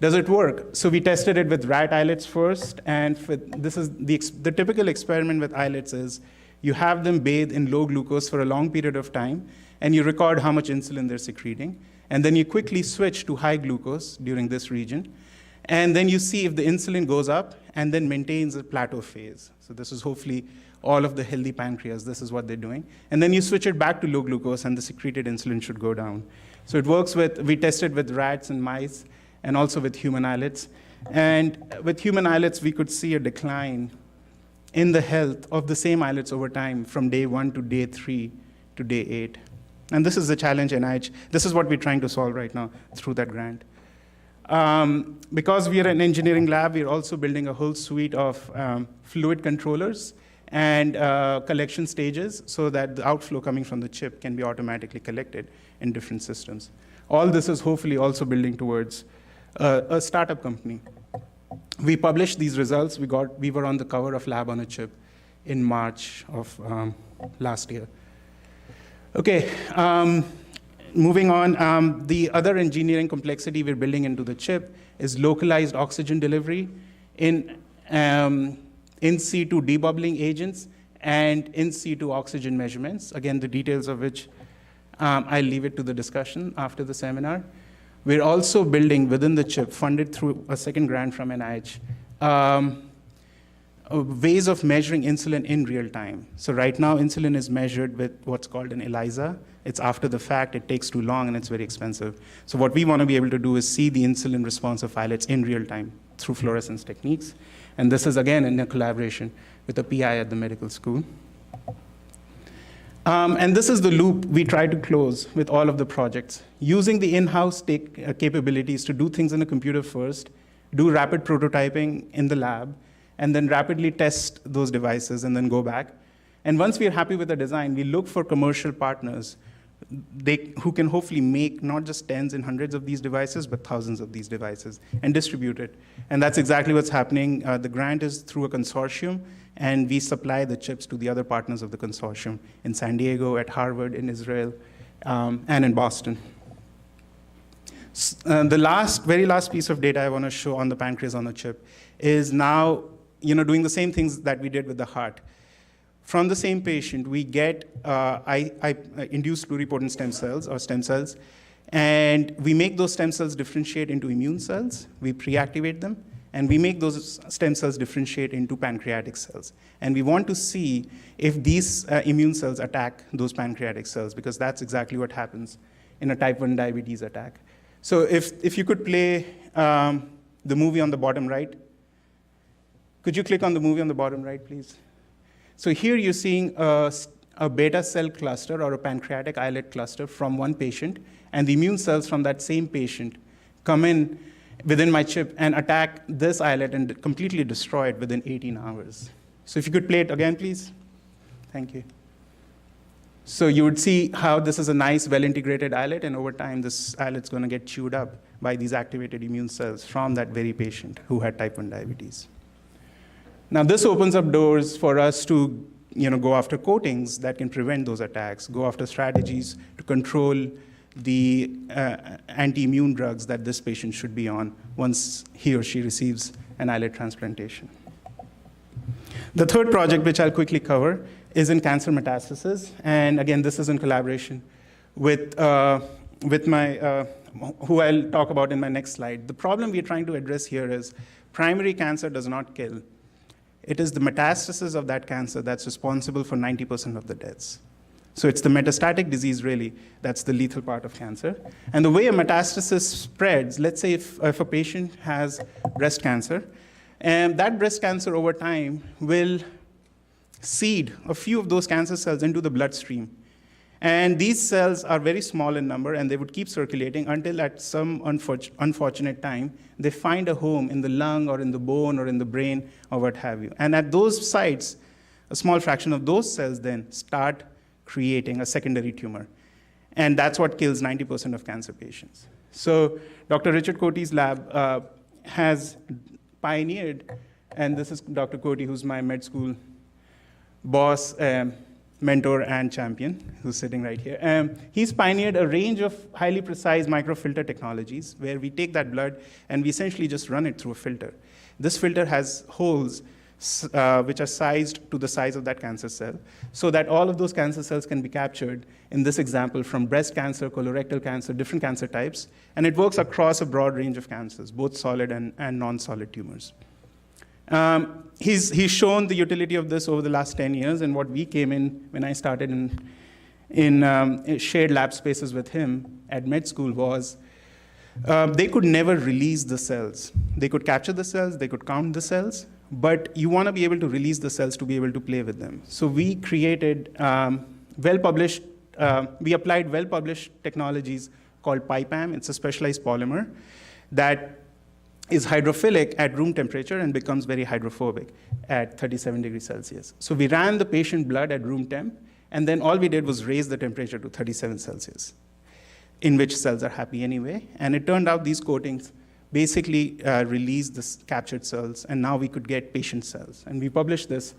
Does it work? So we tested it with rat islets first, and this is the typical experiment with islets is you have them bathe in low glucose for a long period of time, and you record how much insulin they're secreting, and then you quickly switch to high glucose during this region, and then you see if the insulin goes up and then maintains a plateau phase. So this is hopefully all of the healthy pancreas, this is what they're doing. And then you switch it back to low glucose, and the secreted insulin should go down. So it works we tested with rats and mice, and also with human islets. And with human islets, we could see a decline in the health of the same islets over time from day 1 to day 3 to day 8. And this is the challenge NIH. This is what we're trying to solve right now through that grant. Because we are an engineering lab, we're also building a whole suite of fluid controllers and collection stages so that the outflow coming from the chip can be automatically collected in different systems. All this is hopefully also building towards a startup company. We published these results. We were on the cover of Lab on a Chip in March of last year. Okay, moving on. The other engineering complexity we're building into the chip is localized oxygen delivery in situ debubbling agents and in situ oxygen measurements. Again, the details of which I'll leave it to the discussion after the seminar. We're also building within the chip, funded through a second grant from NIH, ways of measuring insulin in real time. So right now, insulin is measured with what's called an ELISA. It's after the fact, it takes too long, and it's very expensive. So what we want to be able to do is see the insulin response of islets in real time through fluorescence techniques. And this is, again, in a collaboration with a PI at the medical school. And this is the loop we try to close with all of the projects. Using the in-house capabilities to do things in a computer first, do rapid prototyping in the lab, and then rapidly test those devices and then go back. And once we are happy with the design, we look for commercial partners who can hopefully make not just tens and hundreds of these devices, but thousands of these devices and distribute it. And that's exactly what's happening. The grant is through a consortium, and we supply the chips to the other partners of the consortium in San Diego, at Harvard, in Israel, and in Boston. The very last piece of data I want to show on the pancreas on a chip is now doing the same things that we did with the heart. From the same patient, we get induced pluripotent stem cells, and we make those stem cells differentiate into immune cells. We pre-activate them, And we make those stem cells differentiate into pancreatic cells. And we want to see if these immune cells attack those pancreatic cells, because that's exactly what happens in a type 1 diabetes attack. So if you could play the movie on the bottom right. Could you click on the movie on the bottom right, please? So here you're seeing a beta cell cluster or a pancreatic islet cluster from one patient, and the immune cells from that same patient come in within my chip and attack this islet and completely destroy it within 18 hours. So if you could play it again, please. Thank you. So you would see how this is a nice, well-integrated islet, and over time, this islet's going to get chewed up by these activated immune cells from that very patient who had type 1 diabetes. Now, this opens up doors for us to go after coatings that can prevent those attacks, go after strategies to control the anti-immune drugs that this patient should be on once he or she receives an islet transplantation. The third project, which I'll quickly cover, is in cancer metastasis. And again, this is in collaboration with my, who I'll talk about in my next slide. The problem we're trying to address here is primary cancer does not kill. It is the metastasis of that cancer that's responsible for 90% of the deaths. So it's the metastatic disease, really, that's the lethal part of cancer. And the way a metastasis spreads, let's say if a patient has breast cancer, and that breast cancer over time will seed a few of those cancer cells into the bloodstream. And these cells are very small in number, and they would keep circulating until at some unfortunate time, they find a home in the lung or in the bone or in the brain or what have you. And at those sites, a small fraction of those cells then start creating a secondary tumor. And that's what kills 90% of cancer patients. So Dr. Richard Cote's lab has pioneered, and this is Dr. Cote, who's my med school boss, mentor, and champion, who's sitting right here. He's pioneered a range of highly precise microfilter technologies where we take that blood and we essentially just run it through a filter. This filter has holes which are sized to the size of that cancer cell, so that all of those cancer cells can be captured, in this example, from breast cancer, colorectal cancer, different cancer types, and it works across a broad range of cancers, both solid and non-solid tumors. He's shown the utility of this over the last 10 years, and what we came in when I started in shared lab spaces with him at med school was they could never release the cells. They could capture the cells, they could count the cells, but you want to be able to release the cells to be able to play with them. So we created we applied well-published technologies called PIPAM. It's a specialized polymer that is hydrophilic at room temperature and becomes very hydrophobic at 37 degrees Celsius. So we ran the patient blood at room temp, and then all we did was raise the temperature to 37 Celsius, in which cells are happy anyway. And it turned out these coatings basically released the captured cells, and now we could get patient cells. And we published this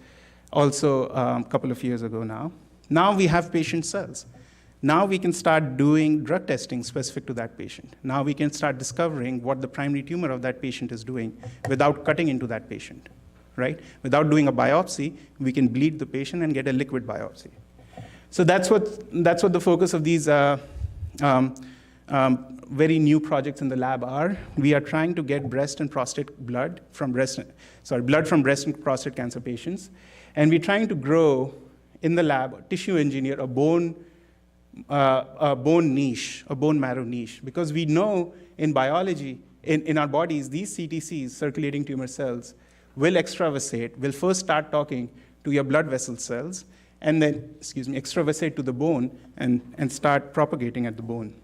also a couple of years ago now. Now we have patient cells. Now we can start doing drug testing specific to that patient. Now we can start discovering what the primary tumor of that patient is doing without cutting into that patient, right? Without doing a biopsy, we can bleed the patient and get a liquid biopsy. So that's what the focus of these very new projects in the lab are. We are trying to get breast and prostate blood from breast and prostate cancer patients, and we're trying to grow in the lab, tissue engineer a bone niche, a bone marrow niche, because we know in biology, in our bodies, these CTCs, circulating tumor cells, will extravasate, will first start talking to your blood vessel cells, and then, extravasate to the bone and start propagating at the bone.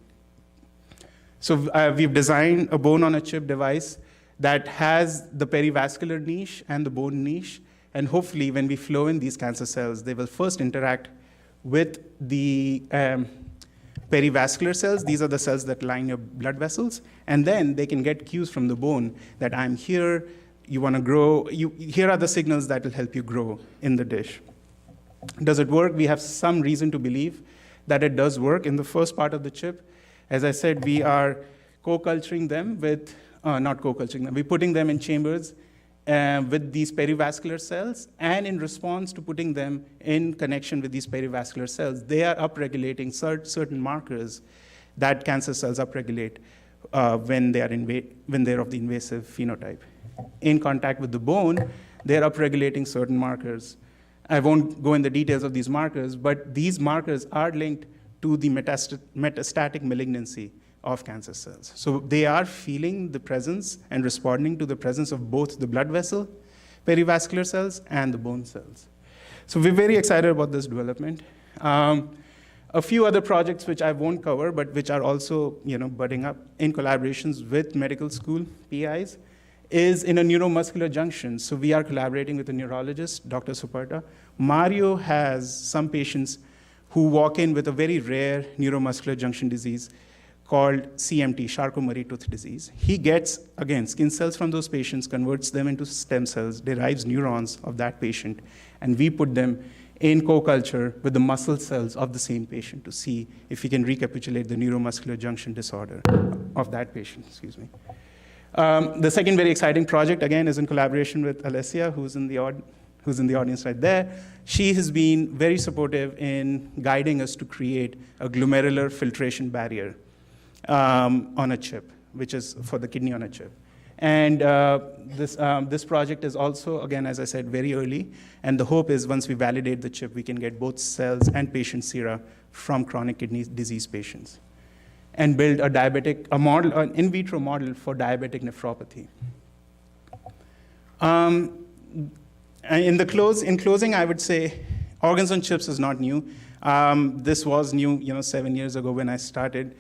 So we've designed a bone-on-a-chip device that has the perivascular niche and the bone niche, and hopefully when we flow in these cancer cells, they will first interact with the perivascular cells. These are the cells that line your blood vessels, and then they can get cues from the bone that I'm here, you want to grow, here are the signals that will help you grow in the dish. Does it work? We have some reason to believe that it does work in the first part of the chip. As I said, we are co-culturing them with, not co-culturing them, we're putting them in chambers with these perivascular cells, and in response to putting them in connection with these perivascular cells, they are upregulating certain markers that cancer cells upregulate when they're of the invasive phenotype. in contact with the bone, they're upregulating certain markers. I won't go in the details of these markers, but these markers are linked to the metastatic malignancy of cancer cells. So they are feeling the presence and responding to the presence of both the blood vessel, perivascular cells, and the bone cells. So we're very excited about this development. A few other projects which I won't cover, but which are also budding up in collaborations with medical school PIs, is in a neuromuscular junction. So we are collaborating with a neurologist, Dr. Suparta. Mario has some patients who walk in with a very rare neuromuscular junction disease called CMT, Charcot-Marie Tooth disease. He gets, again, skin cells from those patients, converts them into stem cells, derives neurons of that patient, and we put them in co-culture with the muscle cells of the same patient to see if we can recapitulate the neuromuscular junction disorder of that patient, excuse me. The second very exciting project, again, is in collaboration with Alessia, who's in the audience right there. She has been very supportive in guiding us to create a glomerular filtration barrier on a chip, which is for the kidney on a chip. And this project is also, again, as I said, very early. And the hope is once we validate the chip, we can get both cells and patient sera from chronic kidney disease patients and build an in vitro model for diabetic nephropathy. In closing, I would say organs on chips is not new. This was new 7 years ago when I started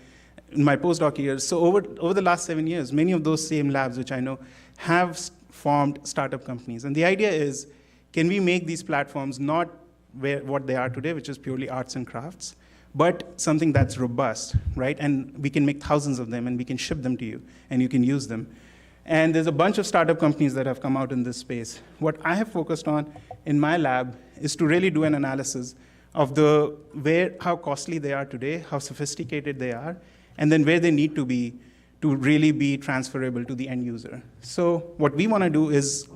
in my postdoc years. So over the last 7 years, many of those same labs, which I know, have formed startup companies. And the idea is, can we make these platforms not what they are today, which is purely arts and crafts, but something that's robust, right? And we can make thousands of them, and we can ship them to you, and you can use them. And there's a bunch of startup companies that have come out in this space. What I have focused on in my lab is to really do an analysis of how costly they are today, how sophisticated they are, and then where they need to be to really be transferable to the end user. So what we want to do is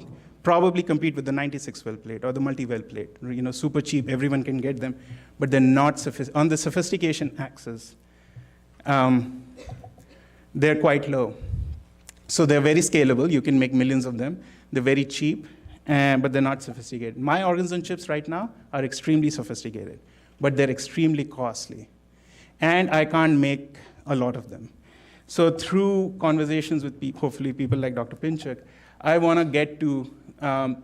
probably compete with the 96-well plate or the multi-well plate. Super cheap, everyone can get them, but they're not on the sophistication axis. They're quite low. So they're very scalable. You can make millions of them. They're very cheap, but they're not sophisticated. My organs on chips right now are extremely sophisticated, but they're extremely costly. And I can't make a lot of them. So through conversations with hopefully people like Dr. Pinchuk, I want to get to,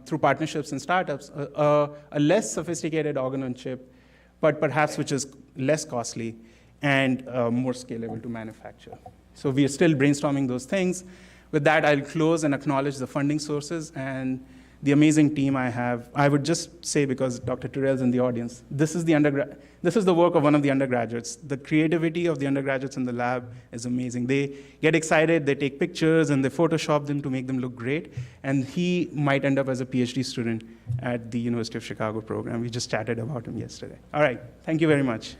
through partnerships and startups, a less sophisticated organ on chip, but perhaps which is less costly and more scalable to manufacture. So we are still brainstorming those things. With that, I'll close and acknowledge the funding sources and the amazing team I have. I would just say, because Dr. Terrell's in the audience, this is the work of one of the undergraduates. The creativity of the undergraduates in the lab is amazing. They get excited, they take pictures, and they Photoshop them to make them look great. And he might end up as a PhD student at the University of Chicago program. We just chatted about him yesterday. All right, thank you very much.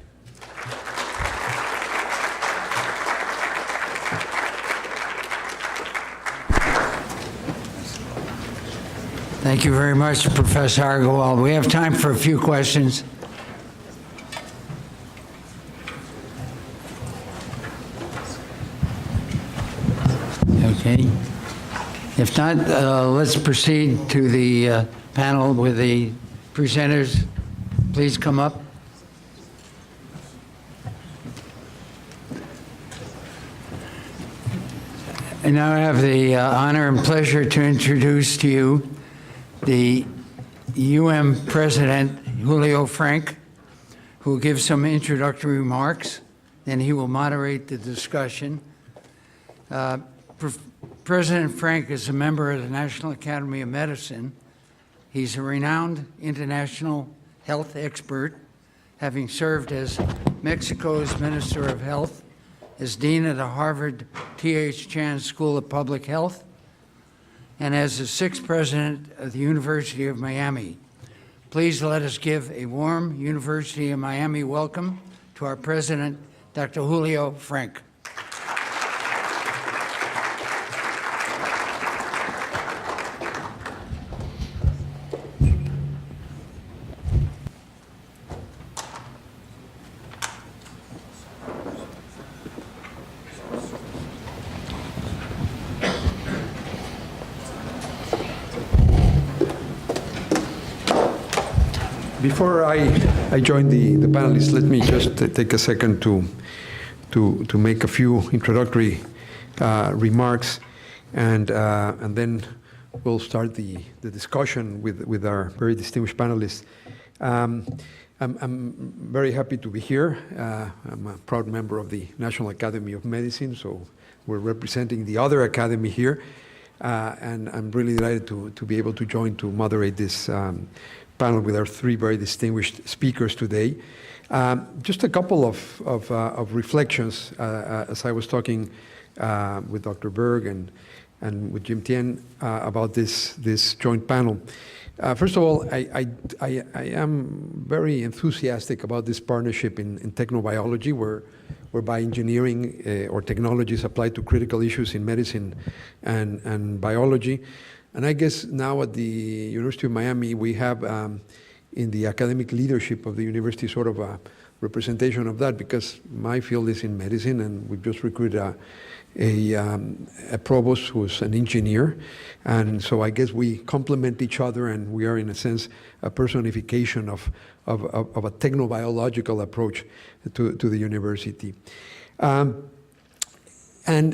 Thank you very much, Professor Agarwal. We have time for a few questions. Okay. If not, let's proceed to the panel with the presenters. Please come up. And now I have the honor and pleasure to introduce to you the President, Julio Frank, who will give some introductory remarks, and he will moderate the discussion. President Frank is a member of the National Academy of Medicine. He's a renowned international health expert, having served as Mexico's Minister of Health, as Dean of the Harvard T.H. Chan School of Public Health, and as the 6th President of the University of Miami. Please let us give a warm University of Miami welcome to our President, Dr. Julio Frank. Before I join the panelists, let me just take a second to make a few introductory remarks, and then we'll start the discussion with our very distinguished panelists. I'm very happy to be here. I'm a proud member of the National Academy of Medicine, so we're representing the other academy here, and I'm really delighted to be able to join to moderate this panel with our three very distinguished speakers today. Just a couple of reflections as I was talking with Dr. Berg and with Jim Tien about this joint panel. First of all, I am very enthusiastic about this partnership in technobiology, whereby engineering or technologies applied to critical issues in medicine and biology. And I guess now at the University of Miami, we have in the academic leadership of the university sort of a representation of that, because my field is in medicine, and we've just recruited a provost who's an engineer. And so I guess we complement each other, and we are, in a sense, a personification of a technobiological approach to the university. And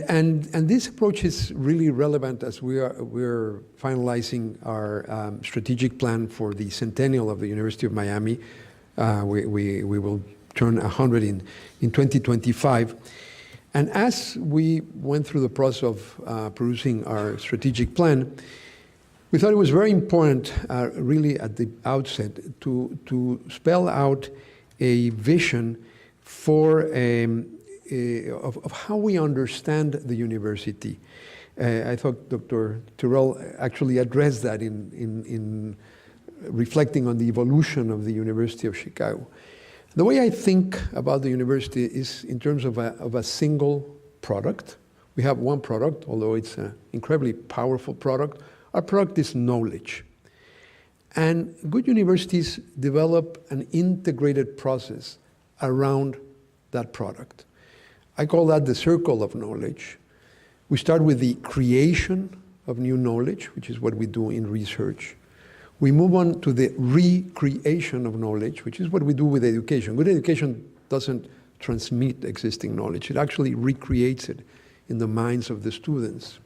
this approach is really relevant as we're finalizing our strategic plan for the centennial of the University of Miami. We will turn 100 in 2025. And as we went through the process of producing our strategic plan, we thought it was very important, really at the outset, to spell out a vision for of how we understand the university. I thought Dr. Tyrrell actually addressed that in reflecting on the evolution of the University of Chicago. The way I think about the university is in terms of a single product. We have one product, although it's an incredibly powerful product. Our product is knowledge. And good universities develop an integrated process around that product. I call that the circle of knowledge. We start with the creation of new knowledge, which is what we do in research. We move on to the recreation of knowledge, which is what we do with education. Good education doesn't transmit existing knowledge. It actually recreates it in the minds of the students.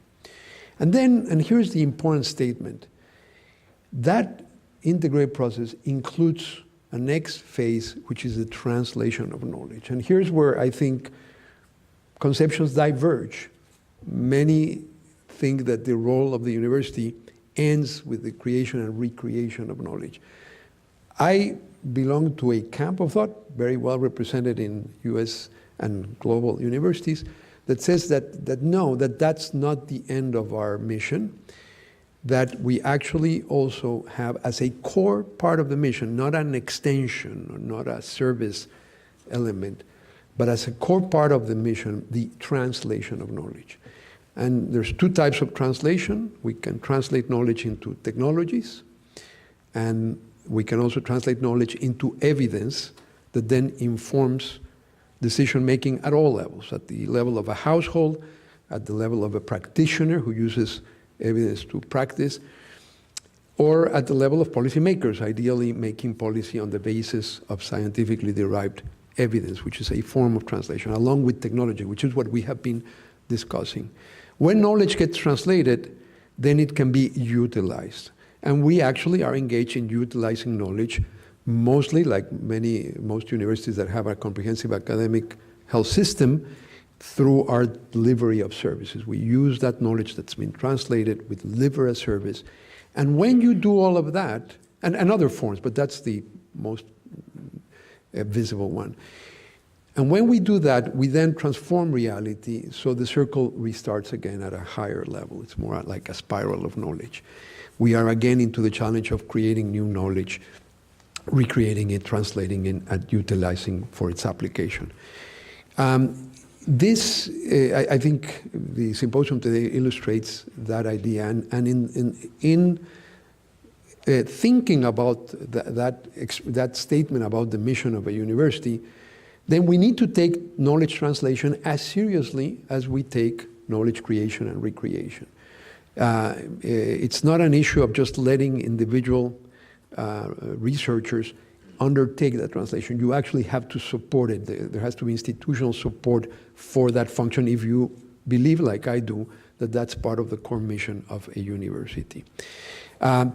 And then, and here's the important statement, that integrated process includes a next phase, which is the translation of knowledge. And here's where I think conceptions diverge. Many think that the role of the university ends with the creation and recreation of knowledge. I belong to a camp of thought, very well represented in US and global universities, that says that no, that's not the end of our mission, that we actually also have as a core part of the mission, not an extension or not a service element, but as a core part of the mission, the translation of knowledge. And there's two types of translation. We can translate knowledge into technologies, and we can also translate knowledge into evidence that then informs decision-making at all levels, at the level of a household, at the level of a practitioner who uses evidence to practice, or at the level of policymakers, ideally making policy on the basis of scientifically derived evidence, which is a form of translation, along with technology, which is what we have been discussing. When knowledge gets translated, then it can be utilized. And we actually are engaged in utilizing knowledge, mostly like most universities that have a comprehensive academic health system, through our delivery of services. We use that knowledge that's been translated, we deliver a service. And when you do all of that, and other forms, but that's the most visible one. And when we do that, we then transform reality, so the circle restarts again at a higher level. It's more like a spiral of knowledge. We are again into the challenge of creating new knowledge, recreating it, translating it, and utilizing for its application. I think the symposium today illustrates that idea, and in thinking about that statement about the mission of a university, then we need to take knowledge translation as seriously as we take knowledge creation and recreation. It's not an issue of just letting individual researchers undertake that translation. You actually have to support it. There has to be institutional support for that function if you believe, like I do, that that's part of the core mission of a university. And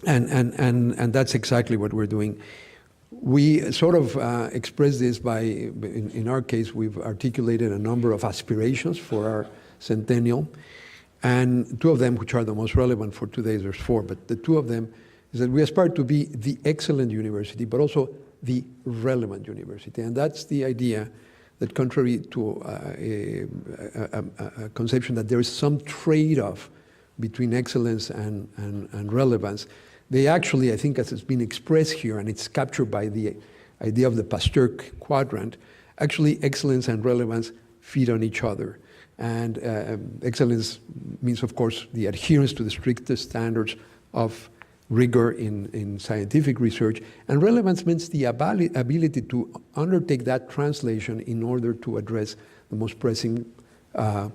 that's exactly what we're doing. We sort of express this by, in our case, we've articulated a number of aspirations for our centennial, and two of them, which are the most relevant for today, there's four, but the two of them is that we aspire to be the excellent university, but also the relevant university. And that's the idea that, contrary to a conception that there is some trade-off between excellence and relevance, they actually, I think as it's been expressed here, and it's captured by the idea of the Pasteur quadrant, actually excellence and relevance feed on each other. And excellence means, of course, the adherence to the strictest standards of rigor in scientific research, and relevance means the ability to undertake that translation in order to address the most pressing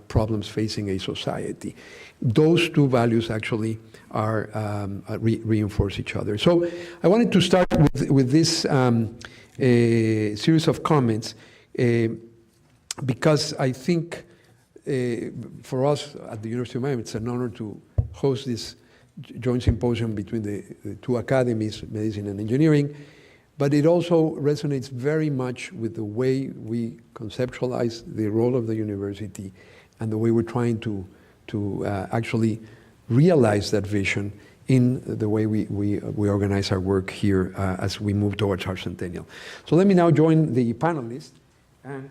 problems facing a society. Those two values actually are reinforce each other. So I wanted to start with this series of comments because I think for us at the University of Miami, it's an honor to host this joint symposium between the two academies, medicine and engineering, but it also resonates very much with the way we conceptualize the role of the university and the way we're trying to actually realize that vision in the way we organize our work here as we move towards our centennial. So let me now join the panelists, and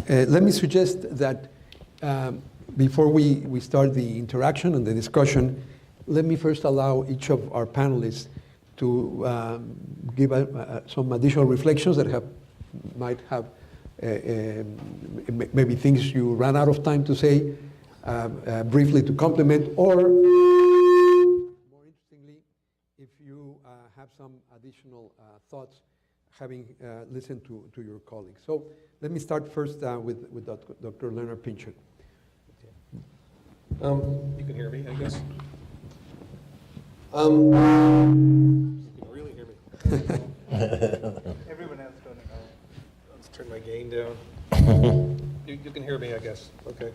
let me suggest that before we start the interaction and the discussion, let me first allow each of our panelists to give some additional reflections that might have maybe things you ran out of time to say, briefly to complement, or more interestingly, if you have some additional thoughts having listened to your colleagues. So let me start first with Dr. Leonard Pinchuk. You can hear me, I guess. You can really hear me. Everyone else don't know. Let's turn my gain down. You can hear me, I guess. Okay.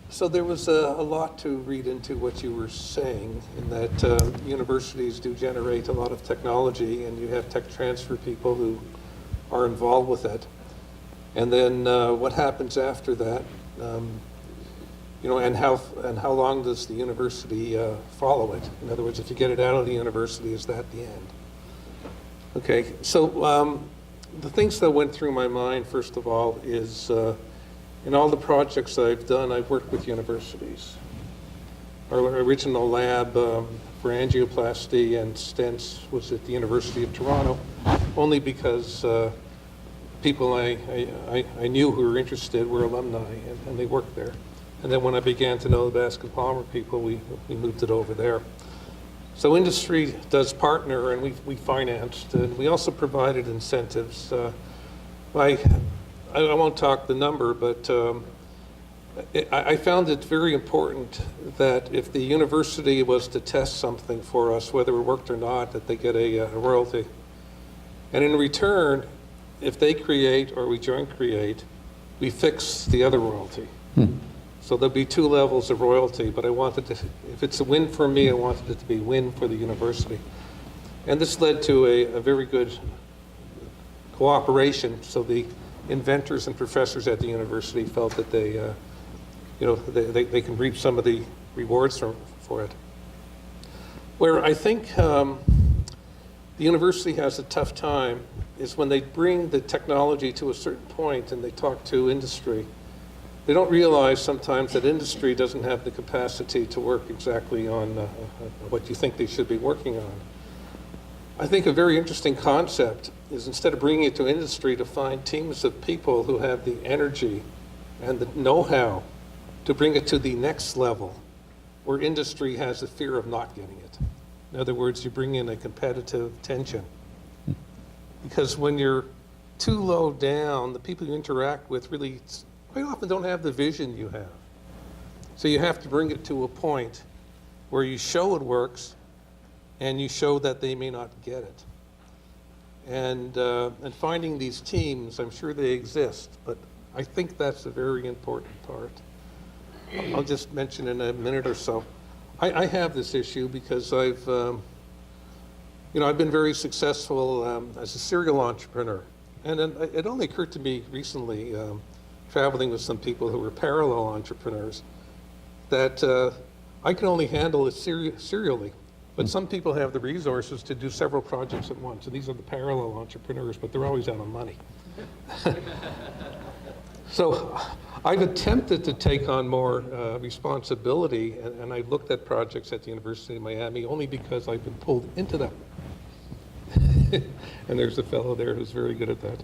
So there was a lot to read into what you were saying, in that universities do generate a lot of technology, and you have tech transfer people who are involved with it. And then what happens after that? And how long does the university follow it? In other words, if you get it out of the university, is that the end? Okay, so the things that went through my mind, first of all, is in all the projects I've done, I've worked with universities. Our original lab for angioplasty and stents was at the University of Toronto, only because people I knew who were interested were alumni, and they worked there. And then when I began to know the Baskin Palmer people, we moved it over there. So industry does partner, and we financed, and we also provided incentives. I won't talk the number, but I found it very important that if the university was to test something for us, whether it worked or not, that they get a royalty. And in return, if they create or we joint create, we fix the other royalty. So there'll be two levels of royalty, but I wanted to, if it's a win for me, I wanted it to be a win for the university. And this led to a very good cooperation. So the inventors and professors at the university felt that they can reap some of the rewards for it. Where I think the university has a tough time is when they bring the technology to a certain point and they talk to industry. They don't realize sometimes that industry doesn't have the capacity to work exactly on what you think they should be working on. I think a very interesting concept is, instead of bringing it to industry, to find teams of people who have the energy and the know-how to bring it to the next level, where industry has a fear of not getting it. In other words, you bring in a competitive tension. Because when you're too low down, the people you interact with really quite often don't have the vision you have. So you have to bring it to a point where you show it works, and you show that they may not get it. And finding these teams, I'm sure they exist, but I think that's a very important part. I'll just mention in a minute or so. I have this issue because I've been very successful as a serial entrepreneur. And then it only occurred to me recently, traveling with some people who were parallel entrepreneurs, that I can only handle it serially. But some people have the resources to do several projects at once. And these are the parallel entrepreneurs, but they're always out of money. So I've attempted to take on more responsibility, and I've looked at projects at the University of Miami only because I've been pulled into them. And there's a fellow there who's very good at that.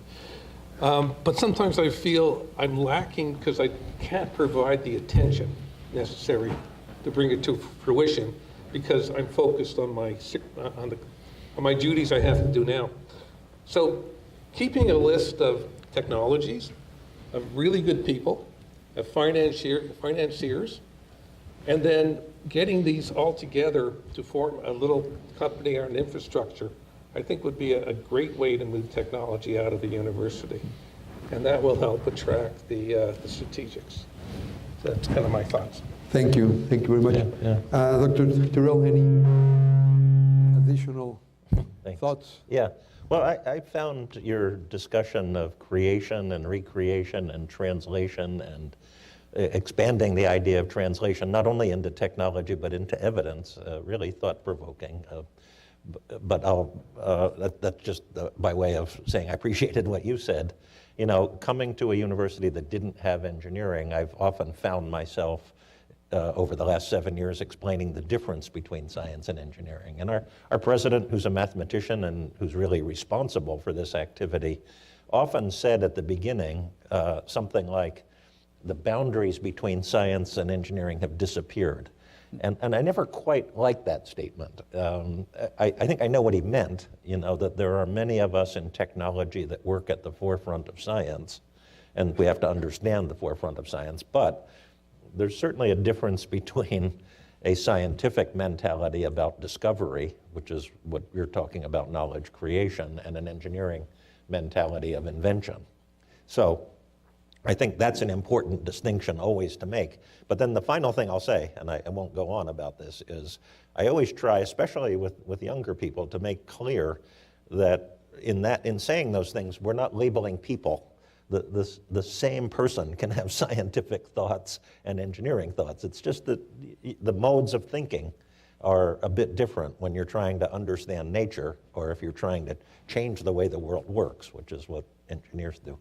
But sometimes I feel I'm lacking because I can't provide the attention necessary to bring it to fruition because I'm focused on my duties I have to do now. So keeping a list of technologies, of really good people, of financiers, and then getting these all together to form a little company or an infrastructure, I think would be a great way to move technology out of the university. And that will help attract the strategics. So that's kind of my thoughts. Thank you. Thank you very much. Dr. Terrell, any additional thoughts? Yeah. Well, I found your discussion of creation and recreation and translation and expanding the idea of translation not only into technology but into evidence really thought-provoking. But that's just by way of saying I appreciated what you said. You know, coming to a university that didn't have engineering, I've often found myself over the last 7 years explaining the difference between science and engineering. And our president, who's a mathematician and who's really responsible for this activity, often said at the beginning something like, the boundaries between science and engineering have disappeared. And I never quite liked that statement. I think I know what he meant, you know, that there are many of us in technology that work at the forefront of science, and we have to understand the forefront of science, but there's certainly a difference between a scientific mentality about discovery, which is what you're talking about, knowledge creation, and an engineering mentality of invention. So I think that's an important distinction always to make. But then the final thing I'll say, and I won't go on about this, is I always try, especially with younger people, to make clear that in saying those things, we're not labeling people. The same person can have scientific thoughts and engineering thoughts. It's just that the modes of thinking are a bit different when you're trying to understand nature or if you're trying to change the way the world works, which is what engineers do.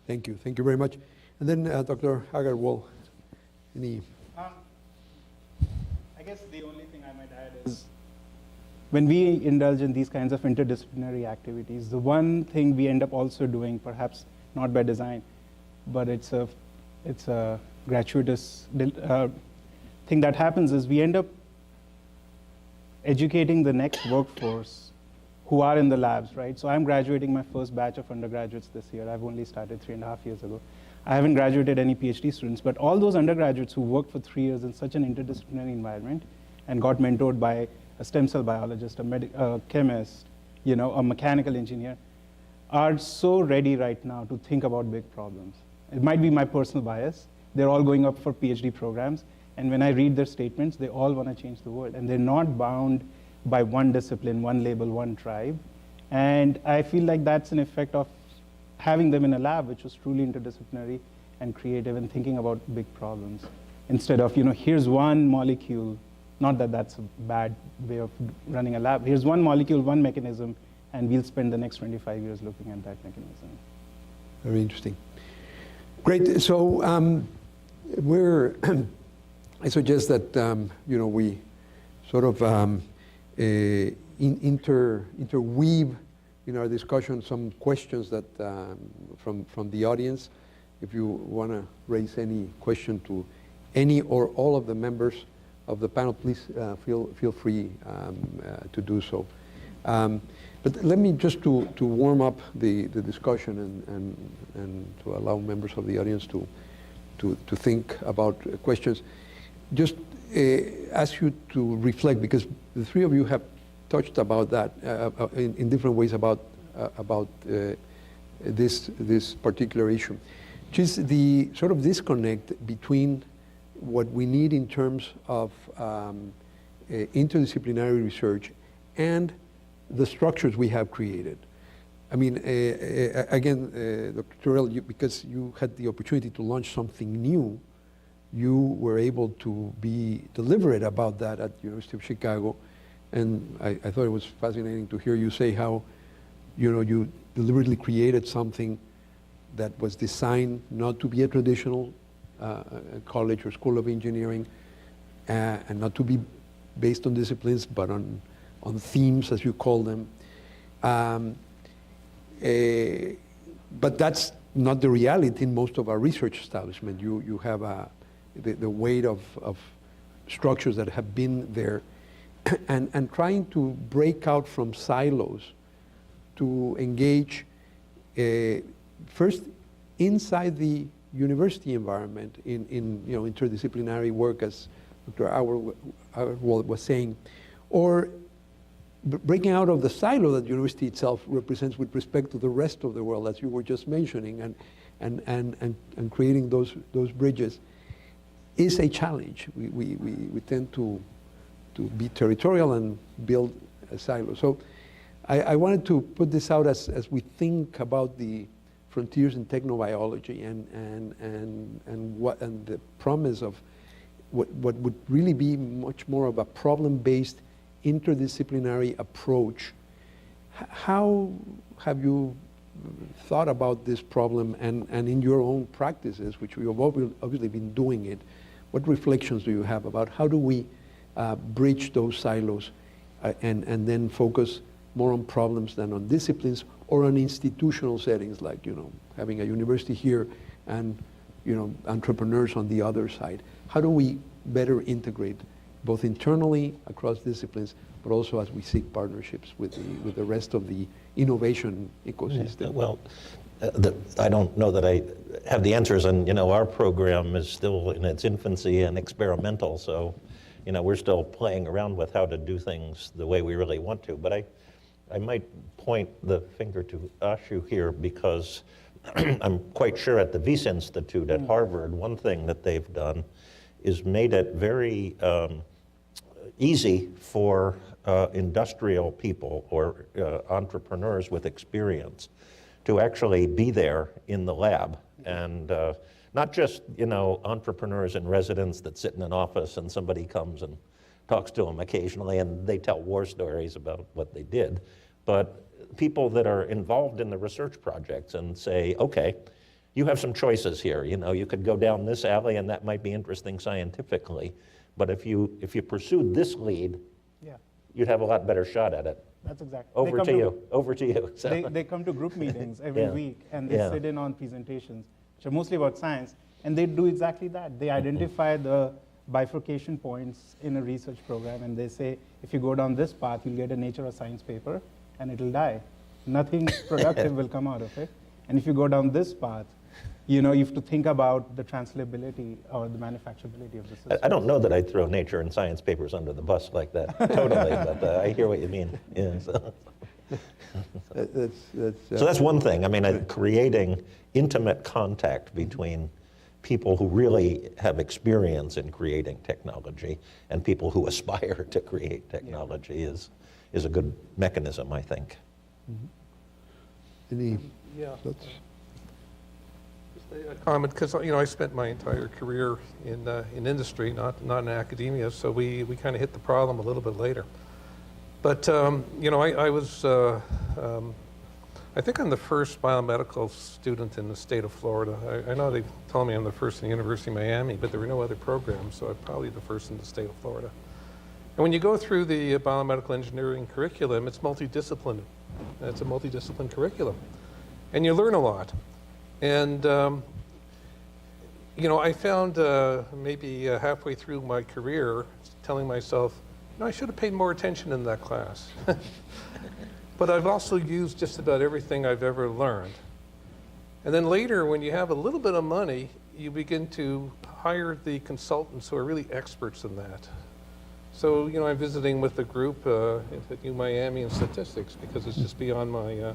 Thank you. Thank you very much. And then Dr. Agarwal, any? I guess the only thing I might add is when we indulge in these kinds of interdisciplinary activities, the one thing we end up also doing, perhaps not by design, but it's a gratuitous thing that happens, is we end up educating the next workforce who are in the labs, right? So I'm graduating my first batch of undergraduates this year. I've only started 3.5 years ago. I haven't graduated any PhD students, but all those undergraduates who worked for 3 years in such an interdisciplinary environment and got mentored by a stem cell biologist, a chemist, you know, a mechanical engineer, are so ready right now to think about big problems. It might be my personal bias. They're all going up for PhD programs, and when I read their statements, they all want to change the world, and they're not bound by one discipline, one label, one tribe. And I feel like that's an effect of having them in a lab, which was truly interdisciplinary and creative and thinking about big problems. Instead of, you know, here's one molecule, not that that's a bad way of running a lab. Here's one molecule, one mechanism, and we'll spend the next 25 years looking at that mechanism. Very interesting. Great. So I suggest that you know, we sort of interweave in our discussion some questions that from the audience. If you want to raise any question to any or all of the members of the panel, please feel free to do so. But let me just to warm up the discussion and to allow members of the audience to think about questions. just ask you to reflect, because the three of you have touched about that in different ways about this particular issue, which is the sort of disconnect between what we need in terms of interdisciplinary research and the structures we have created. I mean, again, Dr. Terrell, because you had the opportunity to launch something new, you were able to be deliberate about that at the University of Chicago. And I thought it was fascinating to hear you say how, you deliberately created something that was designed not to be a traditional college or school of engineering, and not to be based on disciplines, but on themes, as you call them. But that's not the reality in most of our research establishment. You have the weight of structures that have been there, and trying to break out from silos to engage first inside the university environment in interdisciplinary work, as Dr. Auerwald was saying, or breaking out of the silo that the university itself represents with respect to the rest of the world, as you were just mentioning, and creating those bridges is a challenge. We tend to be territorial and build a silo. So I wanted to put this out as we think about the frontiers in technobiology and the promise of what would really be much more of a problem-based interdisciplinary approach. How have you thought about this problem and in your own practices, which we have obviously been doing it, what reflections do you have about how do we bridge those silos and then focus more on problems than on disciplines or on institutional settings, like having a university here and entrepreneurs on the other side? How do we better integrate both internally across disciplines, but also as we seek partnerships with the rest of the innovation ecosystem? Well, I don't know that I have the answers, and our program is still in its infancy and experimental, so we're still playing around with how to do things the way we really want to. But I might point the finger to Ashu here, because I'm quite sure at the Wyss Institute at Harvard, one thing that they've done is made it very easy for industrial people or entrepreneurs with experience to actually be there in the lab. And not just, entrepreneurs in residence that sit in an office and somebody comes and talks to them occasionally and they tell war stories about what they did, but people that are involved in the research projects and say, okay, you have some choices here. You could go down this alley and that might be interesting scientifically, but if you pursued this lead, you'd have a lot better shot at it. That's exactly. Over to you. So. They come to group meetings every week, and they sit in on presentations, which are mostly about science, and they do exactly that. They identify the bifurcation points in a research program, and they say, if you go down this path, you'll get a Nature or Science paper, and it'll die. Nothing productive will come out of it. And if you go down this path, you have to think about the translatability or the manufacturability of the system. I don't know that I'd throw Nature and Science papers under the bus like that, totally, but I hear what you mean. Yeah, so. So that's one thing. I mean, creating intimate contact between people who really have experience in creating technology and people who aspire to create technology is a good mechanism, I think. Any thoughts? A comment, because I spent my entire career in industry, not in academia, so we kind of hit the problem a little bit later. But I was I think I'm the first biomedical student in the state of Florida. I know they tell me I'm the first in the University of Miami, but there were no other programs, so I'm probably the first in the state of Florida. And when you go through the biomedical engineering curriculum, it's multidisciplinary. It's a multidisciplinary curriculum, and you learn a lot. And I found maybe halfway through my career telling myself, I should have paid more attention in that class. But I've also used just about everything I've ever learned. And then later, when you have a little bit of money, you begin to hire the consultants who are really experts in that. So, you know, I'm visiting with a group at UMiami in statistics because it's just beyond my,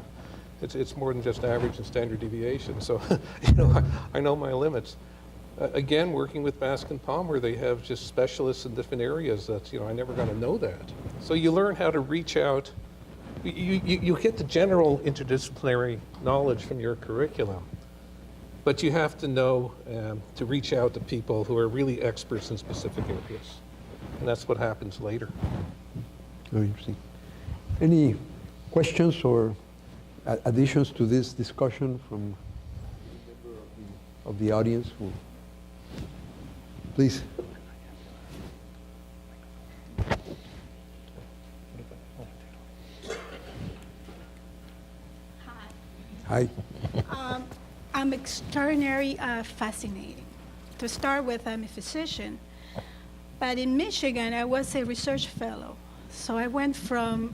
it's more than just average and standard deviation. So, you know, I know my limits. Again, working with Baskin Palmer, they have just specialists in different areas that, you know, I never got to know that. So you learn how to reach out. You get the general interdisciplinary knowledge from your curriculum, but you have to know to reach out to people who are really experts in specific areas. And that's what happens later. Very interesting. Any questions or additions to this discussion from any member of the audience? Please. Hi. I'm extraordinarily fascinating. To start with, I'm a physician, but in Michigan, I was a research fellow. So I went from,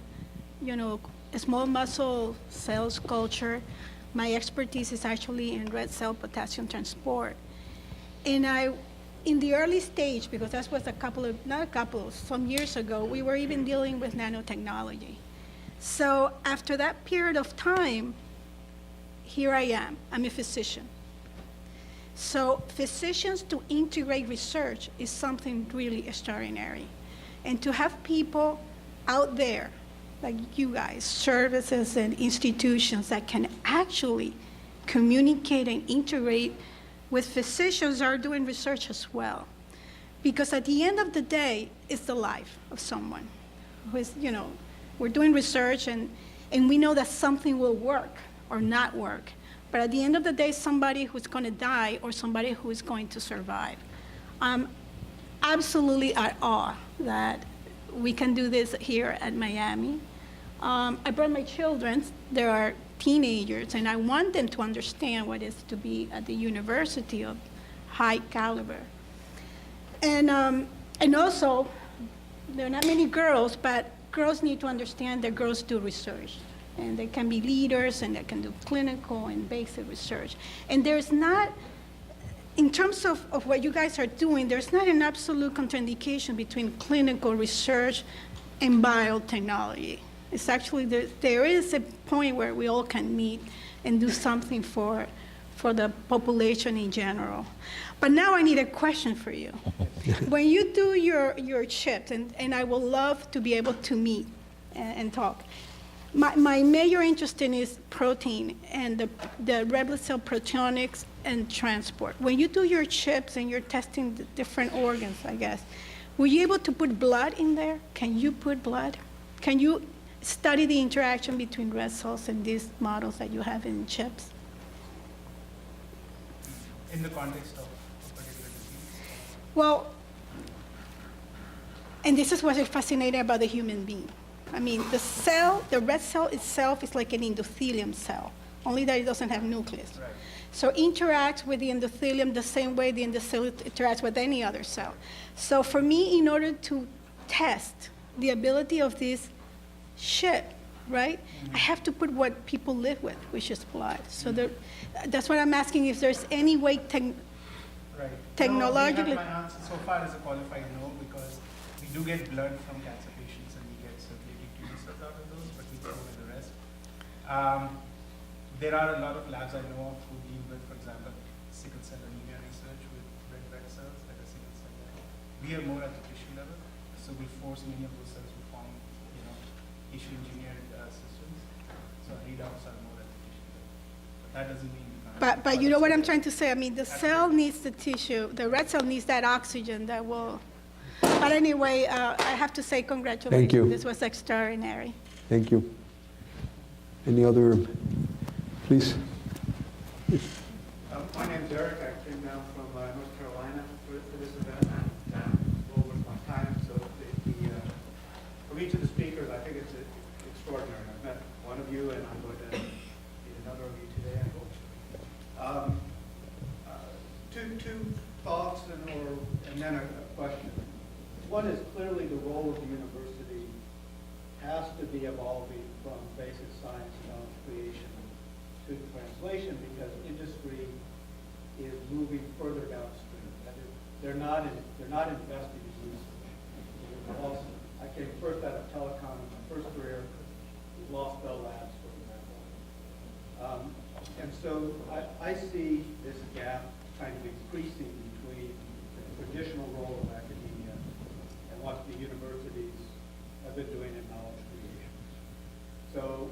you know, a small muscle cells culture. My expertise is actually in red cell potassium transport. And in the early stage, because that was some years ago, we were even dealing with nanotechnology. So after that period of time, here I am, I'm a physician. So physicians to integrate research is something really extraordinary. And to have people out there, like you guys, services and institutions that can actually communicate and integrate with physicians that are doing research as well. Because at the end of the day, it's the life of someone who is, you know, we're doing research and we know that something will work or not work. But at the end of the day, somebody who's going to die or somebody who is going to survive. I'm absolutely at awe that we can do this here at Miami. I brought my children, they are teenagers, and I want them to understand what it is to be at the university of high caliber. And also, there are not many girls, but girls need to understand that girls do research. And they can be leaders, and they can do clinical and basic research. And there's not, in terms of what you guys are doing, there's not an absolute contraindication between clinical research and biotechnology. It's actually, there is a point where we all can meet and do something for the population in general. But now I need a question for you. When you do your chips, and I would love to be able to meet and talk, my major interest in is protein and the red blood cell proteomics and transport. When you do your chips and you're testing the different organs, I guess, were you able to put blood in there? Can you put blood? Can you study the interaction between red cells and these models that you have in chips? In the context of a particular disease? Well, and this is what's fascinating about the human being. I mean, the red cell itself is like an endothelium cell, only that it doesn't have nucleus. Right. So it interacts with the endothelium the same way the endothelium interacts with any other cell. So for me, in order to test the ability of this chip, right, I have to put what people live with, which is blood. So that's what I'm asking, if there's any way Right. technologically. No, my answer so far is a qualified no, because we do get blood from cancer patients and we get circulating tumor cells out of those, but we deal with the rest. There are a lot of labs I know of who deal with, for example, sickle cell anemia research with red blood cells that are sickle cell level. We are more at the tissue level, so we force many of those cells to form, you know, tissue engineered systems. So our readouts are more at the tissue level. But that doesn't mean you can't. But you know what I'm trying to say? I mean, the cell needs the tissue. The red cell needs that oxygen that will. But anyway, I have to say congratulations. Thank you. This was extraordinary. Thank you. Any other, please? My name's Eric. I came down from North Carolina for this event. Over my time, so from each of the speakers, I think it's extraordinary. I've met one of you, and I'm going to meet another of you today, I hope. Two thoughts and then a question. One is clearly the role of the university has to be evolving from basic science knowledge creation to translation, because industry is moving further downstream. That is they're not investing in research. Also, I came first out of telecom in my first career, lost Bell Labs, for example. And so I see this gap kind of increasing between the traditional role of academia and what the universities have been doing in knowledge creation. So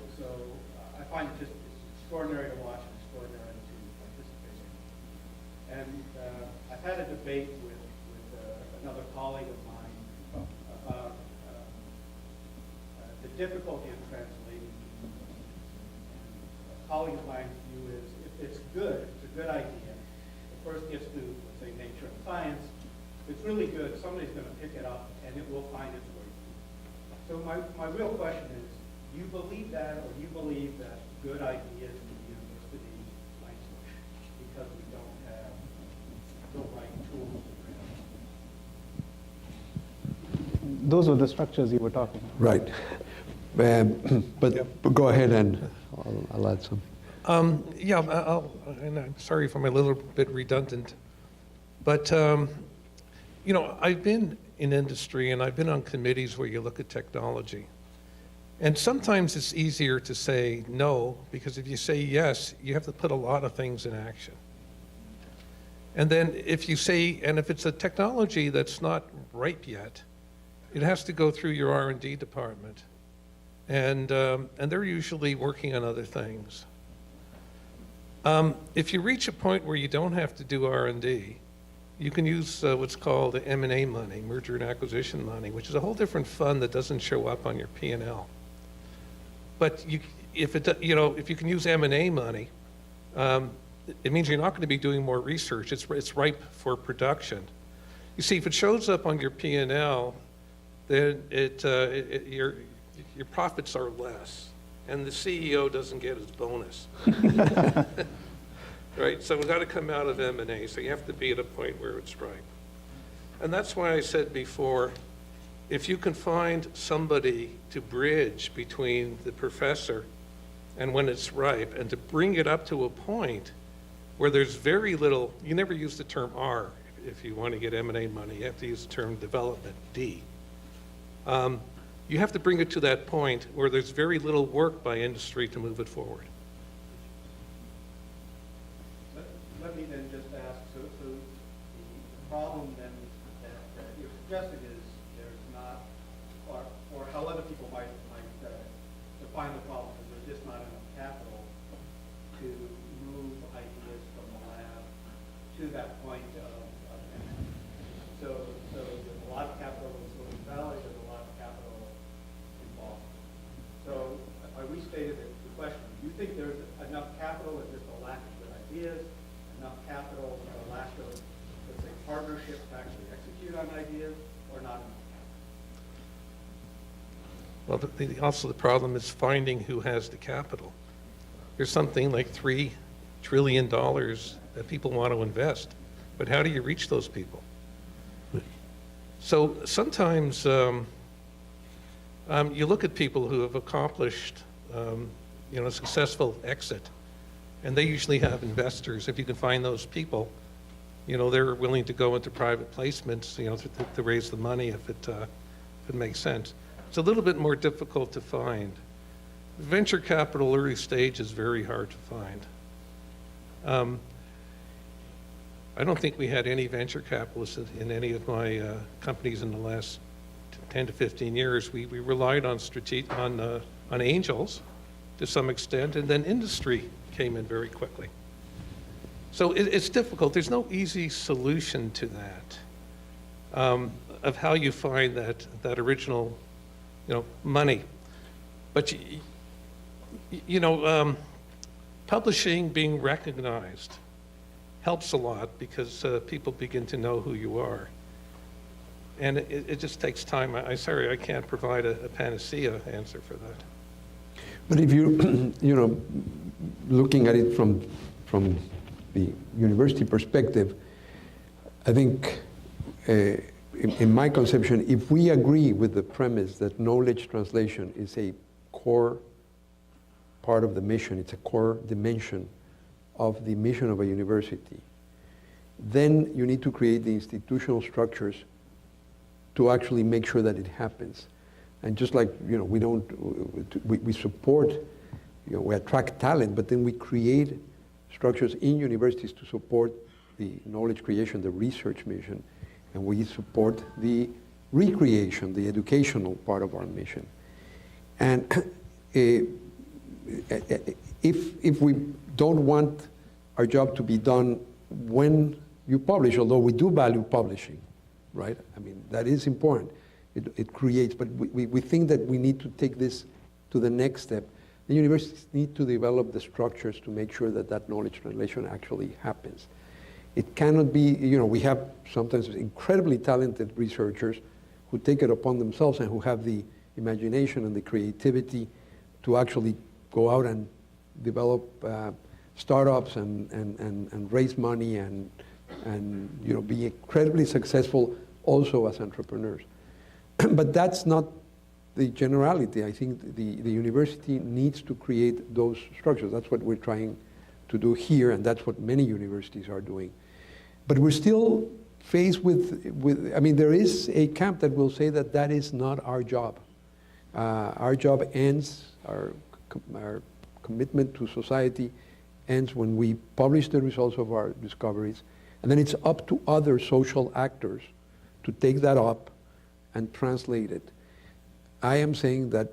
I find it just extraordinary to watch and extraordinary to participate in. And I've had a debate with another colleague of mine about the difficulty of translating. A colleague of mine's view is if it's good, if it's a good idea, it first gets to, let's say, nature and science. If it's really good, somebody's going to pick it up and it will find its way through. So my real question is, do you believe that, or do you believe that good ideas in the university language because we don't have the right tools? Those were the structures you were talking about. Right. But go ahead and I'll add some. And I'm sorry if I'm a little bit redundant, but I've been in industry and I've been on committees where you look at technology. And sometimes it's easier to say no, because if you say yes, you have to put a lot of things in action. And then if you say, and if it's a technology that's not ripe yet, it has to go through your R&D department. And they're usually working on other things. If you reach a point where you don't have to do R&D, you can use what's called the M&A money, merger and acquisition money, which is a whole different fund that doesn't show up on your P&L. But if you can use M&A money, it means you're not going to be doing more research. It's ripe for production. You see, if it shows up on your P&L, then your profits are less, and the CEO doesn't get his bonus. Right? So we've got to come out of M&A, so you have to be at a point where it's ripe. And that's why I said before, if you can find somebody to bridge between the professor and when it's ripe, and to bring it up to a point where there's very little, you never use the term R if you want to get M&A money, you have to use the term development, D. You have to bring it to that point where there's very little work by industry to move it forward. Let me then just ask, so the problem then that you're suggesting is there's not, or how other people might define the problem is there's just not enough capital to move ideas from the lab to that point of M&A. So there's a lot of capital in Silicon Valley, there's a lot of capital involved. So I restated the question. Do you think there's enough capital and just a lack of good ideas, enough capital and a lack of, let's say, partnerships to actually execute on ideas, or not enough capital? Well, also the problem is finding who has the capital. There's something like $3 trillion that people want to invest, but how do you reach those people? So sometimes you look at people who have accomplished a successful exit, and they usually have investors. If you can find those people, they're willing to go into private placements, to raise the money if it makes sense. It's a little bit more difficult to find. Venture capital early stage is very hard to find. I don't think we had any venture capitalists in any of my companies in the last 10 to 15 years. We relied on angels to some extent, and then industry came in very quickly. So it's difficult. There's no easy solution to that, of how you find that original, money. But publishing, being recognized, helps a lot because people begin to know who you are. And it just takes time. I'm sorry, I can't provide a panacea answer for that. But if you, looking at it from the university perspective, I think, in my conception, if we agree with the premise that knowledge translation is a core part of the mission, it's a core dimension of the mission of a university, then you need to create the institutional structures to actually make sure that it happens. And just like, we support, we attract talent, but then we create structures in universities to support the knowledge creation, the research mission, and we support the recreation, the educational part of our mission. And if we don't want our job to be done when you publish, although we do value publishing, right? I mean, that is important. It creates, but we think that we need to take this to the next step. The universities need to develop the structures to make sure that that knowledge translation actually happens. It cannot be, we have sometimes incredibly talented researchers who take it upon themselves and who have the imagination and the creativity to actually go out and develop startups and raise money and be incredibly successful also as entrepreneurs. But that's not the generality. I think the university needs to create those structures. That's what we're trying to do here, and that's what many universities are doing. But we're still faced with there is a camp that will say that that is not our job. Our job ends, our commitment to society ends when we publish the results of our discoveries, and then it's up to other social actors to take that up and translate it. I am saying that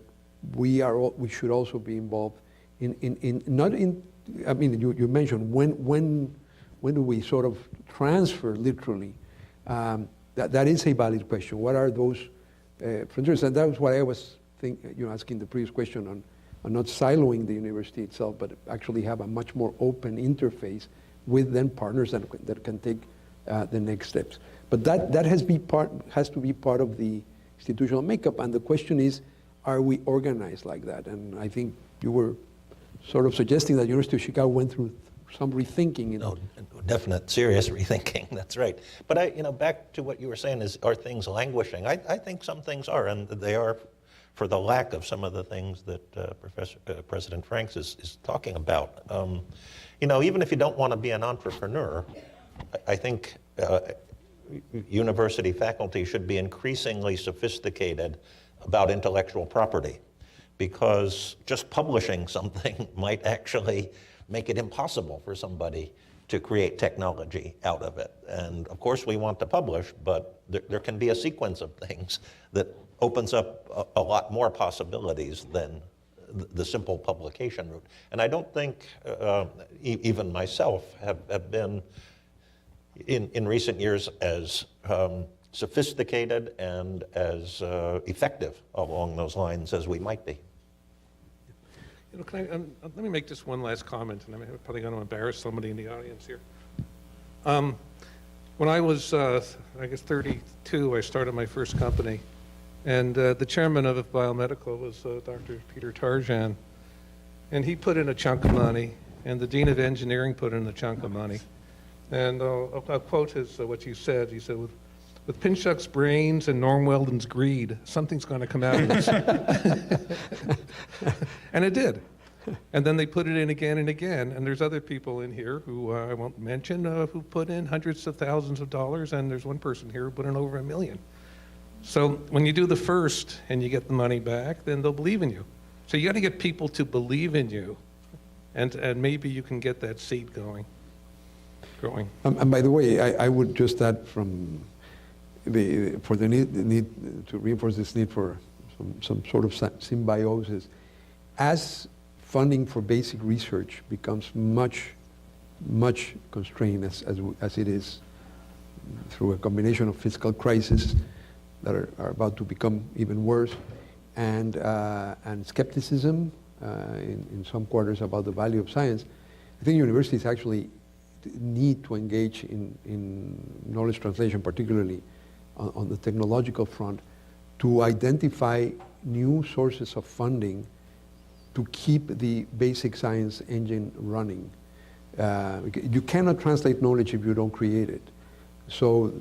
we should also be involved you mentioned when do we sort of transfer literally? That is a valid question. What are those frontiers? And that was what I was asking the previous question on not siloing the university itself, but actually have a much more open interface with then partners that can take the next steps. But that has to be part of the institutional makeup. And the question is, are we organized like that? And I think you were sort of suggesting that University of Chicago went through some rethinking. No, definite, serious rethinking. That's right. But back to what you were saying are things languishing? I think some things are, and they are for the lack of some of the things that President Franks is talking about. Even if you don't want to be an entrepreneur, I think university faculty should be increasingly sophisticated about intellectual property, because just publishing something might actually make it impossible for somebody to create technology out of it. And of course we want to publish, but there can be a sequence of things that opens up a lot more possibilities than the simple publication route. And I don't think even myself have been in recent years as sophisticated and as effective along those lines as we might be. Let me make just one last comment, and I'm probably going to embarrass somebody in the audience here. When I was, 32, I started my first company, and the chairman of biomedical was Dr. Peter Tarjan, and he put in a chunk of money, and the dean of engineering put in a chunk of money. And I'll quote what you said. He said, with Pinchuk's brains and Norm Weldon's greed, something's going to come out of this. And it did. And then they put it in again and again. And there's other people in here who I won't mention who put in hundreds of thousands of dollars. And there's one person here who put in over $1 million. So when you do the first and you get the money back, then they'll believe in you. So you got to get people to believe in you. And maybe you can get that seed growing. And by the way, I would just add for the need to reinforce this need for some sort of symbiosis. As funding for basic research becomes much constrained as it is through a combination of fiscal crises that are about to become even worse, and skepticism in some quarters about the value of science, I think universities actually need to engage in knowledge translation, particularly on the technological front, to identify new sources of funding to keep the basic science engine running. You cannot translate knowledge if you don't create it. So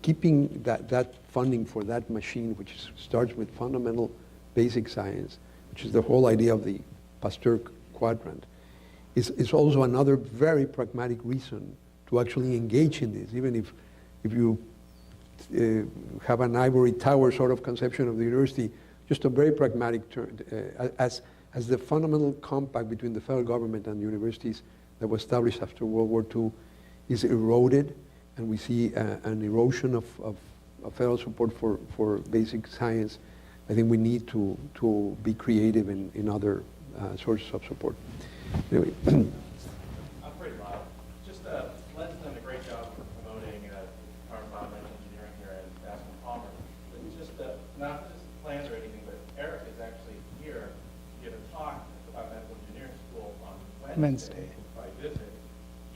keeping that funding for that machine, which starts with fundamental basic science, which is the whole idea of the Pasteur quadrant, is also another very pragmatic reason to to actually engage in this, even if you have an ivory tower sort of conception of the university, just a very pragmatic term, as the fundamental compact between the federal government and universities that was established after World War II is eroded, and we see an erosion of federal support for basic science. I think we need to be creative in other sources of support. Anyway. I'm pretty loud. Just Len's done a great job of promoting our environmental engineering here at Bascom Palmer. But just not just plans or anything, but Eric is actually here to give a talk about medical engineering school on Wednesday. By visit.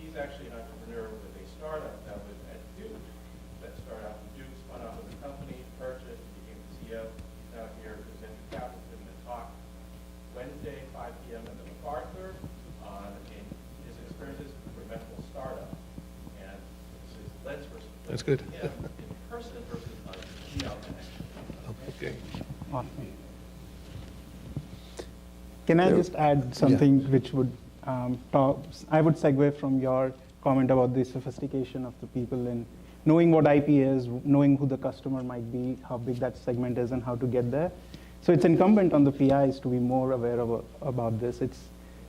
He's actually an entrepreneur with a startup that was at Duke. That started out from Duke, spun off with a company, purchased, became the CEO. He's now here presenting capital, giving a talk Wednesday, 5 p.m. at the MacArthur on his experiences for medical startup. And this is Len's versus That's good. him in person versus on email connection. Okay. Awesome. Can I just add something which would I would segue from your comment about the sophistication of the people and knowing what IP is, knowing who the customer might be, how big that segment is, and how to get there. So it's incumbent on the PIs to be more aware about this.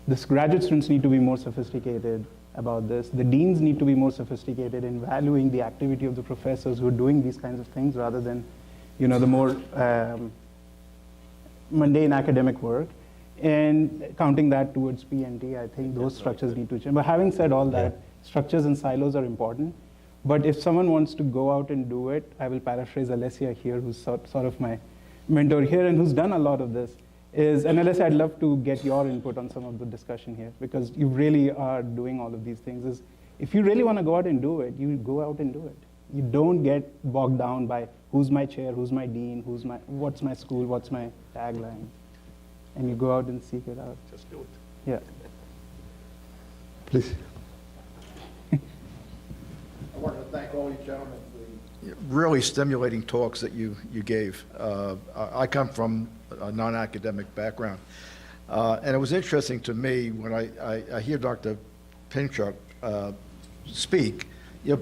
This graduate students need to be more sophisticated about this. The deans need to be more sophisticated in valuing the activity of the professors who are doing these kinds of things rather than, the more mundane academic work. And counting that towards P&T, I think those structures need to change. But having said all that, structures and silos are important. But if someone wants to go out and do it, I will paraphrase Alessia here, who's sort of my mentor here and who's done a lot of this, and Alessia, I'd love to get your input on some of the discussion here, because you really are doing all of these things. If you really want to go out and do it, you go out and do it. You don't get bogged down by who's my chair, who's my dean, what's my school, what's my tagline. And you go out and seek it out. Just do it. Yeah. Please. I wanted to thank all you gentlemen for the really stimulating talks that you gave. I come from a non-academic background, and it was interesting to me when I hear Dr. Pinchuk speak.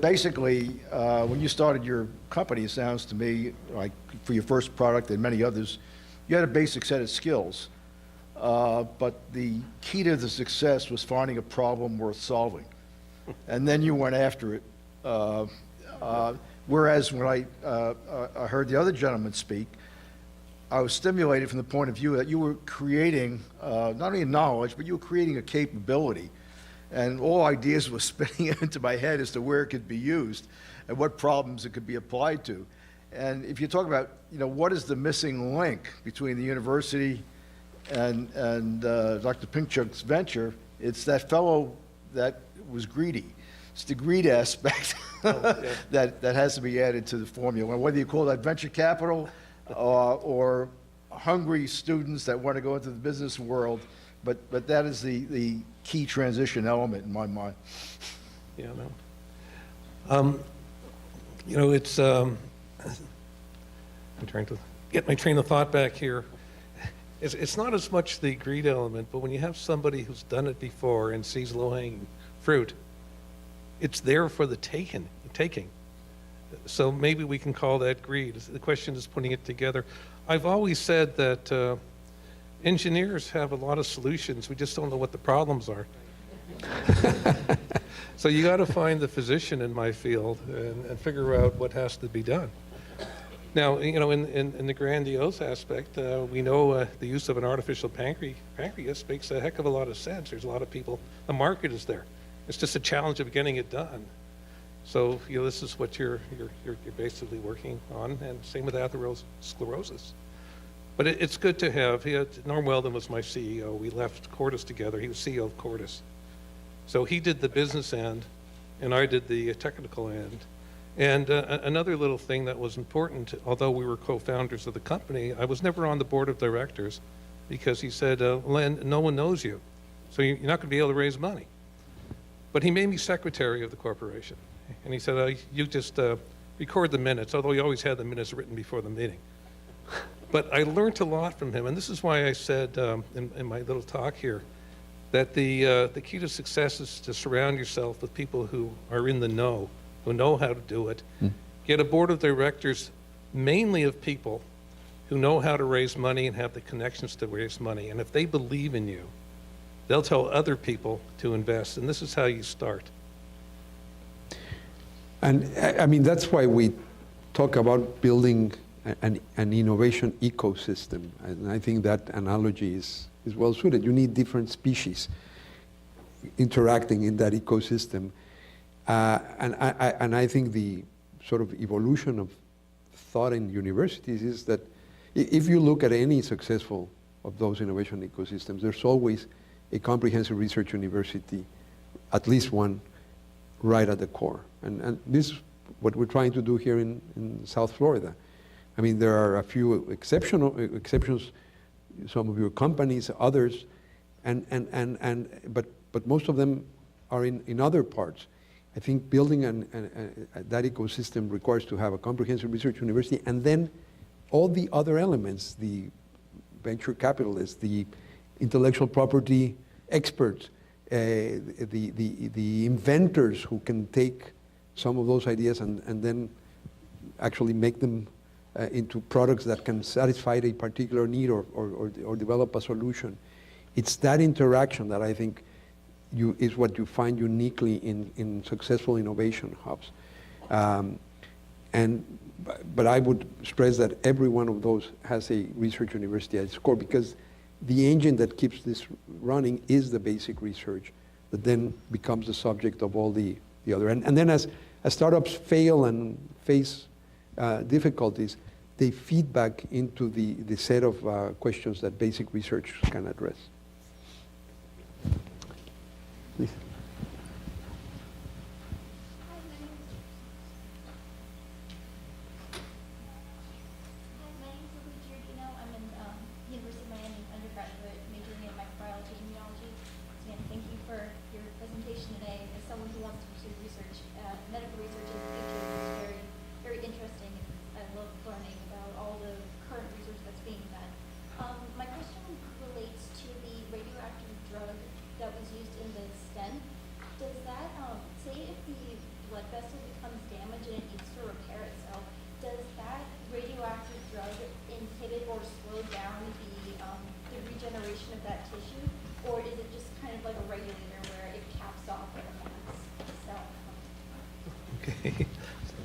Basically, when you started your company, it sounds to me like for your first product and many others, you had a basic set of skills. But the key to the success was finding a problem worth solving. And then you went after it. Whereas when I heard the other gentleman speak, I was stimulated from the point of view that you were creating not only knowledge, but you were creating a capability. And all ideas were spinning into my head as to where it could be used and what problems it could be applied to. And if you talk about, what is the missing link between the university and Dr. Pinchuk's venture, it's that fellow that was greedy. It's the greed aspect that has to be added to the formula. And whether you call that venture capital or hungry students that want to go into the business world, but that is the key transition element in my mind. Yeah, no. It's I'm trying to get my train of thought back here. It's not as much the greed element, but when you have somebody who's done it before and sees low-hanging fruit, it's there for the taking. So maybe we can call that greed. The question is putting it together. I've always said that engineers have a lot of solutions. We just don't know what the problems are. So you got to find the physician in my field and figure out what has to be done. Now, in the grandiose aspect, we know the use of an artificial pancreas makes a heck of a lot of sense. There's a lot of people, the market is there. It's just a challenge of getting it done. So, this is what you're basically working on, and same with atherosclerosis. But it's good to have. Norm Weldon was my CEO. We left Cordis together. He was CEO of Cordis. So he did the business end, and I did the technical end. And another little thing that was important, although we were co-founders of the company, I was never on the board of directors because he said, Len, no one knows you, so you're not going to be able to raise money. But he made me secretary of the corporation. And he said, you just record the minutes, although he always had the minutes written before the meeting. But I learned a lot from him, and this is why I said in my little talk here, that the key to success is to surround yourself with people who are in the know, who know how to do it. Get a board of directors mainly of people who know how to raise money and have the connections to raise money. And if they believe in you, they'll tell other people to invest. And this is how you start. And I mean, that's why we talk about building an innovation ecosystem. And I think that analogy is well suited. You need different species interacting in that ecosystem. And I think the sort of evolution of thought in universities is that if you look at any successful of those innovation ecosystems, there's always a comprehensive research university, at least one, right at the core. And this is what we're trying to do here in South Florida. I mean, there are a few exceptions, some of your companies, others, but most of them are in other parts. I think building that ecosystem requires to have a comprehensive research university, and then all the other elements, the venture capitalists, the intellectual property experts, the inventors who can take some of those ideas and then actually make them into products that can satisfy a particular need or develop a solution. It's that interaction that I think is what you find uniquely in successful innovation hubs. But I would stress that every one of those has a research university at its core, because the engine that keeps this running is the basic research that then becomes the subject of all the other. And then as startups fail and face difficulties, they feed back into the set of questions that basic research can address. Please.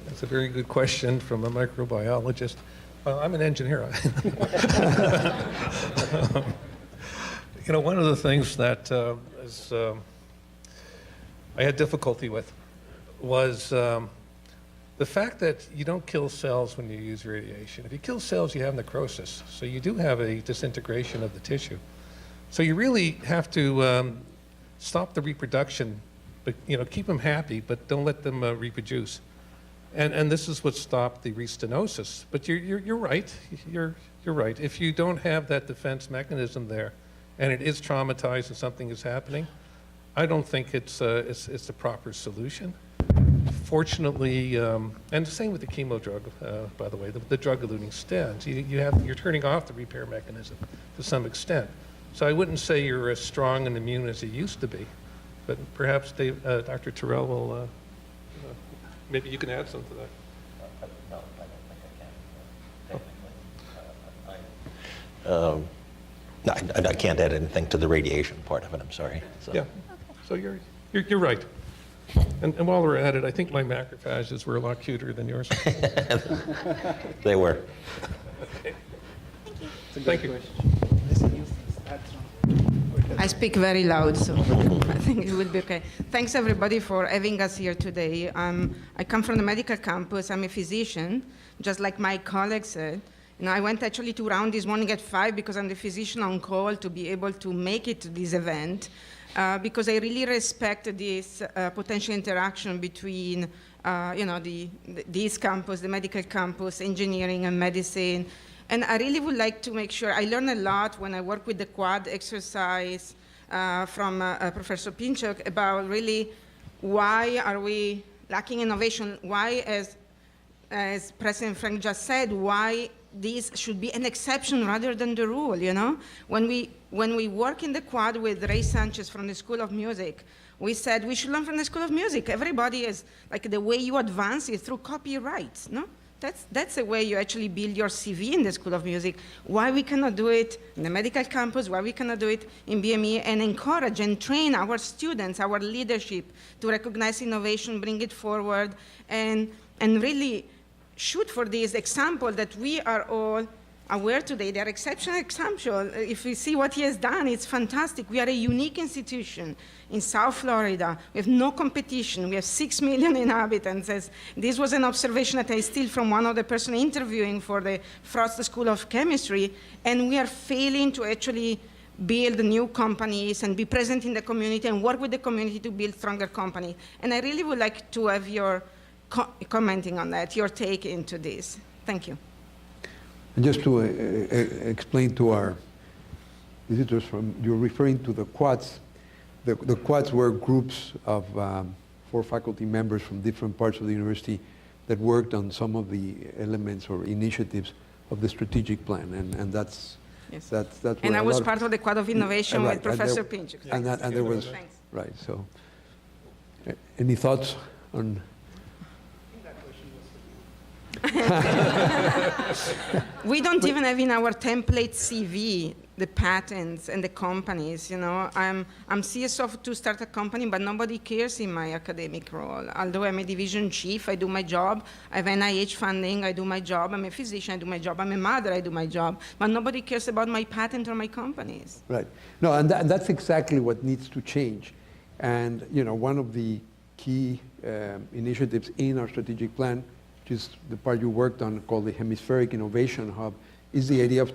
That's a very good question from a microbiologist. I'm an engineer. You know, one of the things that I had difficulty with was the fact that you don't kill cells when you use radiation. If you kill cells, you have necrosis. So you do have a disintegration of the tissue. So you really have to stop the reproduction, but keep them happy, but don't let them reproduce. And this is what stopped the restenosis. But you're right. You're right. If you don't have that defense mechanism there, and it is traumatized and something is happening, I don't think it's the proper solution. Fortunately, and the same with the chemo drug, by the way, the drug-eluting stents. You're turning off the repair mechanism to some extent. So I wouldn't say you're as strong and immune as you used to be, but perhaps Dr. Terrell will. Maybe you can add something to that. No, I think I can. I can't add anything to the radiation part of it. I'm sorry. So. Yeah. So you're right. And while we're at it, I think my macrophages were a lot cuter than yours. They were. Okay. Thank you. I speak very loud, so I think it will be okay. Thanks, everybody, for having us here today. I come from the medical campus. I'm a physician, just like my colleague said. I went actually to round this morning at 5 because I'm the physician on call to be able to make it to this event, because I really respect this potential interaction between this campus, the medical campus, engineering and medicine. And I really would like to make sure, I learn a lot when I work with the quad exercise from Professor Pinchuk about really why are we lacking innovation, why, as President Frank just said, why this should be an exception rather than the rule, you know? When we work in the quad with Ray Sanchez from the School of Music, we said we should learn from the School of Music. Everybody is, like, the way you advance is through copyright, no? That's the way you actually build your CV in the School of Music. Why we cannot do it in the medical campus, why we cannot do it in BME, and encourage and train our students, our leadership, to recognize innovation, bring it forward, and really shoot for this example that we are all aware today. They are exceptional examples. If we see what he has done, it's fantastic. We are a unique institution in South Florida. We have no competition. We have 6 million inhabitants. This was an observation that I steal from one of the person interviewing for the Frost School of Chemistry, and we are failing to actually build new companies and be present in the community and work with the community to build stronger companies. And I really would like to have your commenting on that, your take into this. Thank you. And just to explain to our visitors, you're referring to the quads. The quads were groups of 4 faculty members from different parts of the university that worked on some of the elements or initiatives of the strategic plan, and that's yes. that's and I was part of the quad of innovation with Professor Pinchuk. And there was Thanks. right. So, any thoughts on? We don't even have in our template CV the patents and the companies, you know. I'm CSO to start a company, but nobody cares in my academic role. Although I'm a division chief, I do my job. I have NIH funding, I do my job. I'm a physician, I do my job. I'm a mother, I do my job. But nobody cares about my patent or my companies. Right. No, and that's exactly what needs to change. And, you know, one of the key initiatives in our strategic plan, which is the part you worked on, called the Hemispheric Innovation Hub, is the idea of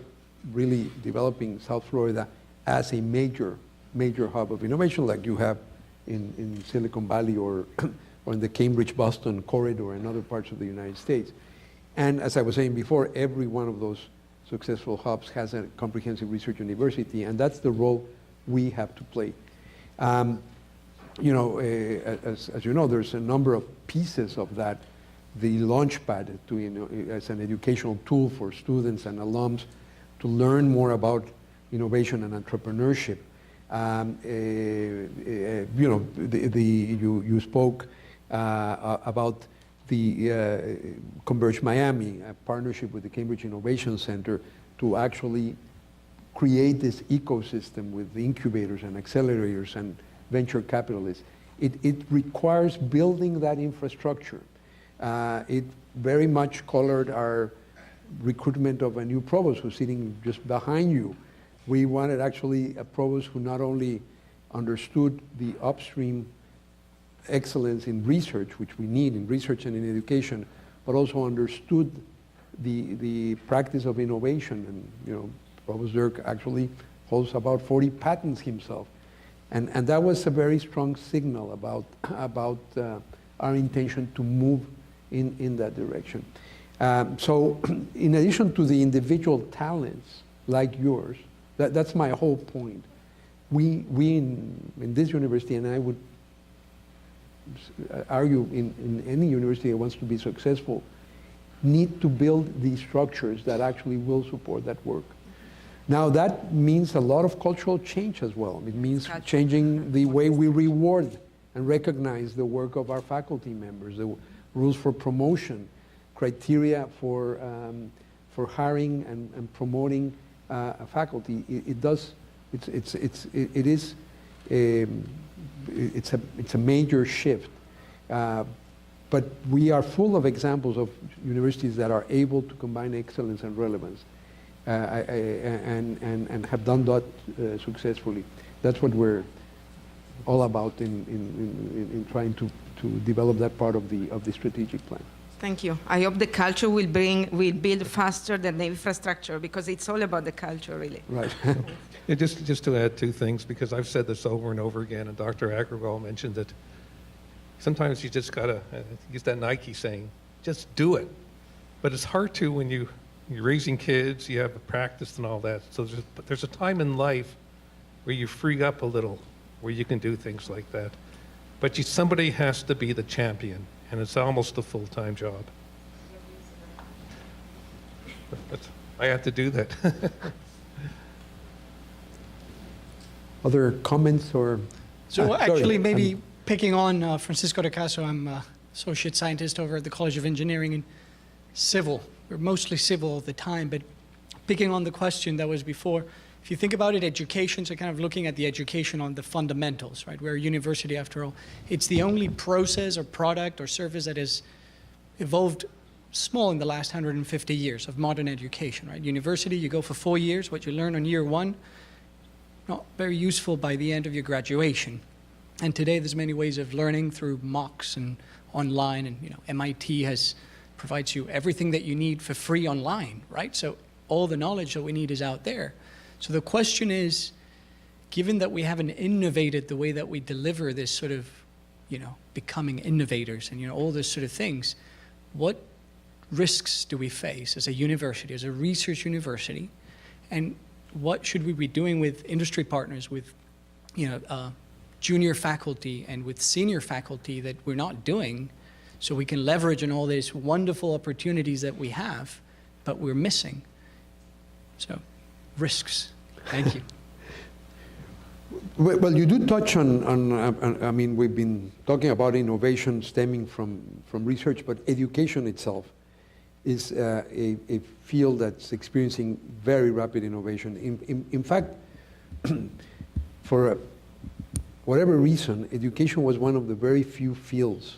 really developing South Florida as a major hub of innovation, like you have in Silicon Valley or in the Cambridge-Boston corridor and other parts of the United States. And as I was saying before, every one of those successful hubs has a comprehensive research university, and that's the role we have to play. You know, as you know, there's a number of pieces of that. The Launchpad as an educational tool for students and alums to learn more about innovation and entrepreneurship. You know, you spoke about the Converge Miami, a partnership with the Cambridge Innovation Center to actually create this ecosystem with the incubators and accelerators and venture capitalists. It requires building that infrastructure. It very much colored our recruitment of a new provost who's sitting just behind you. We wanted actually a provost who not only understood the upstream excellence in research, which we need in research and in education, but also understood the practice of innovation. And, you know, Provost Dirk actually holds about 40 patents himself. And that was a very strong signal about our intention to move in that direction. So in addition to the individual talents like yours, that's my whole point. We in this university, and I would argue in any university that wants to be successful, need to build these structures that actually will support that work. Now that means a lot of cultural change as well. It means changing the way we reward and recognize the work of our faculty members, the rules for promotion, criteria for hiring and promoting faculty. It's a major shift, but we are full of examples of universities that are able to combine excellence and relevance, and have done that successfully. That's what we're all about in trying to develop that part of the strategic plan. Thank you. I hope the culture will build faster than the infrastructure, because it's all about the culture, really. Right. Yeah, just to add 2 things, because I've said this over and over again, and Dr. Agrawal mentioned that sometimes you just gotta use that Nike saying, just do it. But it's hard to when you're raising kids, you have a practice and all that. So there's a time in life where you free up a little, where you can do things like that. But somebody has to be the champion, and it's almost a full-time job. I have to do that. Other comments or? So sorry, actually, maybe picking on Francisco de Caso, I'm associate scientist over at the College of Engineering and Civil. We're mostly civil all the time, but picking on the question that was before, if you think about it, education, so kind of looking at the education on the fundamentals, right? We're a university after all. It's the only process or product or service that has evolved small in the last 150 years of modern education, right? University, you go for 4 years, what you learn on year 1, not very useful by the end of your graduation. And today there's many ways of learning through MOOCs and online, and MIT provides you everything that you need for free online, right? So all the knowledge that we need is out there. So the question is, given that we haven't innovated the way that we deliver this sort of, becoming innovators and all those sort of things, what risks do we face as a university, as a research university, and what should we be doing with industry partners, with junior faculty and with senior faculty that we're not doing, so we can leverage on all these wonderful opportunities that we have, but we're missing? So, risks. Thank you. Well, you do touch on, I mean, we've been talking about innovation stemming from research, but education itself is a field that's experiencing very rapid innovation. In fact, for whatever reason, education was one of the very few fields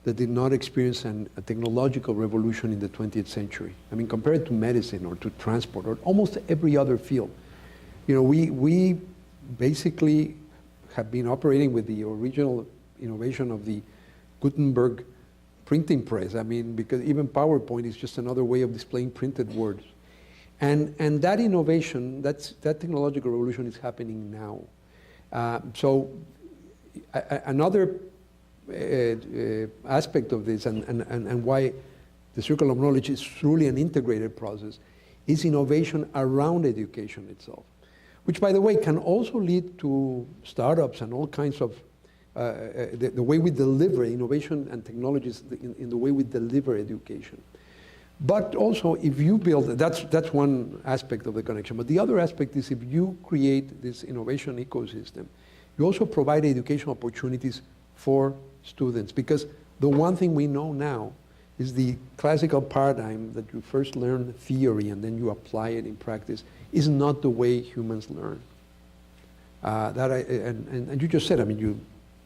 that did not experience a technological revolution in the 20th century. I mean, compared to medicine or to transport or almost every other field. We basically have been operating with the original innovation of the Gutenberg printing press. I mean, because even PowerPoint is just another way of displaying printed words. And that innovation, that technological revolution is happening now. So another aspect of this and why the Circle of Knowledge is truly an integrated process is innovation around education itself, which, by the way, can also lead to startups and all kinds of the way we deliver innovation and technologies in the way we deliver education. But also, if you build, that's one aspect of the connection. But the other aspect is if you create this innovation ecosystem, you also provide educational opportunities for students. Because the one thing we know now is the classical paradigm that you first learn theory and then you apply it in practice is not the way humans learn. And you just said, I mean, you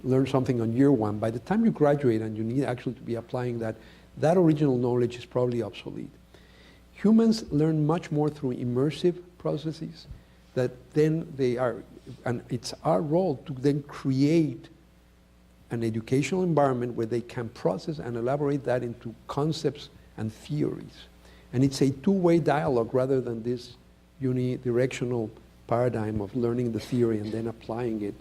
learn something on year 1. By the time you graduate and you need actually to be applying that original knowledge is probably obsolete. Humans learn much more through immersive processes that then and it's our role to then create an educational environment where they can process and elaborate that into concepts and theories. And it's a two-way dialogue rather than this unidirectional paradigm of learning the theory and then applying it.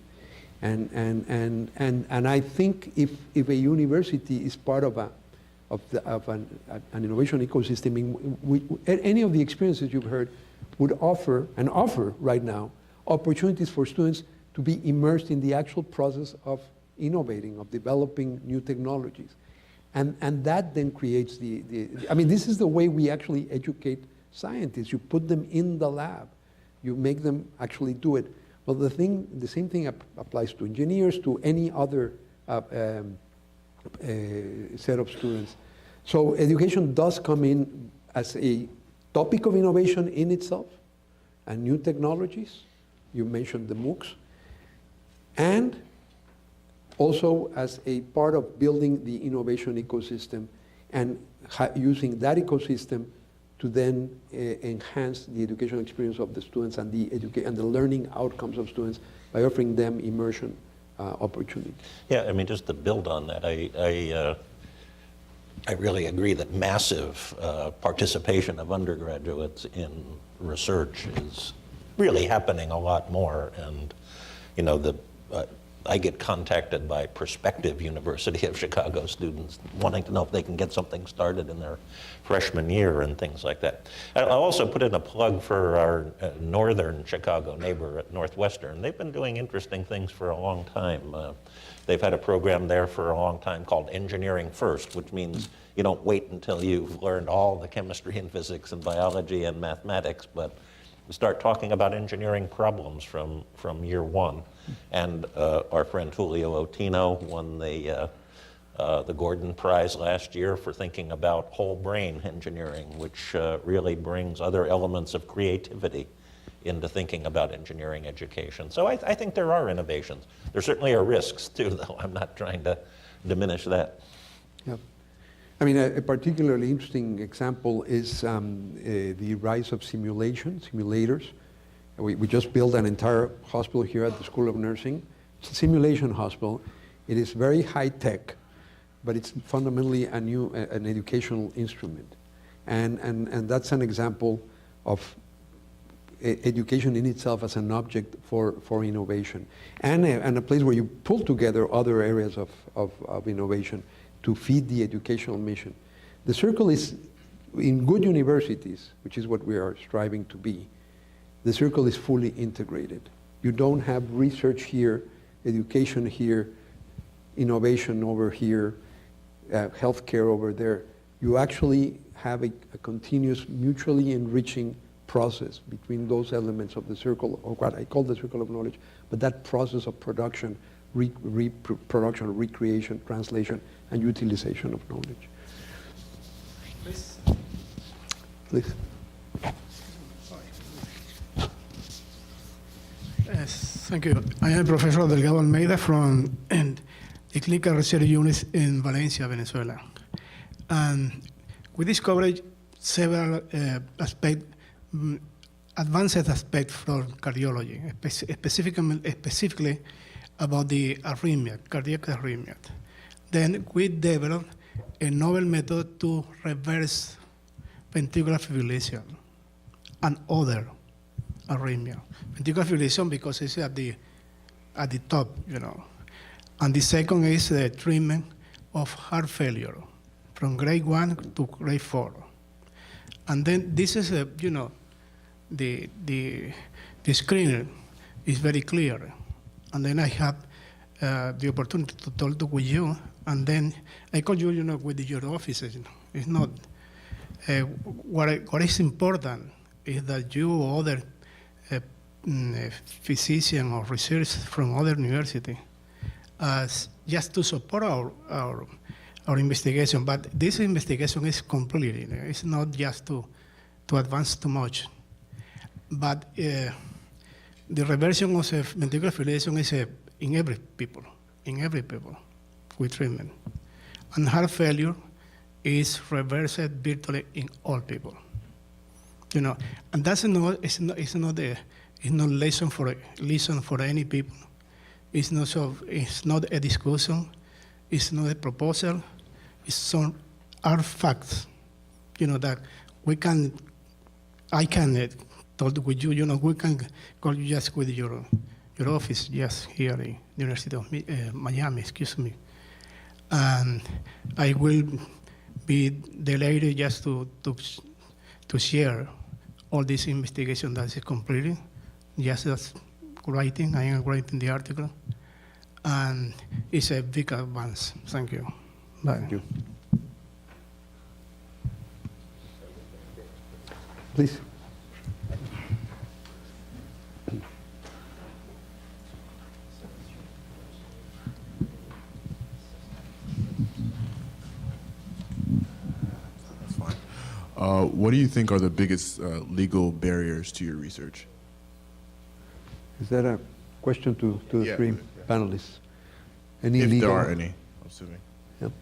And I think if a university is part of an innovation ecosystem, any of the experiences you've heard would offer right now opportunities for students to be immersed in the actual process of innovating, of developing new technologies. And that then creates I mean, this is the way we actually educate scientists. You put them in the lab. You make them actually do it. Well, the same thing applies to engineers, to any other set of students. So education does come in as a topic of innovation in itself, and new technologies. You mentioned the MOOCs. And also as a part of building the innovation ecosystem and using that ecosystem to then enhance the educational experience of the students and the learning outcomes of students by offering them immersion opportunities. Yeah, I mean, just to build on that, I really agree that massive participation of undergraduates in research is really happening a lot more. And, I get contacted by prospective University of Chicago students wanting to know if they can get something started in their freshman year and things like that. I'll also put in a plug for our northern Chicago neighbor at Northwestern. They've been doing interesting things for a long time. They've had a program there for a long time called Engineering First, which means you don't wait until you've learned all the chemistry and physics and biology and mathematics, but you start talking about engineering problems from year one. And our friend Julio Otino won the Gordon Prize last year for thinking about whole brain engineering, which really brings other elements of creativity into thinking about engineering education. So I think there are innovations. There certainly are risks too, though. I'm not trying to diminish that. Yeah. I mean, a particularly interesting example is the rise of simulators. We just built an entire hospital here at the School of Nursing. It's a simulation hospital. It is very high tech, but it's fundamentally an educational instrument. And that's an example of education in itself as an object for innovation. And a place where you pull together other areas of innovation to feed the educational mission. The circle is, in good universities, which is what we are striving to be, the circle is fully integrated. You don't have research here, education here, innovation over here, healthcare over there. You actually have a continuous, mutually enriching process between those elements of the circle, or what I call the circle of knowledge, but that process of production, reproduction, recreation, translation, and utilization of knowledge. Please. Please. Yes, thank you. I am Professor Delgado Almeida from the Clinical Research Unit in Valencia, Venezuela. And we discovered several advanced aspects from cardiology, specifically about the arrhythmia, cardiac arrhythmia. Then we developed a novel method to reverse ventricular fibrillation and other arrhythmia. Ventricular fibrillation because it's at the top, you know. And the second is the treatment of heart failure from grade 1 to grade 4. And then this is the screen is very clear. And then I have the opportunity to talk with you, and then I call you, with your offices. It's not what is important is that you or other physician or research from other university just to support our investigation. But this investigation is completely, it's not just to advance too much. But the reversion of ventricular fibrillation is in every people with treatment. And heart failure is reversed virtually in all people. And that's it's not lesson for any people. It's not a discussion. It's not a proposal. It's are facts. That I can talk with you. We can call you just with your office, just here in the University of Miami. Excuse me. And I will be delighted just to share all this investigation that is completed. Just as writing, I am writing the article, and it's a big advance. Thank you. Bye. Thank you. Please. What do you think are the biggest legal barriers to your research? Is that a question to the three panelists? Any if legal? There are any, I'm assuming. Yep.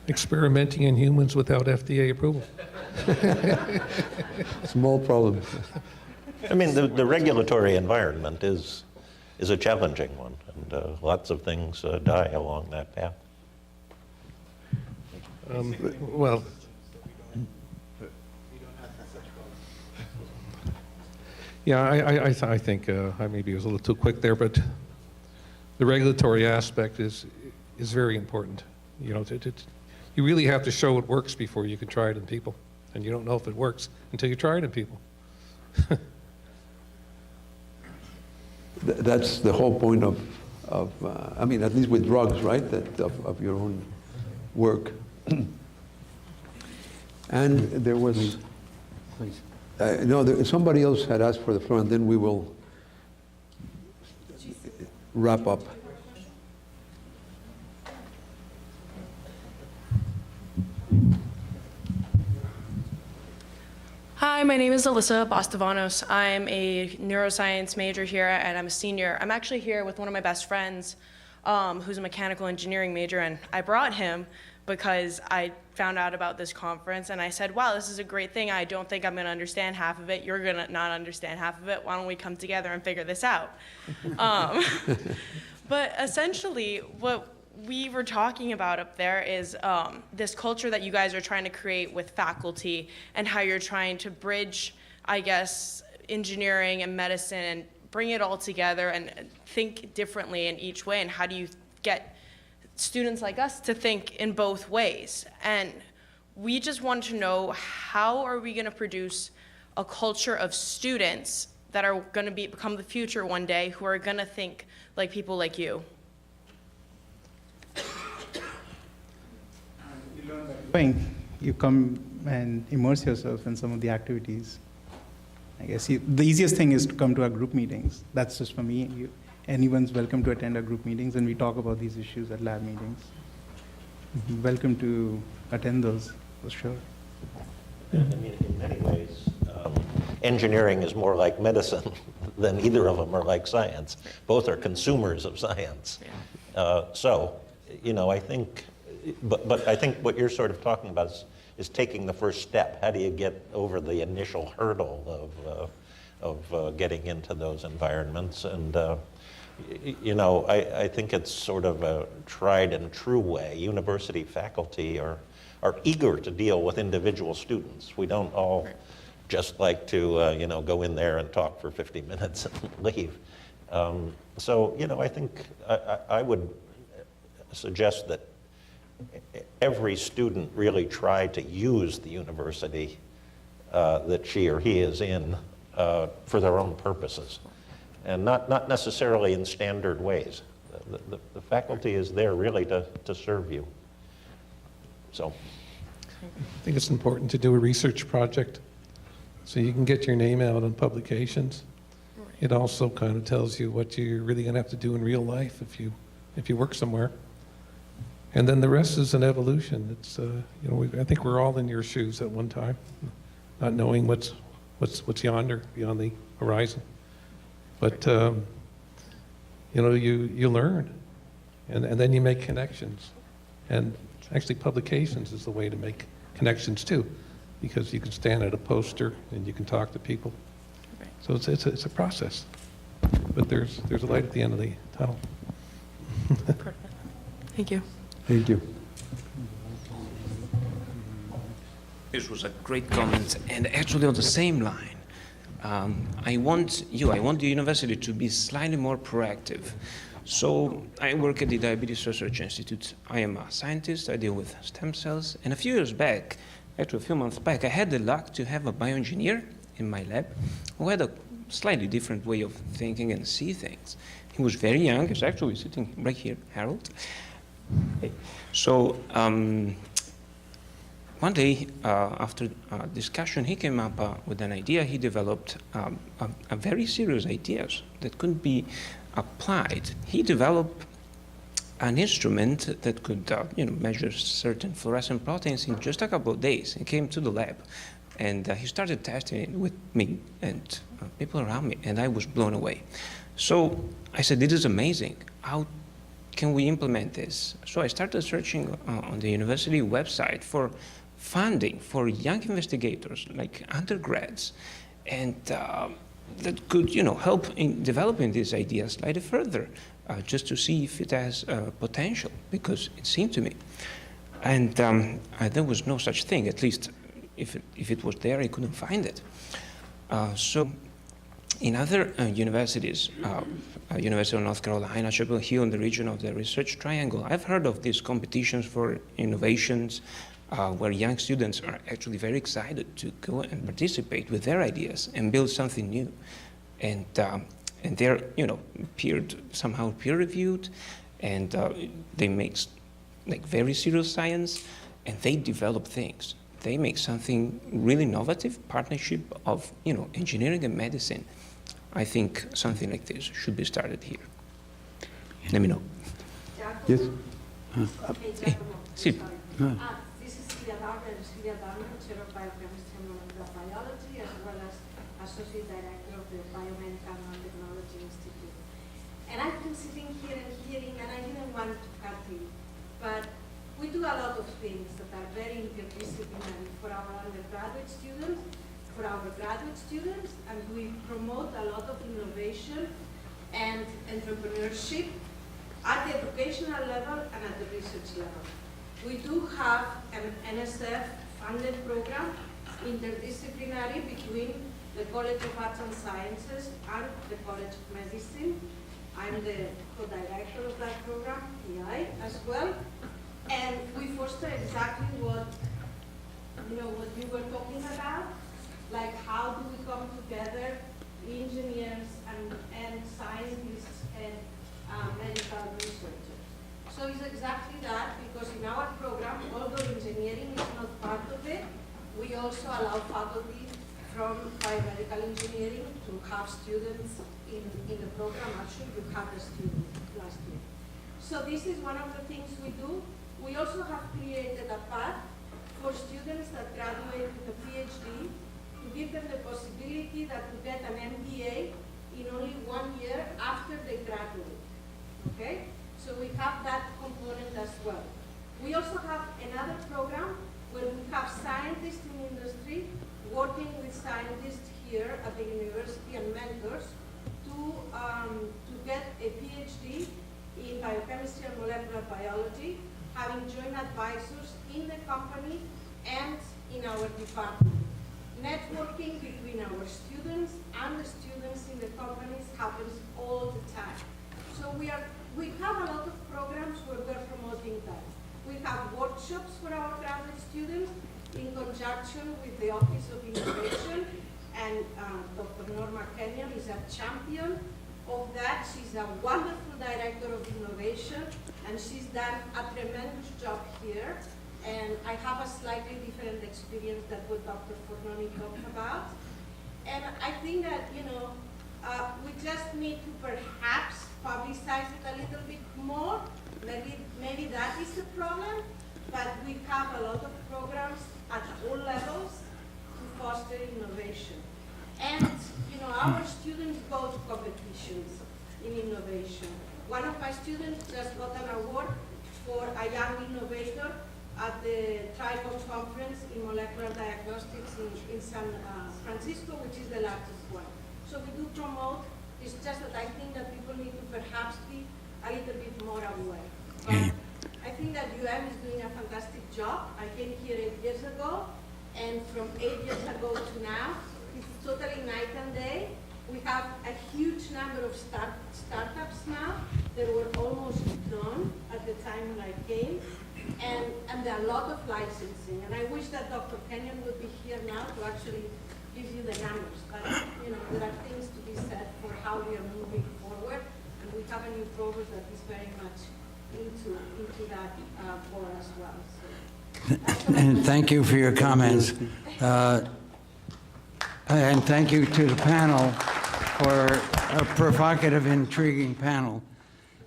Experimenting in humans without FDA approval. Small problem. I mean, the regulatory environment is a challenging one, and lots of things die along that path. Well, yeah, I think I maybe was a little too quick there, but the regulatory aspect is very important. You really have to show it works before you can try it in people, and you don't know if it works until you try it in people. That's the whole point I mean, at least with drugs, right, of your own work. And there was, somebody else had asked for the floor, and then we will wrap up. Hi, my name is Alyssa Bostavanos. I'm a neuroscience major here, and I'm a senior. I'm actually here with one of my best friends, who's a mechanical engineering major, and I brought him because I found out about this conference, and I said, wow, this is a great thing. I don't think I'm gonna understand half of it. You're gonna not understand half of it. Why don't we come together and figure this out? But essentially, what we were talking about up there is this culture that you guys are trying to create with faculty and how you're trying to bridge, I guess, engineering and medicine and bring it all together and think differently in each way. And how do you get students like us to think in both ways? And we just want to know, how are we going to produce a culture of students that are going to become the future one day, who are going to think like people like you? You come and immerse yourself in some of the activities. I guess the easiest thing is to come to our group meetings. That's just for me. Anyone's welcome to attend our group meetings, and we talk about these issues at lab meetings. Welcome to attend those, for sure. I mean, in many ways, engineering is more like medicine than either of them are like science. Both are consumers of science. So, you know, I think, but I think what you're sort of talking about is taking the first step. How do you get over the initial hurdle of getting into those environments? And you know, I think it's sort of a tried and true way. University faculty are eager to deal with individual students. We don't all just like to, you know, go in there and talk for 50 minutes and leave. So, you know, I think I would suggest that every student really try to use the university that she or he is in for their own purposes, and not necessarily in standard ways. The faculty is there really to serve you. So I think it's important to do a research project so you can get your name out on publications. It also kind of tells you what you're really going to have to do in real life if you work somewhere. And then the rest is an evolution. It's you know, I think we're all in your shoes at one time, not knowing what's yonder, beyond the horizon. But you know, you learn, and then you make connections. And actually, publications is the way to make connections too, because you can stand at a poster and you can talk to people. So it's a process, but there's a light at the end of the tunnel. Perfect. Thank you. Thank you. This was a great comment, and actually on the same line, I want the university to be slightly more proactive. So I work at the Diabetes Research Institute. I am a scientist. I deal with stem cells. And a few years back, actually a few months back, I had the luck to have a bioengineer in my lab who had a slightly different way of thinking and see things. He was very young. He's actually sitting right here, Harold. So one day, after discussion, he came up with an idea. He developed a very serious ideas that could be applied. He developed an instrument that could measure certain fluorescent proteins in just a couple of days. He came to the lab, and he started testing it with me and people around me, and I was blown away. So I said, this is amazing. How can we implement this? So I started searching on the university website for funding for young investigators, like undergrads, and that could, help in developing these ideas slightly further, just to see if it has potential, because it seemed to me. And there was no such thing, at least if it was there, I couldn't find it. So in other universities, University of North Carolina, Chapel Hill, in the region of the Research Triangle, I've heard of these competitions for innovations where young students are actually very excited to go and participate with their ideas and build something new. And and they're somehow peer reviewed, and they make like very serious science, and they develop things. They make something really innovative, partnership of engineering and medicine. I think something like this should be started here. Let me know. Yes. Sì. This is Silvia Barber, Chair of Biochemistry and Molecular Biology, as well as Associate Director of the Biomedical Nanotechnology Institute. And I've been sitting here and hearing, and I didn't want to cut in, but we do a lot of things that are very interdisciplinary for our undergraduate students, for our graduate students, and we promote a lot of innovation and entrepreneurship at the educational level and at the research level. We do have an NSF-funded program, interdisciplinary, between the College of Arts and Sciences and the College of Medicine. I'm the co-director of that program, PI, as well. And we foster exactly what you were talking about, like how do we come together, engineers and scientists and medical researchers. So it's exactly that, because in our program, although engineering is not part of it, we also allow faculty from biomedical engineering to have students in the program. Actually, you had a student last year. So this is one of the things we do. We also have created a path for students that graduate with a PhD to give them the possibility that to get an MBA in only 1 year after they graduate. Okay? So we have that component as well. We also have another program where we have scientists in industry working with scientists here at the university and mentors to get a PhD in biochemistry and molecular biology, having joint advisors in the company and in our department. Networking between our students and the students in the companies happens all the time. So we have a lot of programs where we're promoting that. We have workshops for our graduate students in conjunction with the Office of Innovation, and Dr. Norma Kenyon is a champion of that. She's a wonderful director of innovation, and she's done a tremendous job here. And I have a slightly different experience than what Dr. Fornoni talked about. And I think that, we just need to perhaps publicize it a little bit more. Maybe that is the problem, but we have a lot of programs at all levels to foster innovation. And, our students go to competitions in innovation. One of my students just got an award for a young innovator at the TRICOM conference in molecular diagnostics in San Francisco, which is the largest one. So we do promote. It's just that I think that people need to perhaps be a little bit more aware. But I think that UM is doing a fantastic job. I came here 8 years ago, and from 8 years ago to now, it's totally night and day. We have a huge number of startups now. There were almost none at the time when I came, and there are a lot of licensing. And I wish that Dr. Kenyon would be here now to actually give you the numbers. But there are things to be said for how we are moving forward, and we have a new provost that is very much into that board as well. So And thank you for your comments. And thank you to the panel for a provocative, intriguing panel.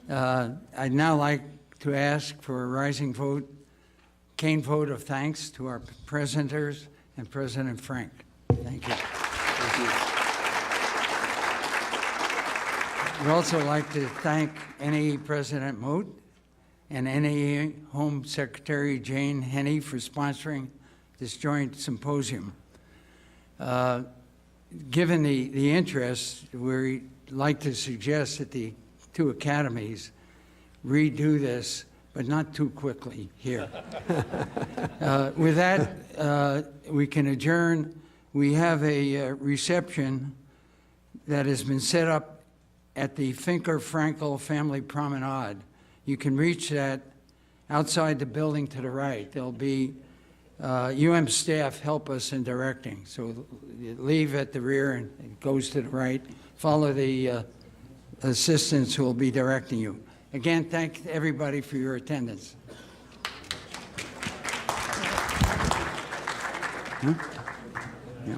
I'd now like to ask for a rising vote, cane vote of thanks to our presenters and President Frank. Thank you. We'd also like to thank NAE President Moat and NAE Home Secretary Jane Henney for sponsoring this joint symposium. Given the interest, we'd like to suggest that the two academies redo this, but not too quickly here. With that, we can adjourn. We have a reception that has been set up at the Finker-Frankel Family Promenade. You can reach that outside the building to the right. There'll be UM staff help us in directing. So you leave at the rear and it goes to the right. Follow the assistants who will be directing you. Again, thank everybody for your attendance. Yeah.